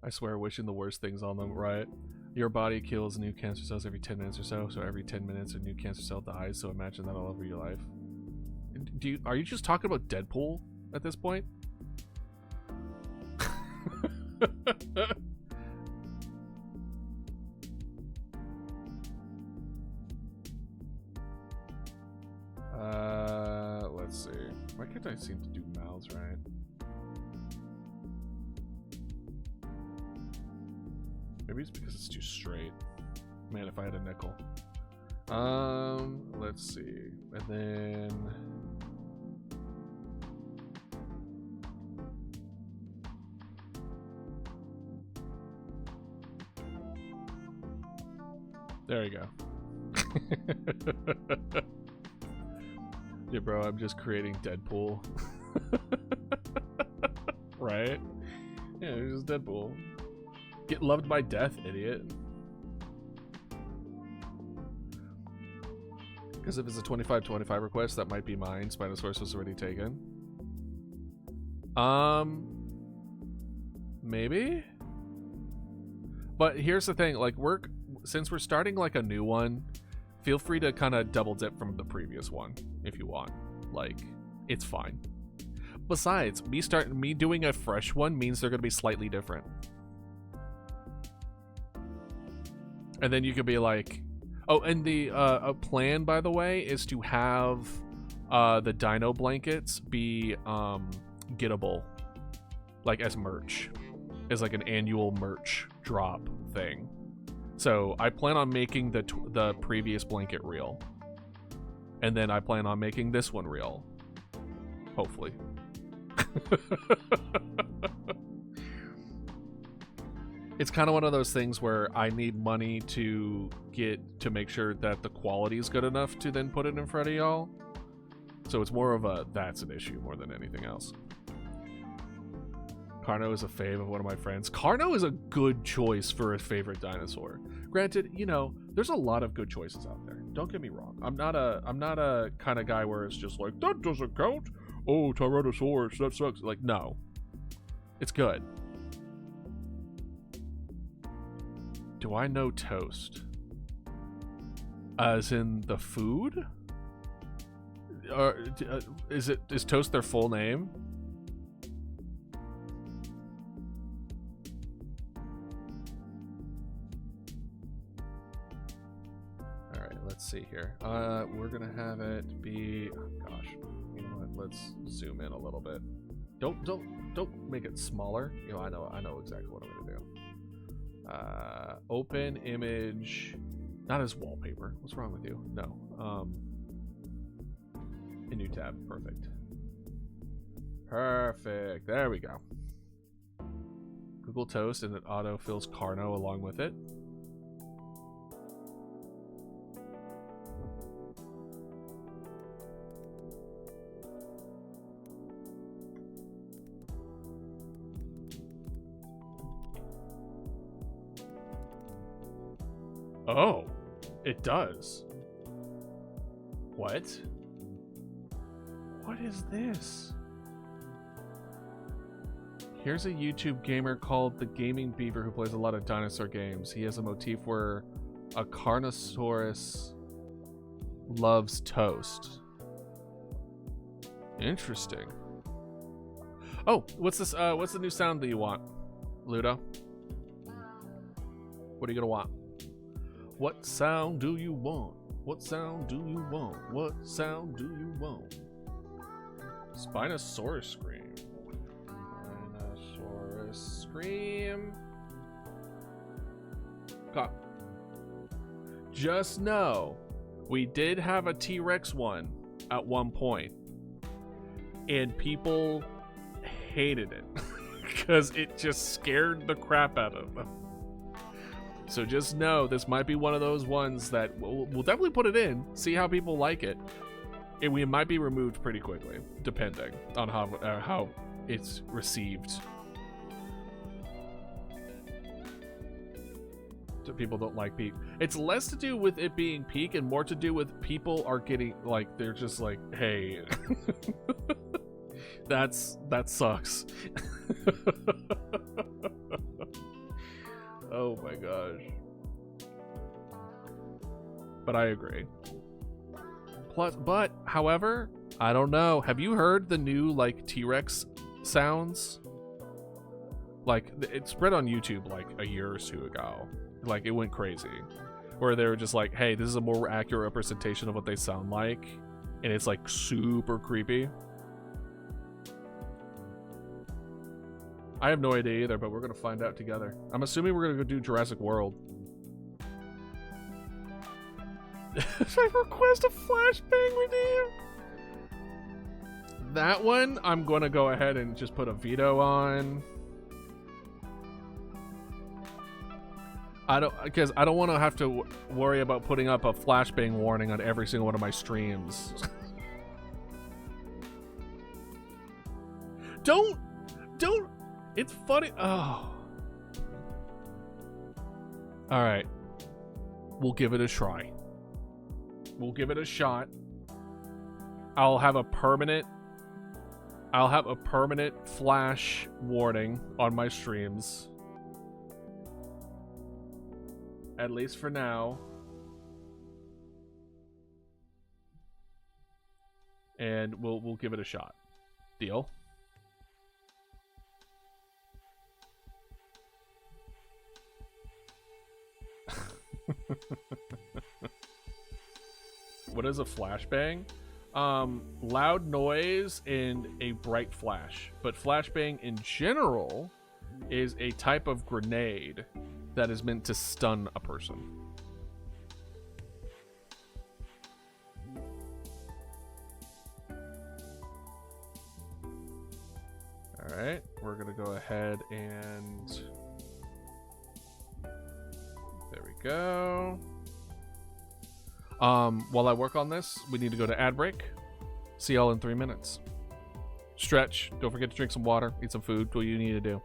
I swear, wishing the worst things on them, right? Your body kills new cancer cells every 10 minutes or so, so every 10 minutes a new cancer cell dies, so imagine that all over your life. Are you just talking about Deadpool at this point? Let's see. Why can't I seem to do mouths right? Maybe it's because it's too straight. Man, if I had a nickel. Let's see. And then... there you go. Yeah, bro, I'm just creating Deadpool. Right? Yeah, it's just Deadpool. Get loved by death, idiot. Because if it's a 25-25 request, that might be mine. Spinosaurus was already taken. Maybe? But here's the thing, like, since we're starting like a new one, feel free to kind of double dip from the previous one if you want. Like, it's fine. Besides, me doing a fresh one means they're going to be slightly different. And then you could be like, oh, and the plan, by the way, is to have the dino blankets be gettable, like as merch, as like an annual merch drop thing. So I plan on making the previous blanket real, and then I plan on making this one real, hopefully. It's kind of one of those things where I need money to make sure that the quality is good enough to then put it in front of y'all. So it's more of that's an issue more than anything else. Carno is a fave of one of my friends. Carno is a good choice for a favorite dinosaur. Granted, you know, there's a lot of good choices out there. Don't get me wrong. I'm not a kind of guy where it's just like, that doesn't count. Oh, Tyrannosaurus, that sucks. Like, no. It's good. Do I know toast? As in the food? Or is toast their full name? All right, let's see here. We're gonna have it be. Oh gosh, you know what? Let's zoom in a little bit. Don't make it smaller. You know, I know exactly what I'm gonna do. Open image, not as wallpaper. What's wrong with you? No. A new tab. Perfect. Perfect. There we go. Google Toast, and it auto fills Carno along with it. Oh, it does. What? What is this? Here's a YouTube gamer called the Gaming Beaver who plays a lot of dinosaur games. He has a motif where a Carnosaurus loves toast. Interesting. Oh, what's this? What's the new sound that you want, Ludo? What are you gonna want? What sound do you want? What sound do you want? What sound do you want? Spinosaurus scream. Spinosaurus scream. God. Just know, we did have a T-Rex one at one point, and people hated it because it just scared the crap out of them. So just know this might be one of those ones that we'll definitely put it in, see how people like it, and we might be removed pretty quickly, depending on how it's received. So people don't like Peak. It's less to do with it being Peak and more to do with people are getting like, they're just like, hey, that sucks. Oh my gosh. But I agree. But however, I don't know. Have you heard the new like T-Rex sounds? Like it spread on YouTube like a year or two ago. Like it went crazy. Where they were just like, hey, this is a more accurate representation of what they sound like. And it's like super creepy. I have no idea either, but we're going to find out together. I'm assuming we're going to go do Jurassic World. I request a flashbang redeem. That one, I'm going to go ahead and just put a veto on. Because I don't want to have to worry about putting up a flashbang warning on every single one of my streams. Don't. It's funny. Oh. All right. We'll give it a try. We'll give it a shot. I'll have a permanent flash warning on my streams. At least for now. And we'll give it a shot. Deal? What is a flashbang? Loud noise and a bright flash. But flashbang in general is a type of grenade that is meant to stun a person. Alright, we're gonna go ahead and... There we go. While I work on this, we need to go to ad break. See y'all in 3 minutes. Stretch. Don't forget to drink some water, eat some food. Do what you need to do.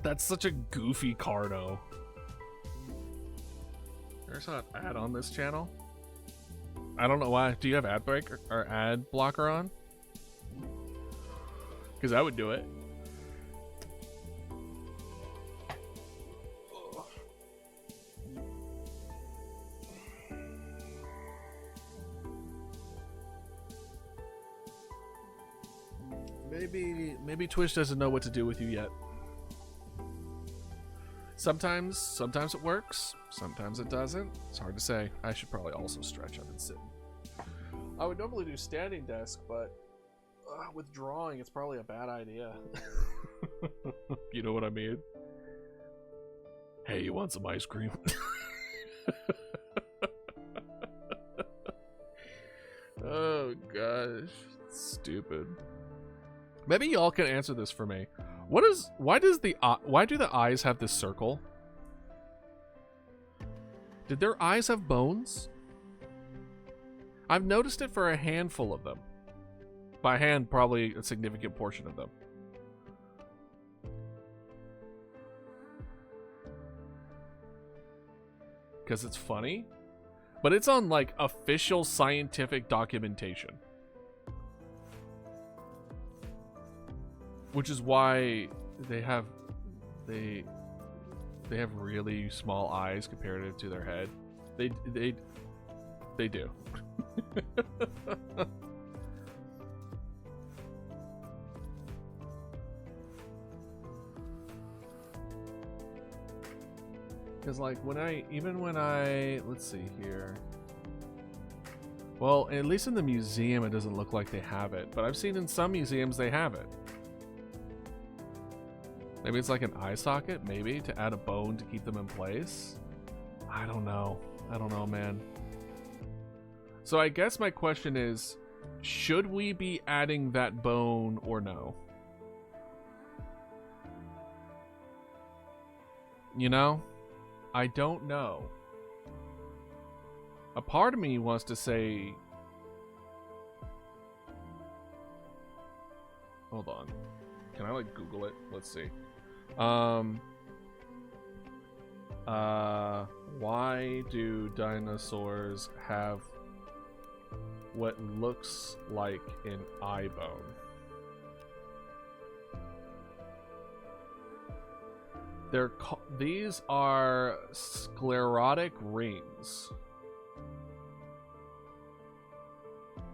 That's such a goofy Cardo. There's an ad on this channel. I don't know why. Do you have ad break or ad blocker on? Because I would do it. Maybe Twitch doesn't know what to do with you yet. Sometimes it works, sometimes it doesn't. It's hard to say. I should probably also stretch. I've been sitting. I would normally do standing desk, but with drawing, it's probably a bad idea. You know what I mean? Hey, you want some ice cream? Oh gosh, stupid. Maybe y'all can answer this for me. Why do the eyes have this circle? Did their eyes have bones? I've noticed it for a handful of them. By hand, probably a significant portion of them. Because it's funny, but it's on like official scientific documentation. Which is why they have really small eyes comparative to their head. They do. Because like when I let's see here. Well, at least in the museum it doesn't look like they have it, but I've seen in some museums they have it. Maybe it's like an eye socket, maybe, to add a bone to keep them in place. I don't know. I don't know, man. So I guess my question is, should we be adding that bone or no? You know? I don't know. A part of me wants to say... Hold on. Can I like Google it? Let's see. Why do dinosaurs have what looks like an eye bone? These are sclerotic rings.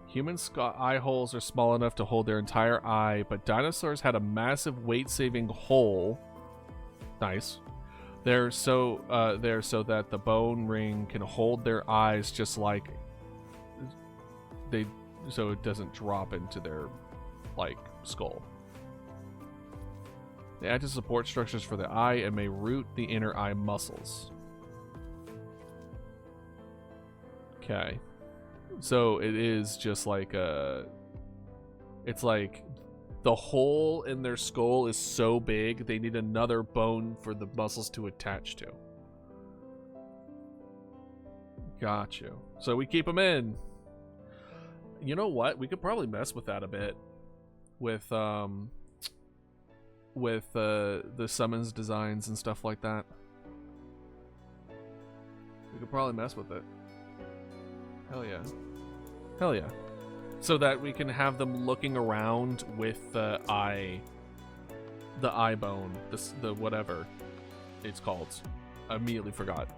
Human eye holes are small enough to hold their entire eye, but dinosaurs had a massive weight-saving hole. Nice. They're so that the bone ring can hold their eyes just like so it doesn't drop into their like skull. They act as support structures for the eye and may root the inner eye muscles. Okay. So it is just like it's like the hole in their skull is so big they need another bone for the muscles to attach to. Got you. So we keep them in. You know what? We could probably mess with that a bit with the summons designs and stuff like that. We could probably mess with it. Hell yeah. Hell yeah. So that we can have them looking around with the eye bone, the whatever it's called. I immediately forgot.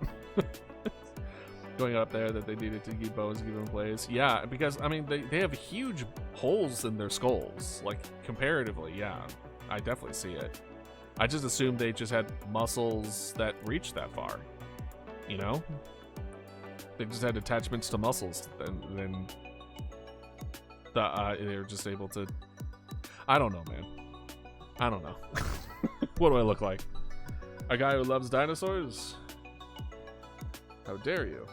Going up there that they needed to keep bones to keep in place. Yeah, because I mean they have huge holes in their skulls. Like comparatively, yeah. I definitely see it. I just assumed they just had muscles that reached that far. You know? They just had attachments to muscles, and then they were just able to... I don't know, man. I don't know. What do I look like? A guy who loves dinosaurs? How dare you?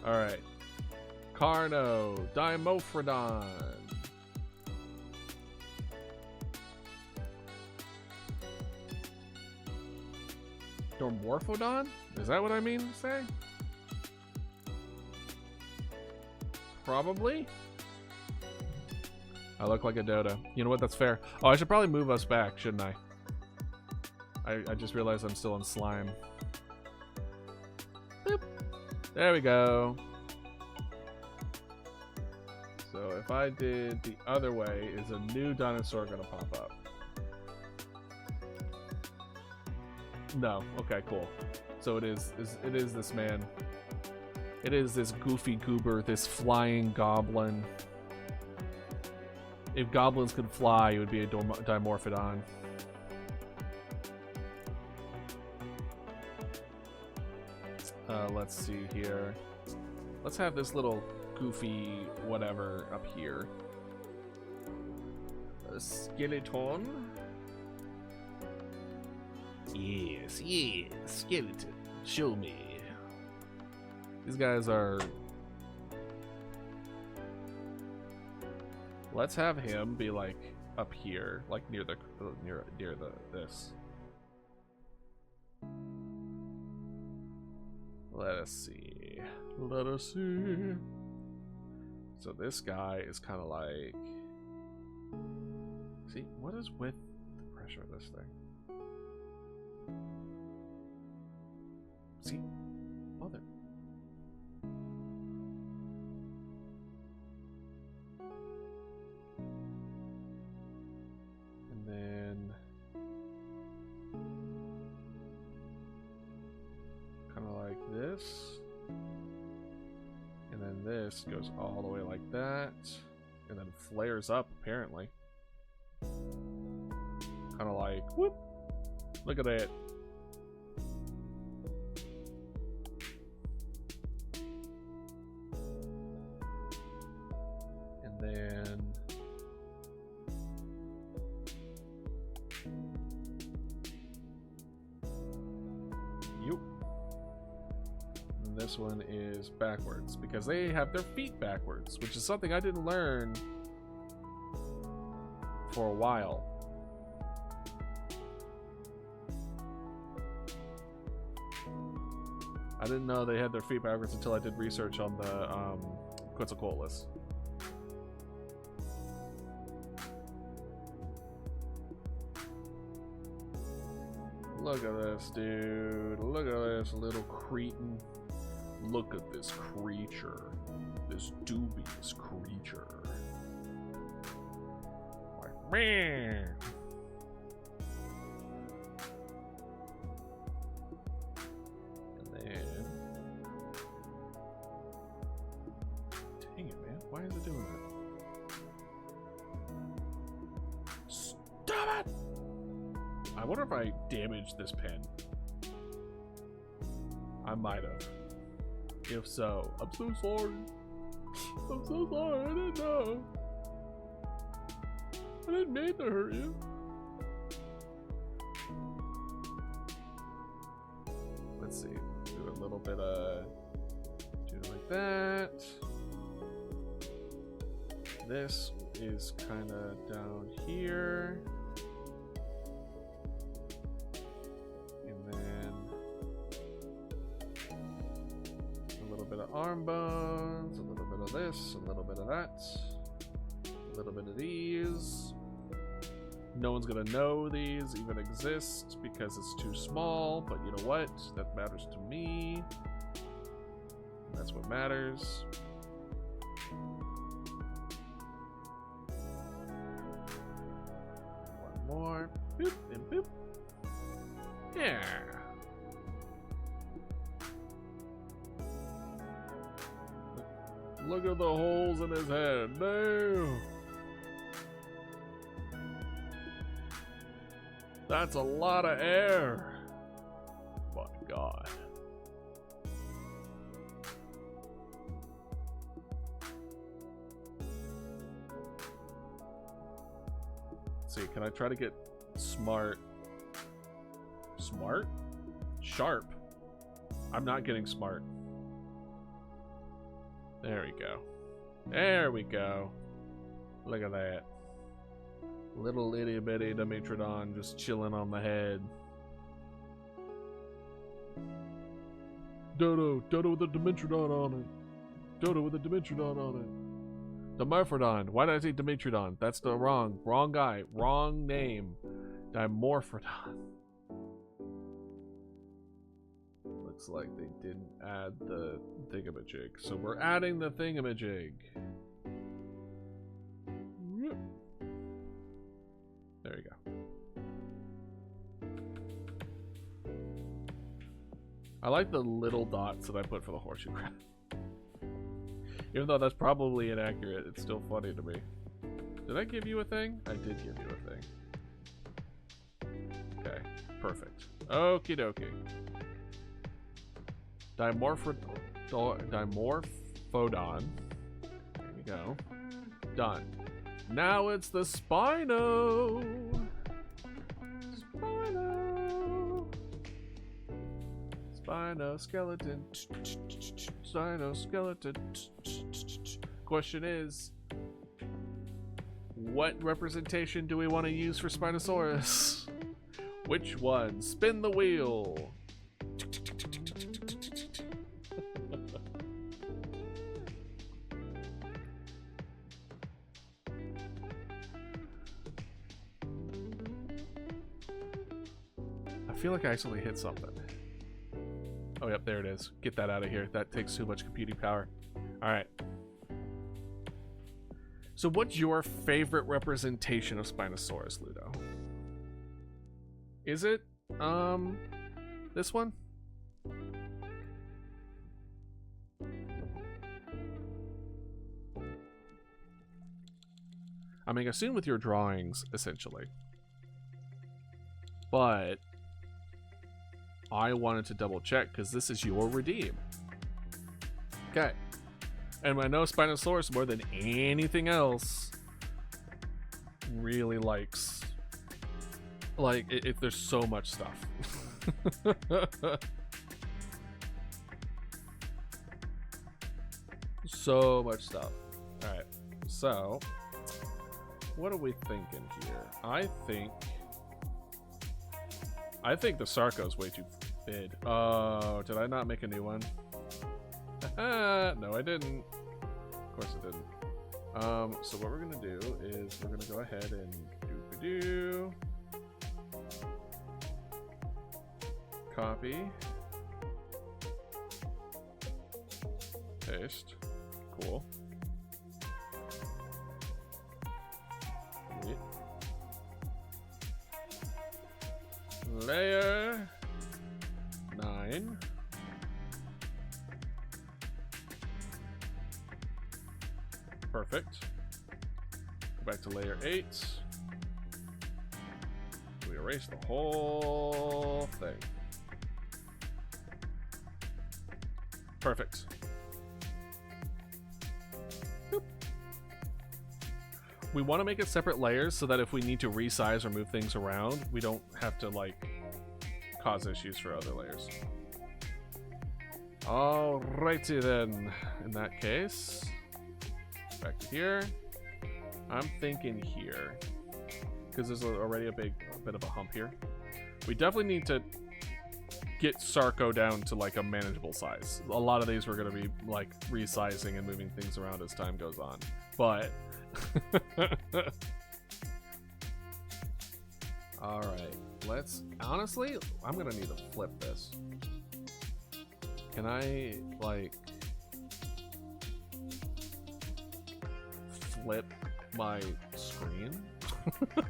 Alright. Carno, Dimorphodon. Dimorphodon? Is that what I mean to say? Probably. I look like a Dota. You know what? That's fair. Oh, I should probably move us back, shouldn't I? I just realized I'm still in slime. Boop. There we go. So if I did the other way, is a new dinosaur gonna pop up? No. Okay, cool. So it is this man. It is this goofy goober, this flying goblin. If goblins could fly, it would be a Dimorphodon. Let's see here. Let's have this little goofy whatever up here. A skeleton. Yes, yes, skeleton. Show me. These guys are... Let's have him be like up here, like near the this. Let us see. Let us see. So this guy is kind of like... See, what is with the pressure of this thing? See? Mother. And then... kind of like this. And then this goes all the way like that. And then flares up, apparently. Kind of like, whoop! Look at that. And then... Yup. And this one is backwards, because they have their feet backwards, which is something I didn't learn for a while. I didn't know they had their feet backwards until I did research on the Quetzalcoatlus. Look at this, dude. Look at this little cretin. Look at this creature. This dubious creature. Like, man. Why is it doing that? Stop it! I wonder if I damaged this pen. I might have. If so, I'm so sorry. I'm so sorry, I didn't know. I didn't mean to hurt you. Let's see. Do a little bit of... do it like that. This is kind of down here. And then a little bit of arm bones, a little bit of this, a little bit of that, a little bit of these. No one's gonna know these even exist because it's too small, but you know what? That matters to me. That's what matters. More. Boop and boop. Yeah. Look at the holes in his head. No. That's a lot of air. My God. See, can I try to get smart? Smart? Sharp. I'm not getting smart. There we go. There we go. Look at that. Little itty bitty Dimetrodon just chilling on the head. Dodo with a Dimetrodon on it. Dodo with a Dimetrodon on it. Dimorphodon. Why did I say Dimetrodon? That's the wrong guy. Wrong name. Dimorphodon. Looks like they didn't add the thingamajig. So we're adding the thingamajig. There you go. I like the little dots that I put for the horseshoe crab. Even though that's probably inaccurate, it's still funny to me. Did I give you a thing? I did give you a thing. Okay, perfect. Okie dokie. Dimorphodon. There we go. Done. Now it's the Spino. Spino skeleton. Spino skeleton. Question is, what representation do we want to use for Spinosaurus? Which one? Spin the wheel. I feel like I accidentally hit something. Oh, yep, there it is. Get that out of here. That takes too much computing power. Alright. So what's your favorite representation of Spinosaurus, Ludo? Is it, this one? I mean, I assume with your drawings, essentially. But I wanted to double check because this is your redeem. Okay. And I know Spinosaurus more than anything else really likes, like, if there's so much stuff. So much stuff. Alright, so what are we thinking here? I think the Sarco's way too big. Oh, did I not make a new one? No, I didn't. Of course I didn't. So what we're gonna do is we're gonna go ahead and do copy, paste. Cool. Sweet. Layer 9. Perfect. Go back to layer 8. We erase the whole thing. Perfect. Boop. We want to make it separate layers so that if we need to resize or move things around, we don't have to, like, cause issues for other layers. Alrighty then. In that case, back to here. I'm thinking here, because there's already a bit of a hump here. We definitely need to get Sarco down to like a manageable size. A lot of these we're going to be like resizing and moving things around as time goes on, but all right, let's, honestly, I'm going to need to flip this. Can I like flip my screen? Can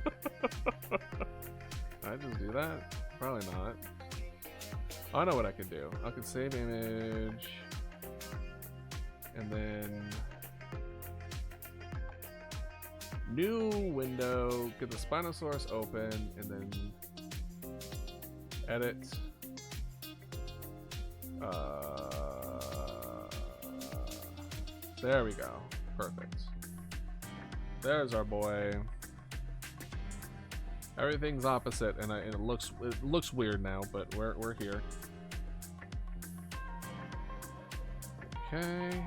I just do that? Probably not. I know what I could do. I could save image and then new window, get the Spinosaurus open, and then edit. There we go. Perfect. There's our boy. Everything's opposite, and it looks weird now, but we're here. Okay.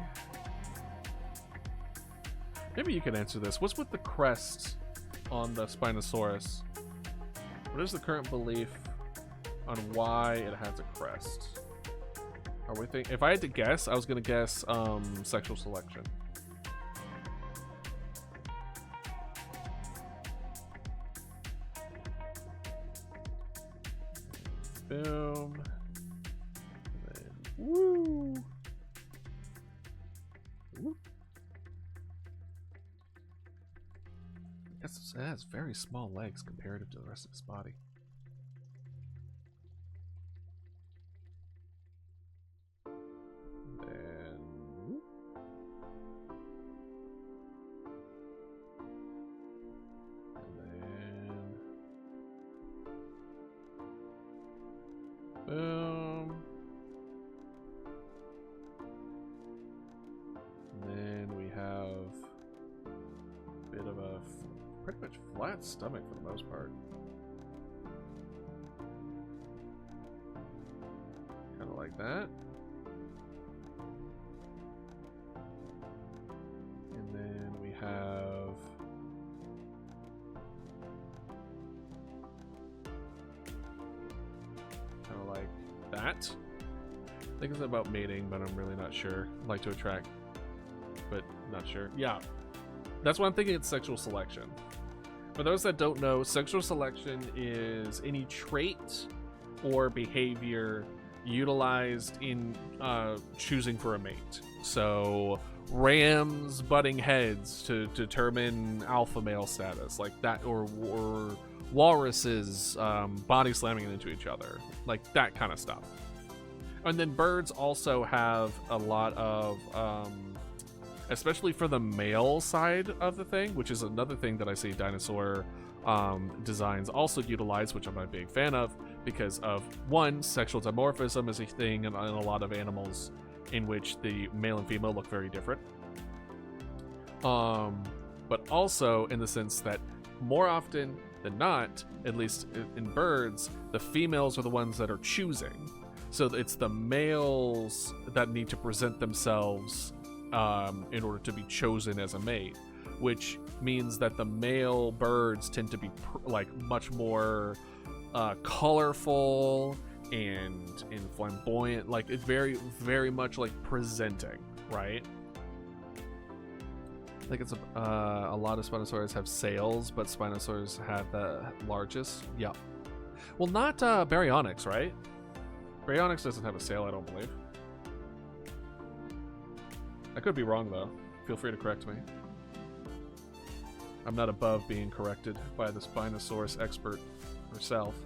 Maybe you can answer this. What's with the crest on the Spinosaurus? What is the current belief on why it has a crest? Are we if I had to guess, I was gonna guess sexual selection. Boom. And then woo. Woo. I guess it has very small legs comparative to the rest of his body. Boom. And then we have a bit of a pretty much flat stomach for the most part. Kind of like that. And then we have kind of like that. I think it's about mating, but I'm really not sure. Like to attract, but not sure. Yeah, that's why I'm thinking it's sexual selection. For those that don't know, sexual selection is any trait or behavior utilized in choosing for a mate. So rams butting heads to determine alpha male status, like that, or walruses body slamming into each other, like that kind of stuff. And then birds also have a lot of especially for the male side of the thing, which is another thing that I see dinosaur designs also utilize, which I'm a big fan of, because of, one, sexual dimorphism is a thing in a lot of animals in which the male and female look very different. But also in the sense that more often than not, at least in birds, the females are the ones that are choosing. So it's the males that need to present themselves in order to be chosen as a mate, which means that the male birds tend to be like much more colorful and flamboyant, like it's very, very much like presenting, right? I think it's a lot of Spinosaurus have sails, but Spinosaurus have the largest. Yeah. Well, not Baryonyx, right? Baryonyx doesn't have a sail, I don't believe. I could be wrong, though. Feel free to correct me. I'm not above being corrected by the Spinosaurus expert herself.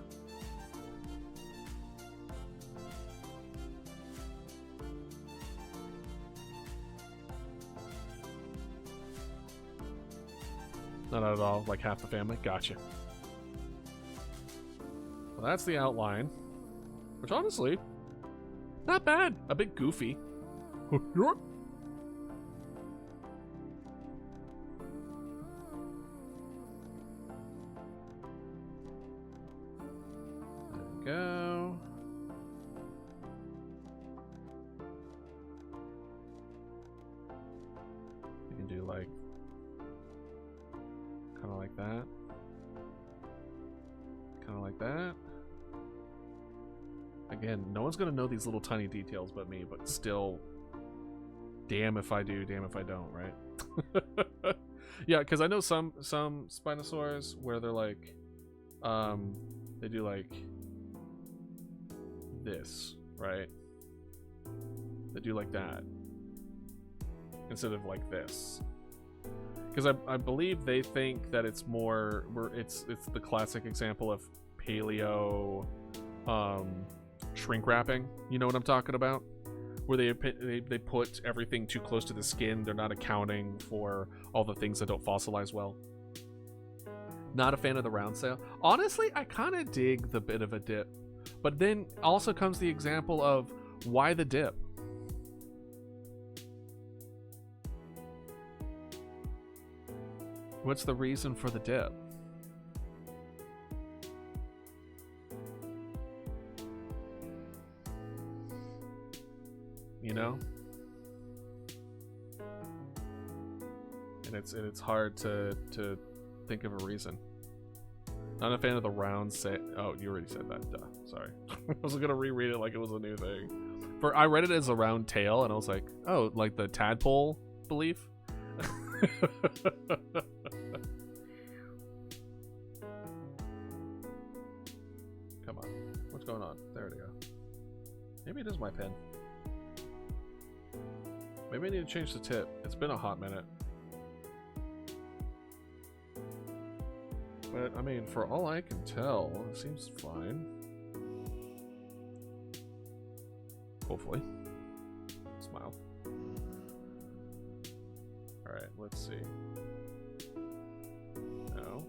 Not at all, like half the family. Gotcha. Well, that's the outline. Which, honestly, not bad. A bit goofy. There we go. You can do like kind of like that. Kind of like that. Again, no one's gonna know these little tiny details but me, but still, damn if I do, damn if I don't, right? Yeah, because I know some Spinosaurs where they're like, they do like this, right? They do like that instead of like this. Because I believe they think that it's more, it's the classic example of paleo shrink wrapping. You know what I'm talking about? Where they put everything too close to the skin. They're not accounting for all the things that don't fossilize well. Not a fan of the round sail. Honestly, I kind of dig the bit of a dip. But then also comes the example of why the dip? What's the reason for the dip? You know? And it's hard to think of a reason. Not a fan of the round say. Oh, you already said that. Duh. Sorry. I was gonna reread it like it was a new thing. I read it as a round tail, and I was like, oh, like the tadpole belief. Come on. What's going on? There we go. Maybe it is my pen. Maybe I need to change the tip. It's been a hot minute. But, I mean, for all I can tell, it seems fine. Hopefully. Smile. Alright, let's see. No.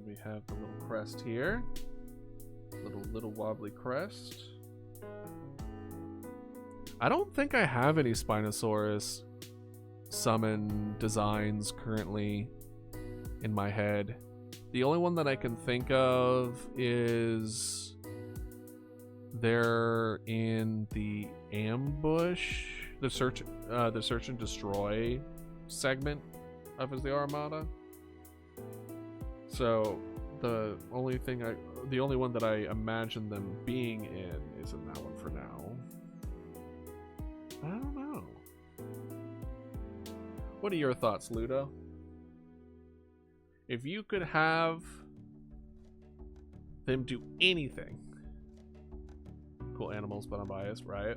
we have the little crest here. Little wobbly crest. I don't think I have any Spinosaurus summon designs currently in my head. The only one that I can think of is they're in the ambush, the search and destroy segment of the Armada. So the only one that I imagine them being in is in that one for now. I don't know. What are your thoughts, Ludo? If you could have them do anything, cool animals, but I'm biased, right?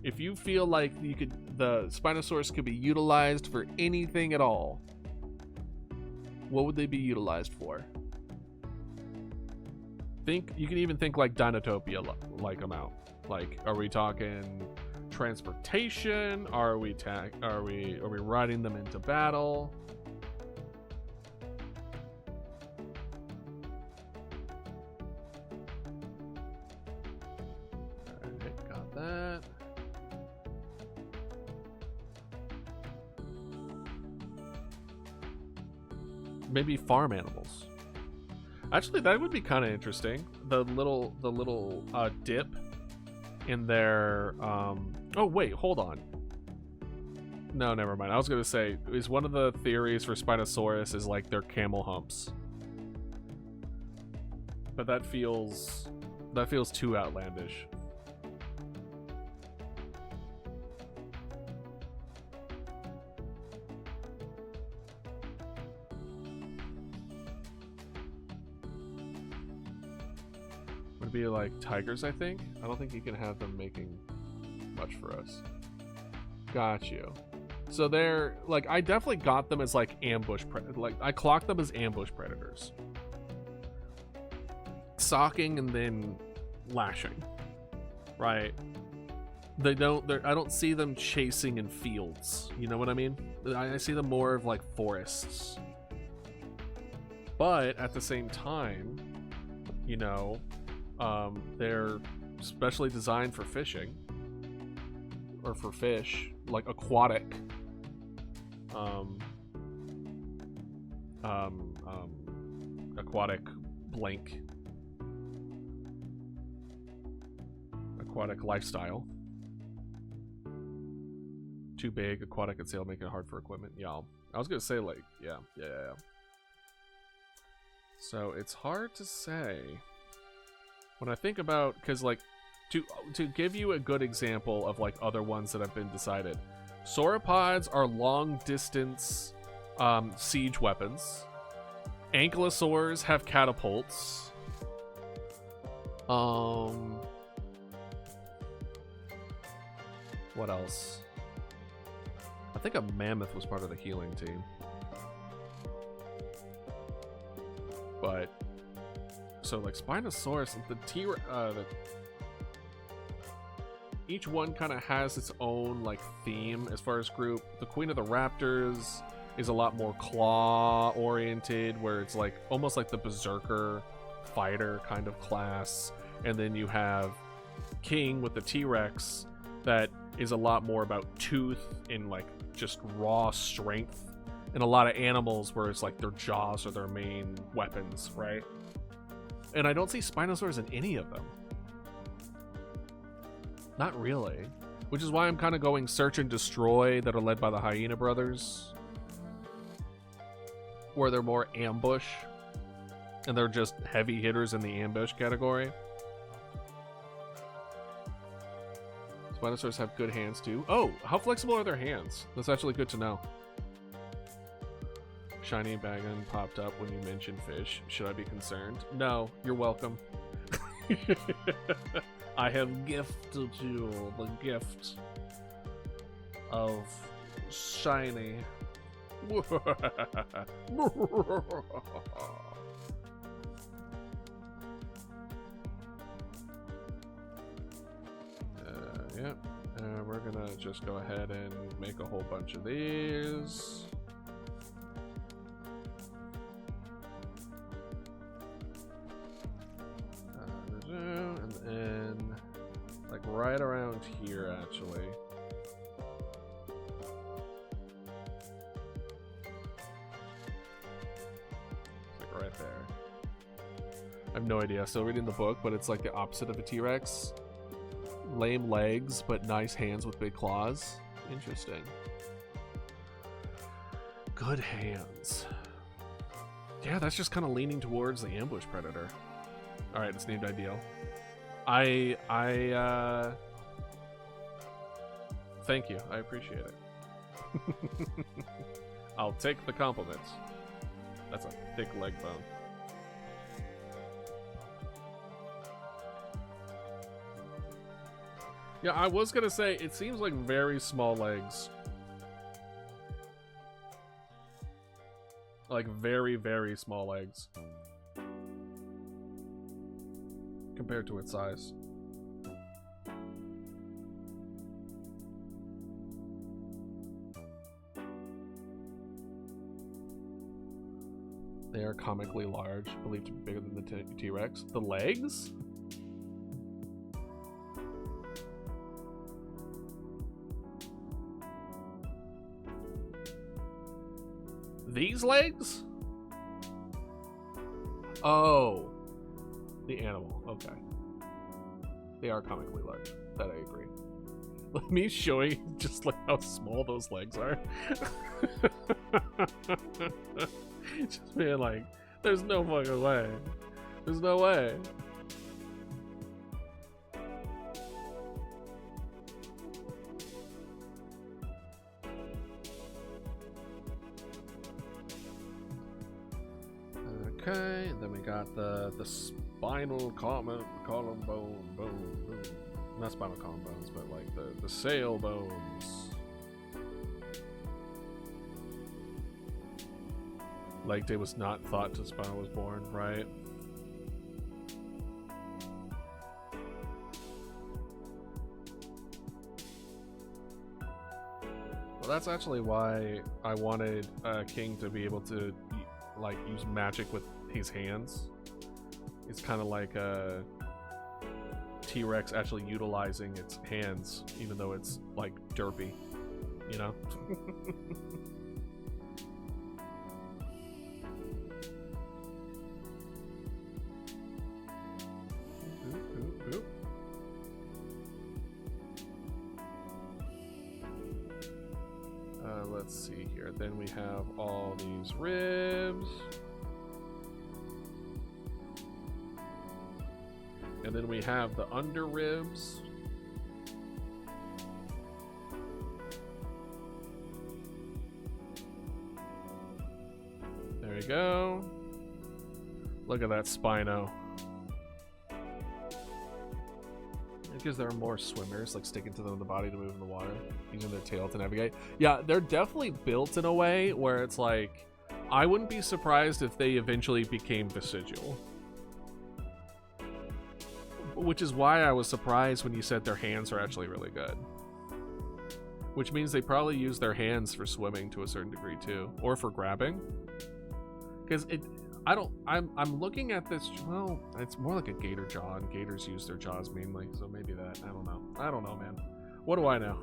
If you feel like the Spinosaurus could be utilized for anything at all, what would they be utilized for? You can even think like Dinotopia like amount. Like, are we talking transportation? Are we riding them into battle? Alright, got that. Maybe farm animals. Actually, that would be kind of interesting. The little dip in their oh wait, hold on. No, never mind. I was gonna say, is one of the theories for Spinosaurus is like their camel humps, but that feels too outlandish. Would be like tigers, I think. I don't think you can have them making much for us. Got you. So they're like, I definitely got them as like I clocked them as ambush predators, socking and then lashing, right? I don't see them chasing in fields, you know what I mean? I see them more of like forests, but at the same time, you know, they're specially designed for fishing, or for fish, like aquatic. Aquatic blank. Aquatic lifestyle. Too big, aquatic and sail, making it hard for equipment. Yeah, I was gonna say like, yeah. So it's hard to say. When I think about, because like, to give you a good example of like other ones that have been decided, sauropods are long distance siege weapons. Ankylosaurs have catapults. What else? I think a mammoth was part of the healing team. But so like Spinosaurus, each one kind of has its own like theme as far as group. The Queen of the Raptors is a lot more claw oriented, where it's like almost like the berserker fighter kind of class. And then you have King with the T-Rex that is a lot more about tooth and like just raw strength, and a lot of animals where it's like their jaws are their main weapons, right? And I don't see Spinosaurs in any of them. Not really. Which is why I'm kind of going search and destroy, that are led by the Hyena brothers, where they're more ambush and they're just heavy hitters in the ambush category. Spinosaurs have good hands too. Oh, how flexible are their hands? That's actually good to know. Shiny Bagon popped up when you mentioned fish. Should I be concerned? No, you're welcome. I have gifted you the gift of shiny. Yep. We're gonna just go ahead and make a whole bunch of these. right around here, actually. It's like right there. I have no idea. Still reading the book, but it's like the opposite of a T-Rex. Lame legs, but nice hands with big claws. Interesting. Good hands. Yeah, that's just kind of leaning towards the ambush predator. All right, it's named Ideal. Thank you. I appreciate it. I'll take the compliments. That's a thick leg bone. Yeah, I was gonna say, it seems like very small legs. Like very, very small legs. Compared to its size. They are comically large, believed to be bigger than the T-Rex. The legs? These legs? Oh. The animal. Okay. They are comically large. That I agree. Let me show you just like how small those legs are. Just being like, there's no fucking way. There's no way. Okay, and then we got the spinal column bone, not spinal column bones, but like the sail bones. Leg day was not thought to Spinal was born, right? Well, that's actually why I wanted King to be able to like use magic with his hands. It's kind of like a T-Rex actually utilizing its hands, even though it's like derpy, you know? Let's see here. Then we have all these ribs. And then we have the under ribs. There you go. Look at that Spino. Because there are more swimmers, like sticking to them in the body to move in the water, using their tail to navigate. Yeah, they're definitely built in a way where it's like, I wouldn't be surprised if they eventually became vestigial. Which is why I was surprised when you said their hands are actually really good. Which means they probably use their hands for swimming to a certain degree too, or for grabbing. Because I'm looking at this, well, it's more like a gator jaw, and gators use their jaws mainly, so maybe that, I don't know, man. What do I know?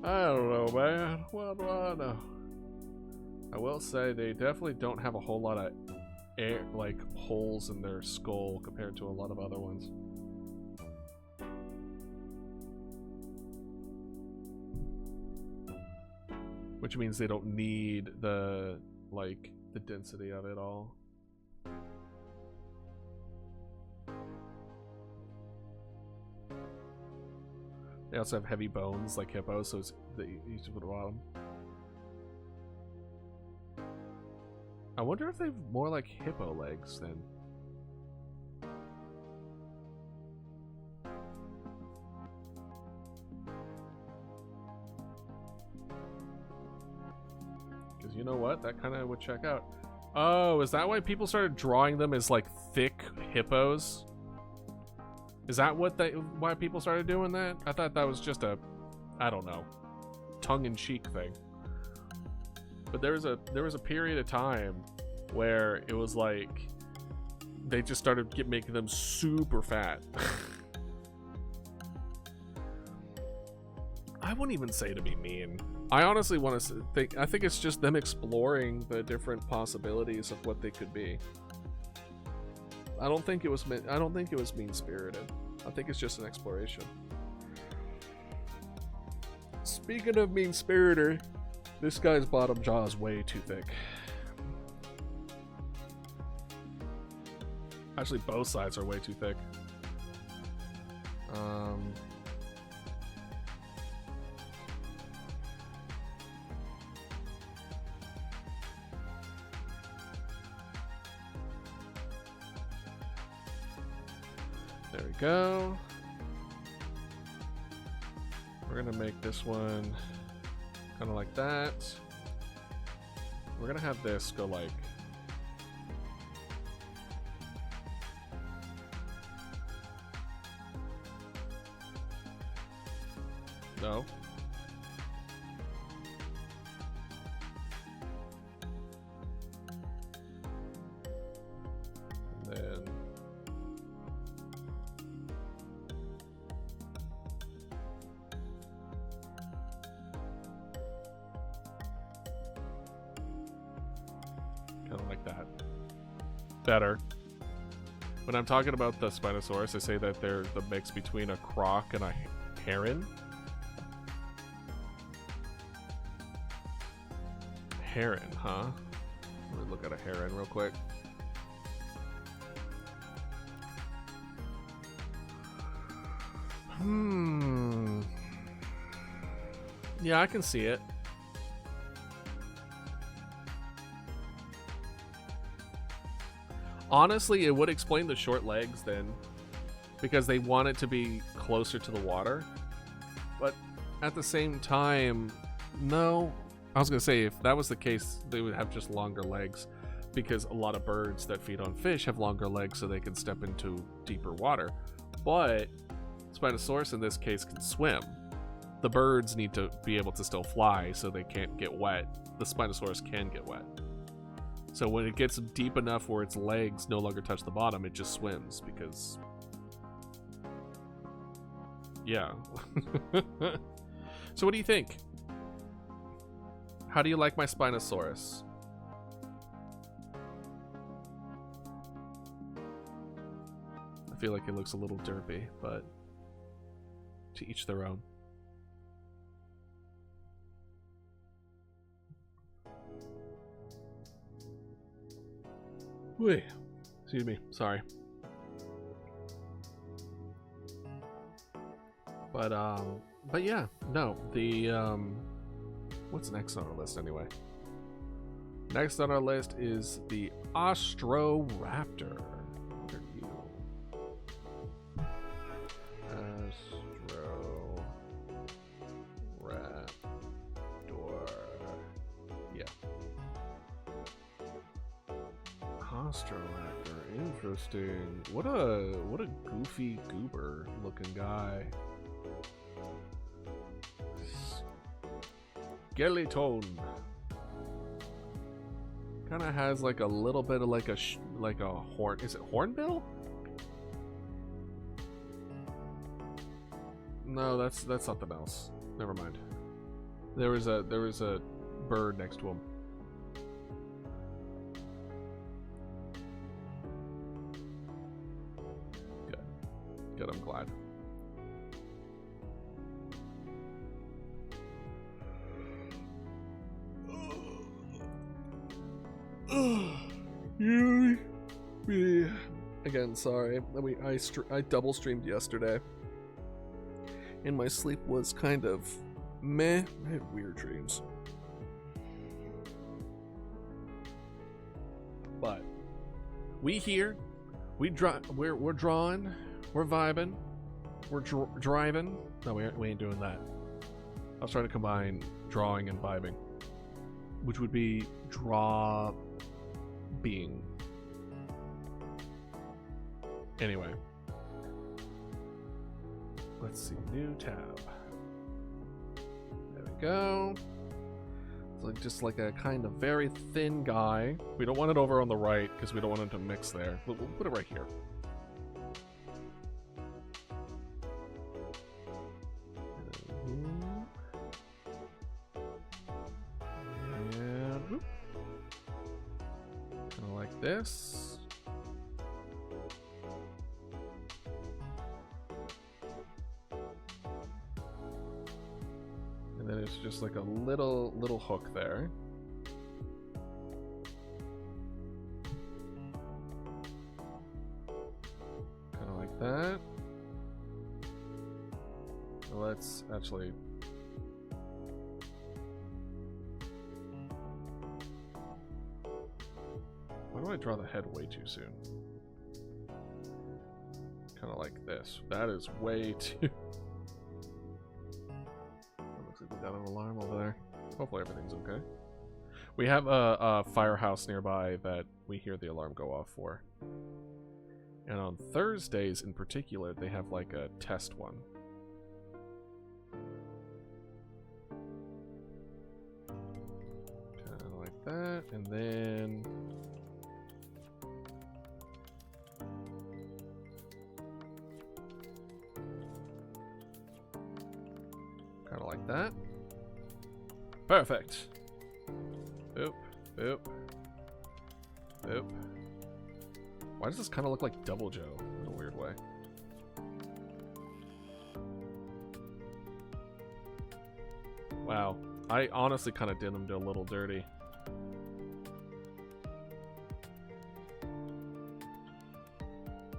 I don't know, man. What do I know? I will say they definitely don't have a whole lot of air, like holes in their skull compared to a lot of other ones. Which means they don't need the density of it all. They also have heavy bones like hippos, so it's easy to put a bottom. I wonder if they've more like hippo legs then. Because you know what? That kind of would check out. Oh, is that why people started drawing them as like thick hippos? Is that why people started doing that? I thought that was just a, I don't know, tongue-in-cheek thing. But there was a period of time where it was like they just started making them super fat. I wouldn't even say to be mean. I honestly want to think. I think it's just them exploring the different possibilities of what they could be. I don't think it was mean-spirited. I think it's just an exploration. Speaking of mean-spirited, this guy's bottom jaw is way too thick. Actually, both sides are way too thick. There we go. We're gonna make this one kind of like that. We're gonna have this go like no. And then kind of like that. Better. When I'm talking about the Spinosaurus, I say that they're the mix between a croc and a heron. Heron, huh? Let me look at a heron real quick. Yeah, I can see it. Honestly, it would explain the short legs then, because they want it to be closer to the water. But at the same time, no. I was going to say, if that was the case, they would have just longer legs, because a lot of birds that feed on fish have longer legs so they can step into deeper water. But Spinosaurus in this case can swim. The birds need to be able to still fly so they can't get wet. The Spinosaurus can get wet. So when it gets deep enough where its legs no longer touch the bottom, it just swims because... yeah. So what do you think? How do you like my Spinosaurus? I feel like it looks a little derpy, but to each their own. Wait, excuse me, sorry. But yeah, no, the what's next on our list anyway? Next on our list is the Ostroraptor. What are you? Ostroraptor. Yeah. Ostroraptor, interesting. What a goofy goober looking guy. Skeleton. Kind of has like a little bit of like a horn. Is it hornbill? No, that's something else. Never mind. There was a bird next to him. Good, I'm glad. Again, sorry. I double streamed yesterday, and my sleep was kind of meh. I had weird dreams, but we're drawing, we're vibing, we're driving. No, we ain't doing that. I was trying to combine drawing and vibing, which would be being. Anyway, let's see, new tab. There we go. like just like a kind of very thin guy. We don't want it over on the right because we don't want it to mix there. We'll put it right here. And whoop. Kind of like this. And then it's just like a little hook there. Kind of like that. Let's actually... Why do I draw the head way too soon? Kind of like this. That is way too... Looks like we got an alarm over there. Hopefully everything's okay. We have a firehouse nearby that we hear the alarm go off for. And on Thursdays in particular, they have like a test one. Kind of like that, and then... Kind of like that. Perfect. Boop, boop, boop. Why does this kind of look like Double Joe in a weird way? Wow, I honestly kind of did him a little dirty.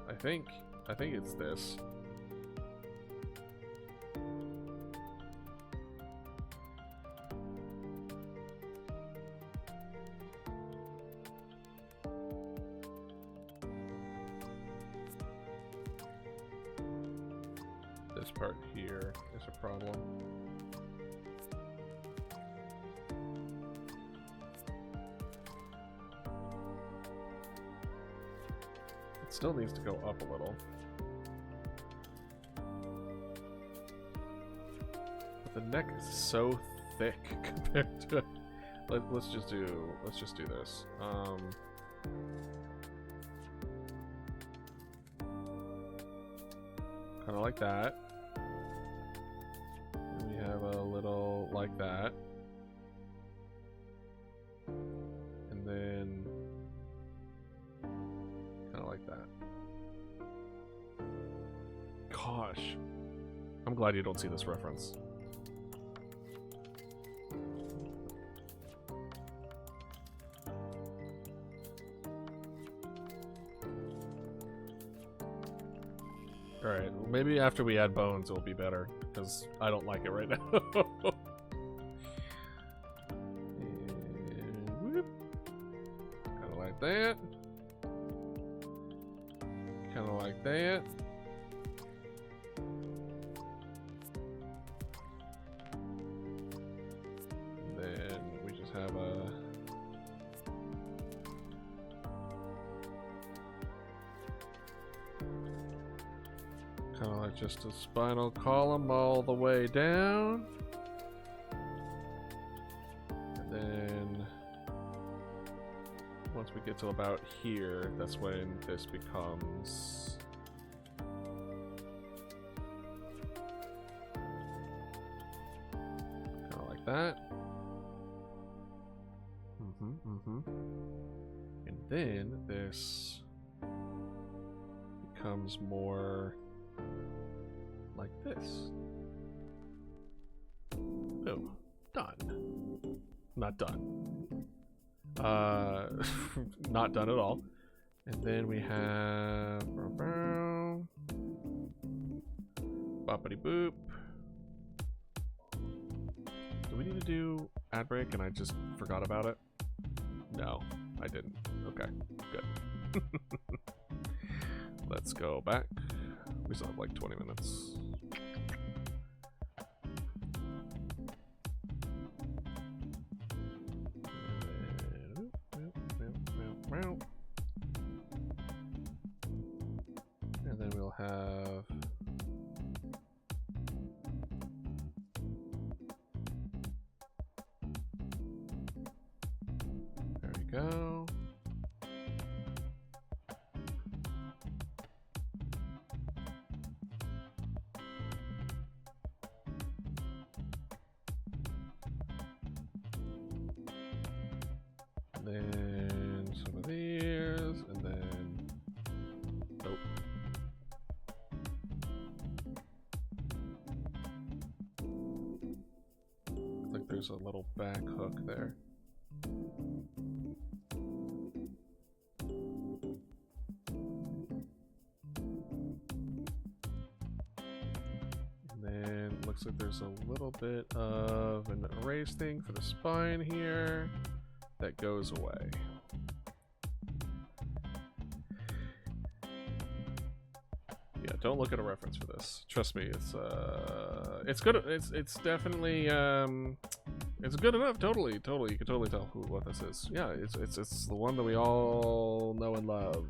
I think it's this. This part here is a problem. It still needs to go up a little. But the neck is so thick compared to it. Let's just do this. Kind of like that. And we have a little like that. And then kind of like that. Gosh. I'm glad you don't see this reference. Alright, well, maybe after we add bones it'll be better, because I don't like it right now. And whoop. Kind of like that. Kind of like that. And then we just have a... kind of like just a spinal column all the way down. And then once we get to about here, that's when this becomes kind of like that. And then this becomes more like this. Boom. Done. Not done. Not done at all. And then we have boppity boop. Do we need to do ad break and I just forgot about it? No, I didn't. Okay, good. Let's go back. We still have like 20 minutes. And then we'll have go. And then some of these, and then nope. I think there's a little back hook there. And then looks like there's a little bit of an erase thing for the spine here. That goes away. Yeah, don't look at a reference for this. Trust me, it's good. It's definitely it's good enough. Totally. You can totally tell what this is. Yeah, it's the one that we all know and love.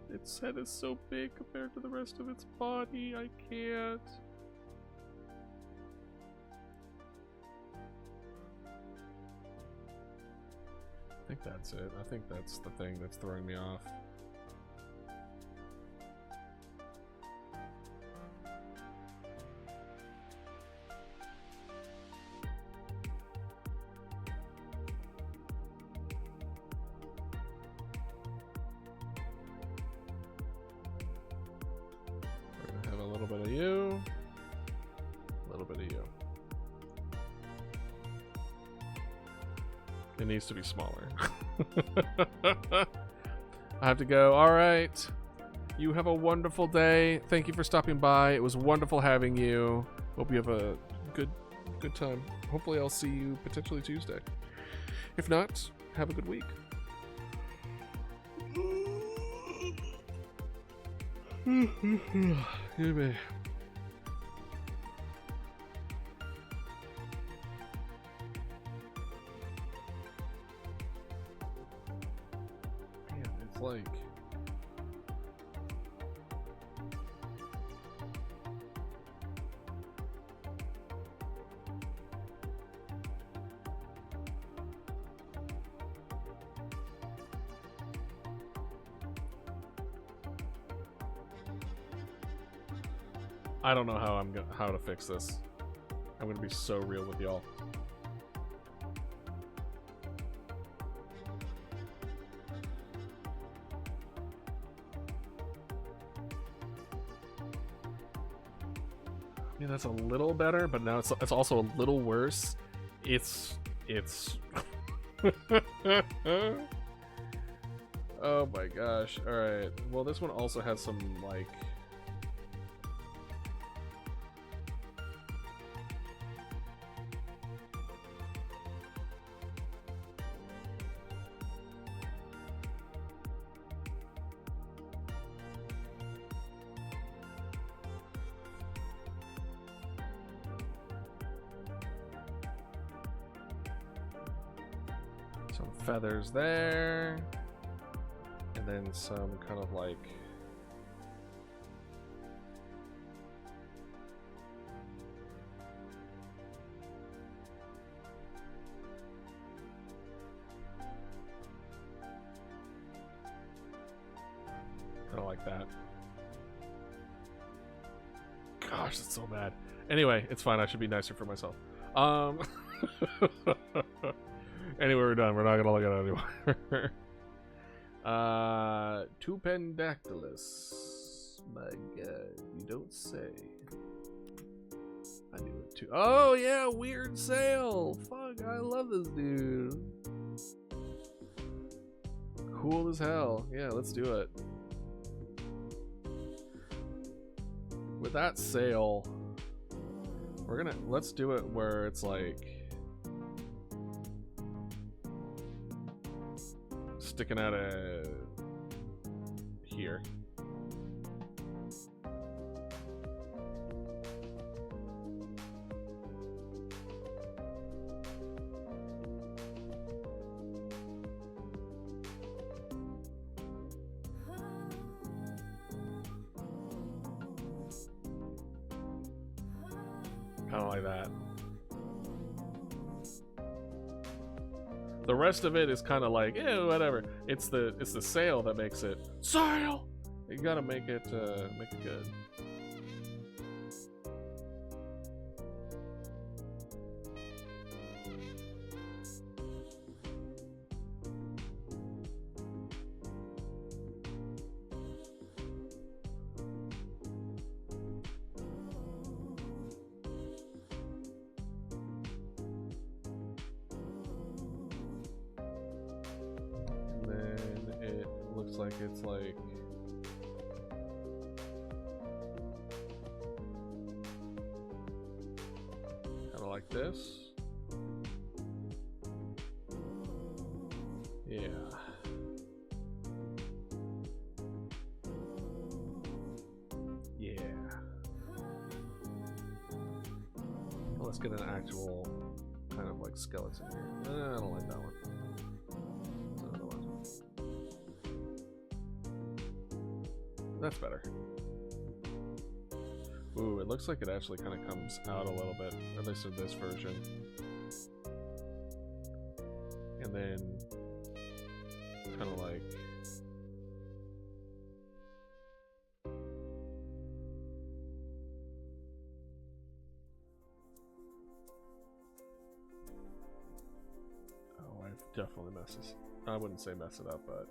Its head is so big compared to the rest of its body, I can't. I think that's it. I think that's the thing that's throwing me off. It needs to be smaller. I have to go. All right. You have a wonderful day. Thank you for stopping by. It was wonderful having you. Hope you have a good time. Hopefully I'll see you potentially Tuesday. If not, have a good week. Anyway. Like I don't know how to fix this. I'm gonna be so real with y'all. Yeah, that's a little better, but now it's also a little worse. It's oh my gosh. All right. Well, this one also has some like some feathers there, and then some kind of like that. Gosh, that's so bad. Anyway, it's fine. I should be nicer for myself. Anyway, we're done. We're not gonna look at it anymore. Tupendactylus. My God, you don't say. I knew it too. Oh yeah, weird sail. Fuck, I love this dude. Cool as hell. Yeah, let's do it. With that sail, let's do it where it's like sticking out of here. Kind of like that. The rest of it is kind of like, eh, whatever. It's the sail that makes it sail. You gotta make it good. Like it's like kind of like this. Yeah. Yeah. Well, let's get an actual kind of like skeleton here. I don't like that one. That's better. Ooh, it looks like it actually kind of comes out a little bit, at least in this version. And then, kind of like... Oh, I've definitely messed this. I wouldn't say mess it up, but...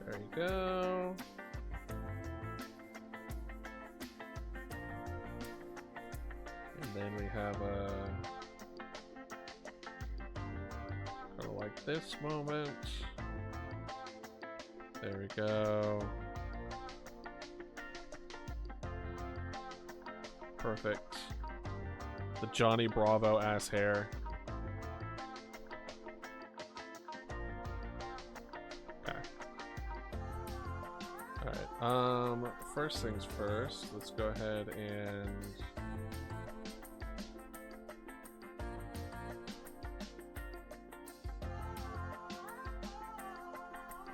There you go. And then we have a kind of like this moment. There we go. Perfect. The Johnny Bravo ass hair. First things first, let's go ahead and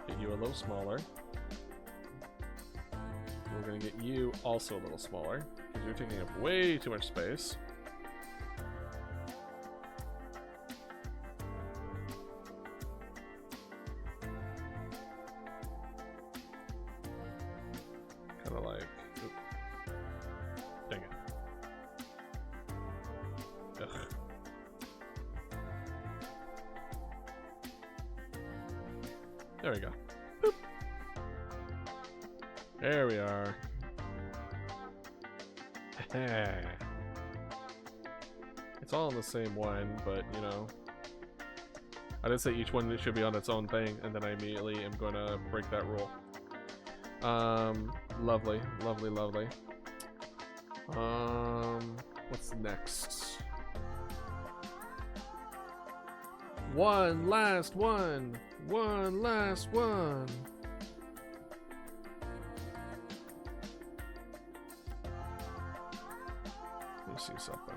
get you a little smaller. We're gonna get you also a little smaller because you're taking up way too much space. There we go. Boop. There we are. It's all in the same one, but you know, I did say each one should be on its own thing, and then I immediately am going to break that rule. Lovely, lovely, lovely. What's next? One last one. One last one. Let me see something.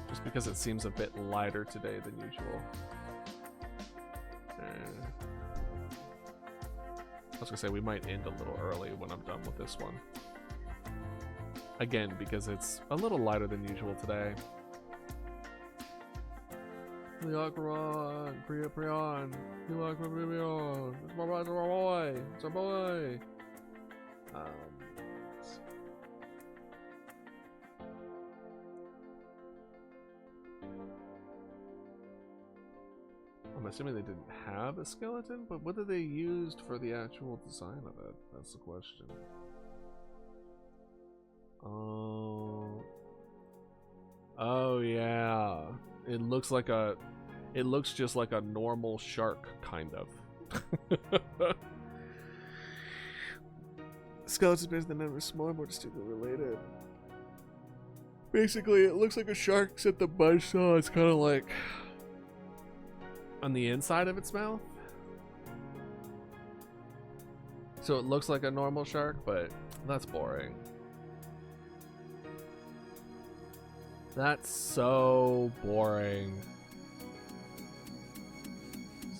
Just because it seems a bit lighter today than usual. I was gonna say we might end a little early when I'm done with this one. Again, because it's a little lighter than usual today. It's my boy. It's our boy. I'm assuming they didn't have a skeleton, but what did they use for the actual design of it? That's the question. Oh yeah. It looks like a... It looks just like a normal shark, kind of. Skeleton's bigger than ever, smaller, more distinctly related. Basically, it looks like a shark, except the buzzsaw is kind of like... on the inside of its mouth. So it looks like a normal shark, but that's boring. That's so boring.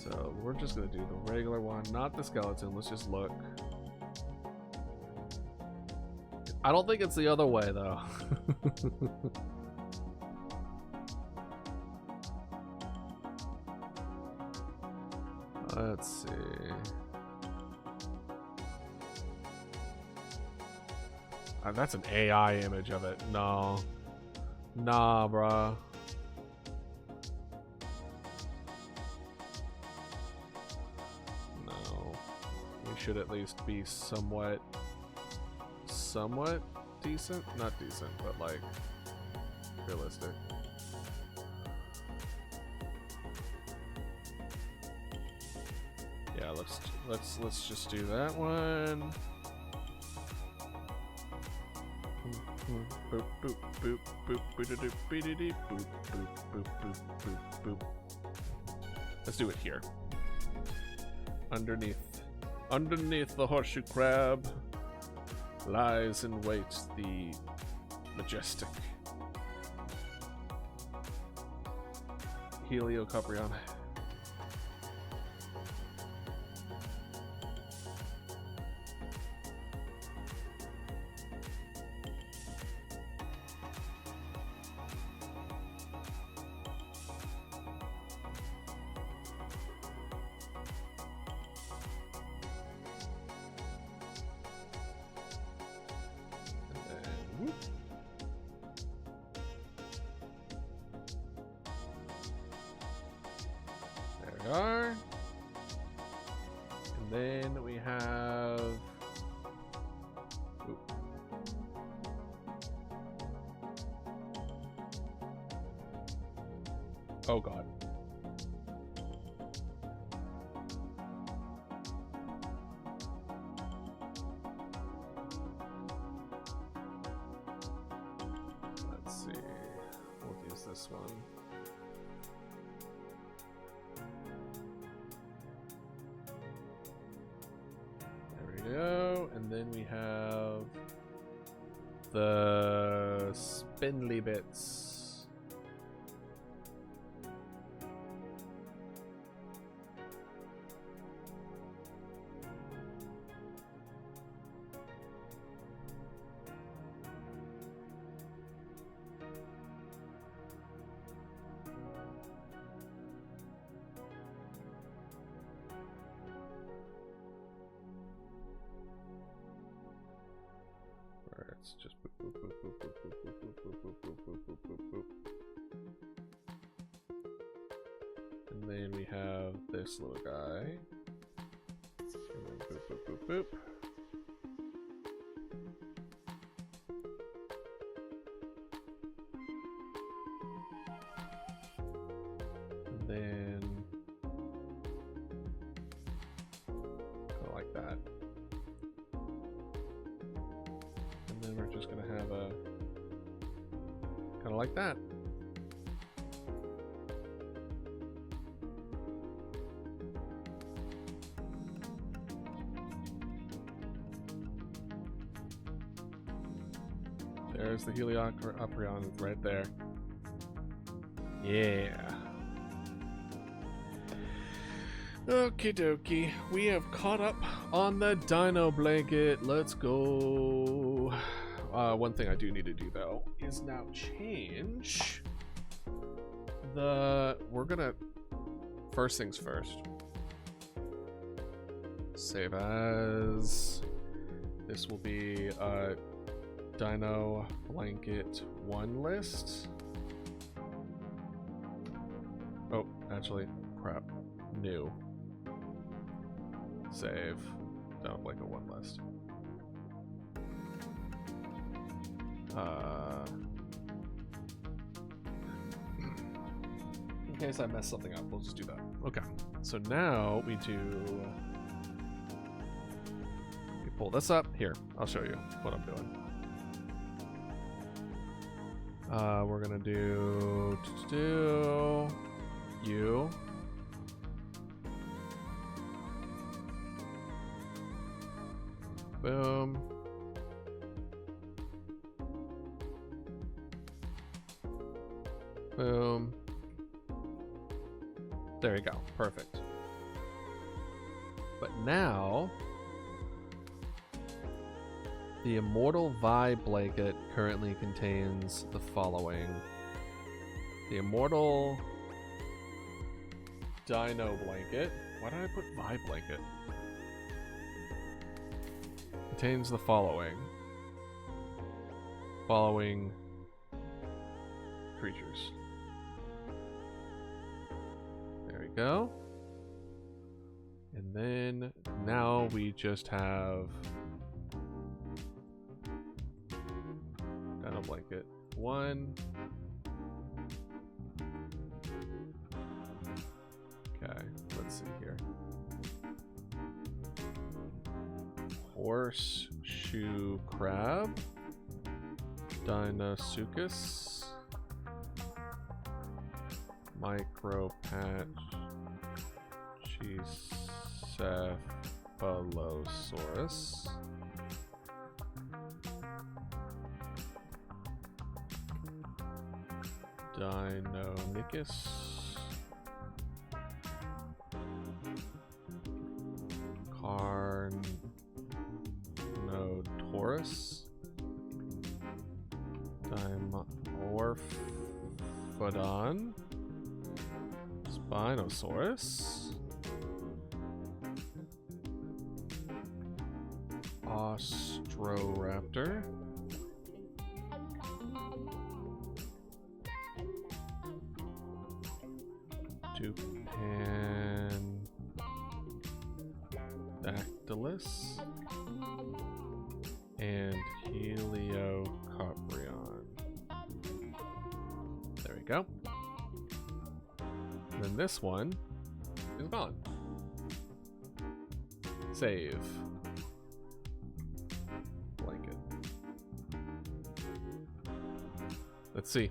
So we're just gonna do the regular one, not the skeleton. Let's just look. I don't think it's the other way though. Let's see. That's an AI image of it. No. Nah, bruh. No. We should at least be somewhat decent? Not decent, but like realistic. Yeah, let's just do that one. Boop boop boop boop boop boop boop boop boop boop boop boop. Let's do it here. Underneath the horseshoe crab lies in wait the majestic Heliocoprion. Are. And then we have oh god. Let's see. We'll use this one. Go, and then we have the spindly bits. It's just boop, boop, boop, boop, boop, boop, boop, boop, boop, boop, boop, boop, boop, boop. And then we have this little guy. And then boop, boop, boop, boop. And then go like that. And then we're just gonna have a kind of like that. There's the Heliocoprion right there. Yeah. Okie dokie. We have caught up on the dino blanket. Let's go. One thing I do need to do though is now change the. We're gonna. First things first. Save as. This will be a dino blanket 1 list. Oh, actually, crap. New. Save. Dino blanket 1 list. In case I mess something up, we'll just do that. Okay. So now we do. We pull this up. Here, I'll show you what I'm doing. We're gonna do you. Boom. Boom. There you go. Perfect. But now, the Immortal Vibe blanket currently contains the following. The Immortal Dino blanket. Why did I put Vibe blanket? Contains the following. Following creatures. There we go. And then now we just have Dino blanket 1. Okay, let's see here. Horseshoe crab, Dinosuchus, micro patch, Cephalosaurus, Deinonychus, Carnotaurus, Dimorphodon, Spinosaurus, Ostroraptor, Dupandactylus, and Heliocoprion. There we go. And then this one is gone. Save. Blanket. Let's see.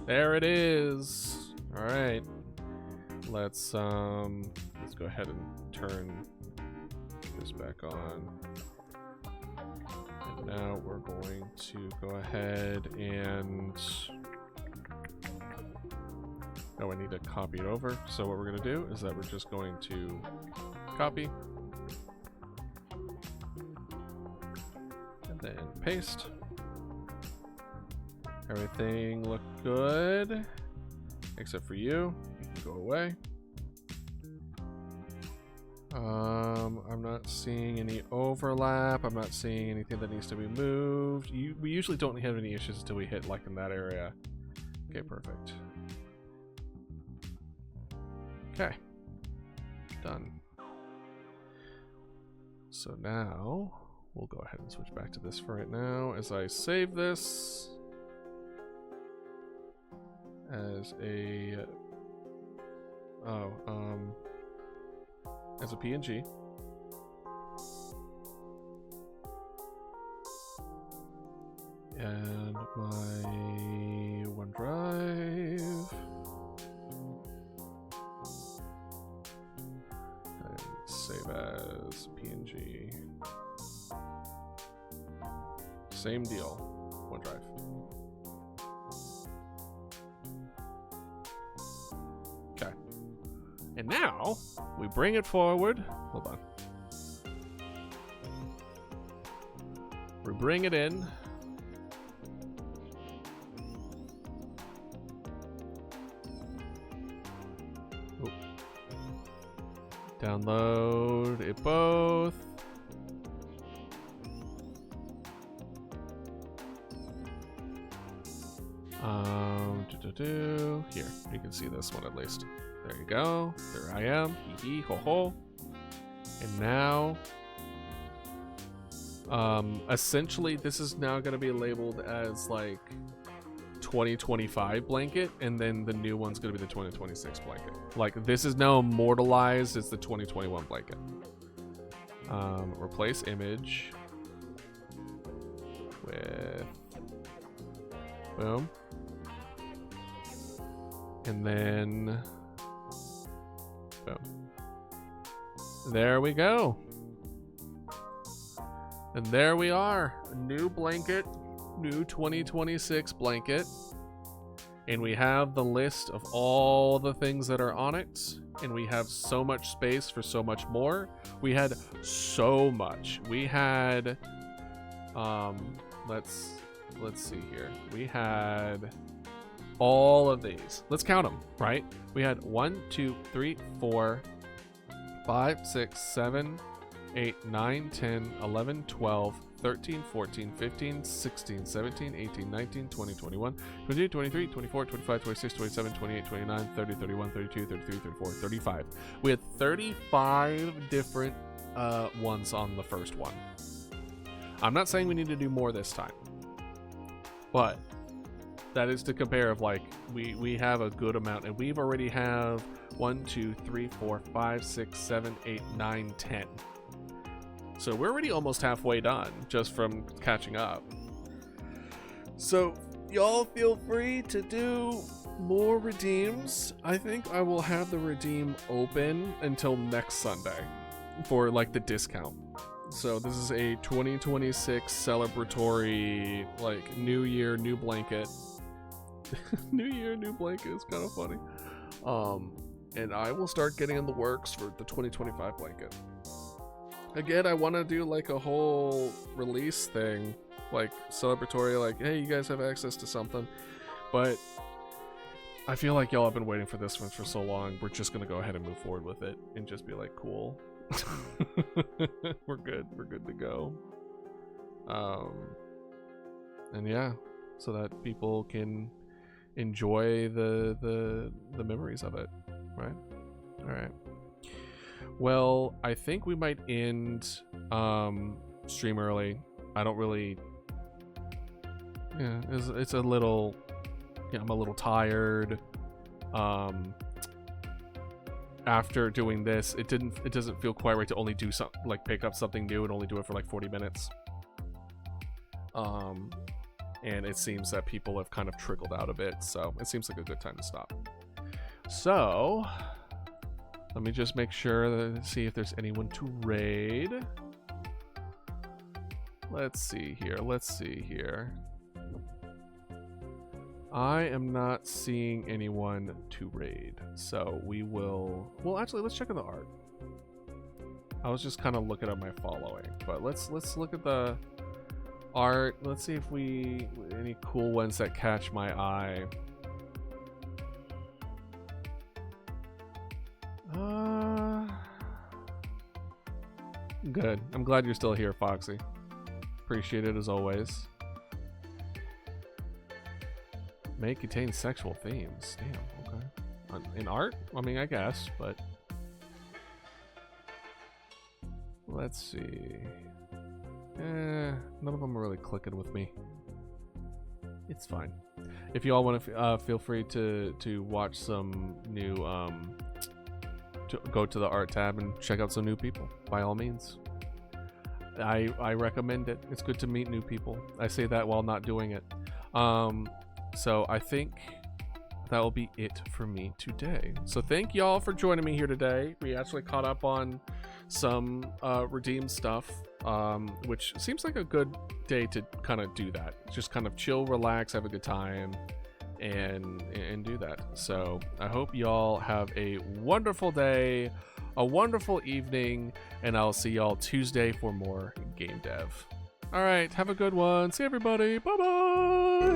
There it is. All right. Let's go ahead and turn this back on. And now we're going to go ahead and I need to copy it over. So what we're going to do is that we're just going to copy and then paste. Everything looked good except for you. You can go away. I'm not seeing any overlap. I'm not seeing anything that needs to be moved. We usually don't have any issues until we hit like in that area. Okay, perfect. Okay, done. So now we'll go ahead and switch back to this for right now as I save this as a as a PNG. And my OneDrive. And save as PNG. Same deal. OneDrive. Okay. And now we bring it forward. Hold on. We bring it in. Oh. Download it both. Here, you can see this one at least. There you go. There I am. Hee hee ho ho. And now, essentially, this is now going to be labeled as like 2025 blanket, and then the new one's going to be the 2026 blanket. Like this is now immortalized as the 2021 blanket. Replace image with boom. And then, boom. There we go. And there we are. A new blanket. New 2026 blanket. And we have the list of all the things that are on it. And we have so much space for so much more. We had so much. We had... let's see here. We had all of these. Let's count them, right? We had 1, 2, 3, 4, 5, 6, 7, 8, 9, 10, 11, 12, 13, 14, 15, 16, 17, 18, 19, 20, 21, 22, 23, 24, 25, 26, 27, 28, 29, 30, 31, 32, 33, 34, 35. We had 35 different ones on the first one. I'm not saying we need to do more this time, but that is to compare of like we have a good amount, and we've already have 1, 2, 3, 4, 5, 6, 7, 8, 9, 10. So we're already almost halfway done just from catching up. So y'all feel free to do more redeems. I think I will have the redeem open until next Sunday for like the discount. So this is a 2026 celebratory, like, New Year, new blanket. New Year, new blanket is kind of funny. And I will start getting in the works for the 2025 blanket. Again, I want to do like a whole release thing, like celebratory, like, hey, you guys have access to something. But I feel like y'all have been waiting for this one for so long. We're just going to go ahead and move forward with it and just be like, cool. We're good to go. And yeah, so that people can enjoy the memories of it, right? All right. Well, I think we might end stream early. I don't really, yeah, it's a little, yeah, I'm a little tired. After doing this, it doesn't feel quite right to only do something, like pick up something new and only do it for like 40 minutes. And it seems that people have kind of trickled out a bit, so it seems like a good time to stop. So let me just make sure to see if there's anyone to raid. Let's see here. I am not seeing anyone to raid, so we will... Well, actually, let's check on the art. I was just kind of looking at my following, but let's look at the art. Let's see if any cool ones that catch my eye. Good. I'm glad you're still here, Foxy. Appreciate it as always. May contain sexual themes. Damn, okay. In art? I mean, I guess, but... Let's see. None of them are really clicking with me. It's fine. If you all want to feel free to watch some new... to go to the art tab and check out some new people, by all means. I recommend it. It's good to meet new people. I say that while not doing it. So I think that will be it for me today. So thank y'all for joining me here today. We actually caught up on some redeem stuff, which seems like a good day to kind of do that. Just kind of chill, relax, have a good time, and do that. So I hope y'all have a wonderful day, a wonderful evening, and I'll see y'all Tuesday for more game dev. All right, have a good one. See everybody. Bye bye.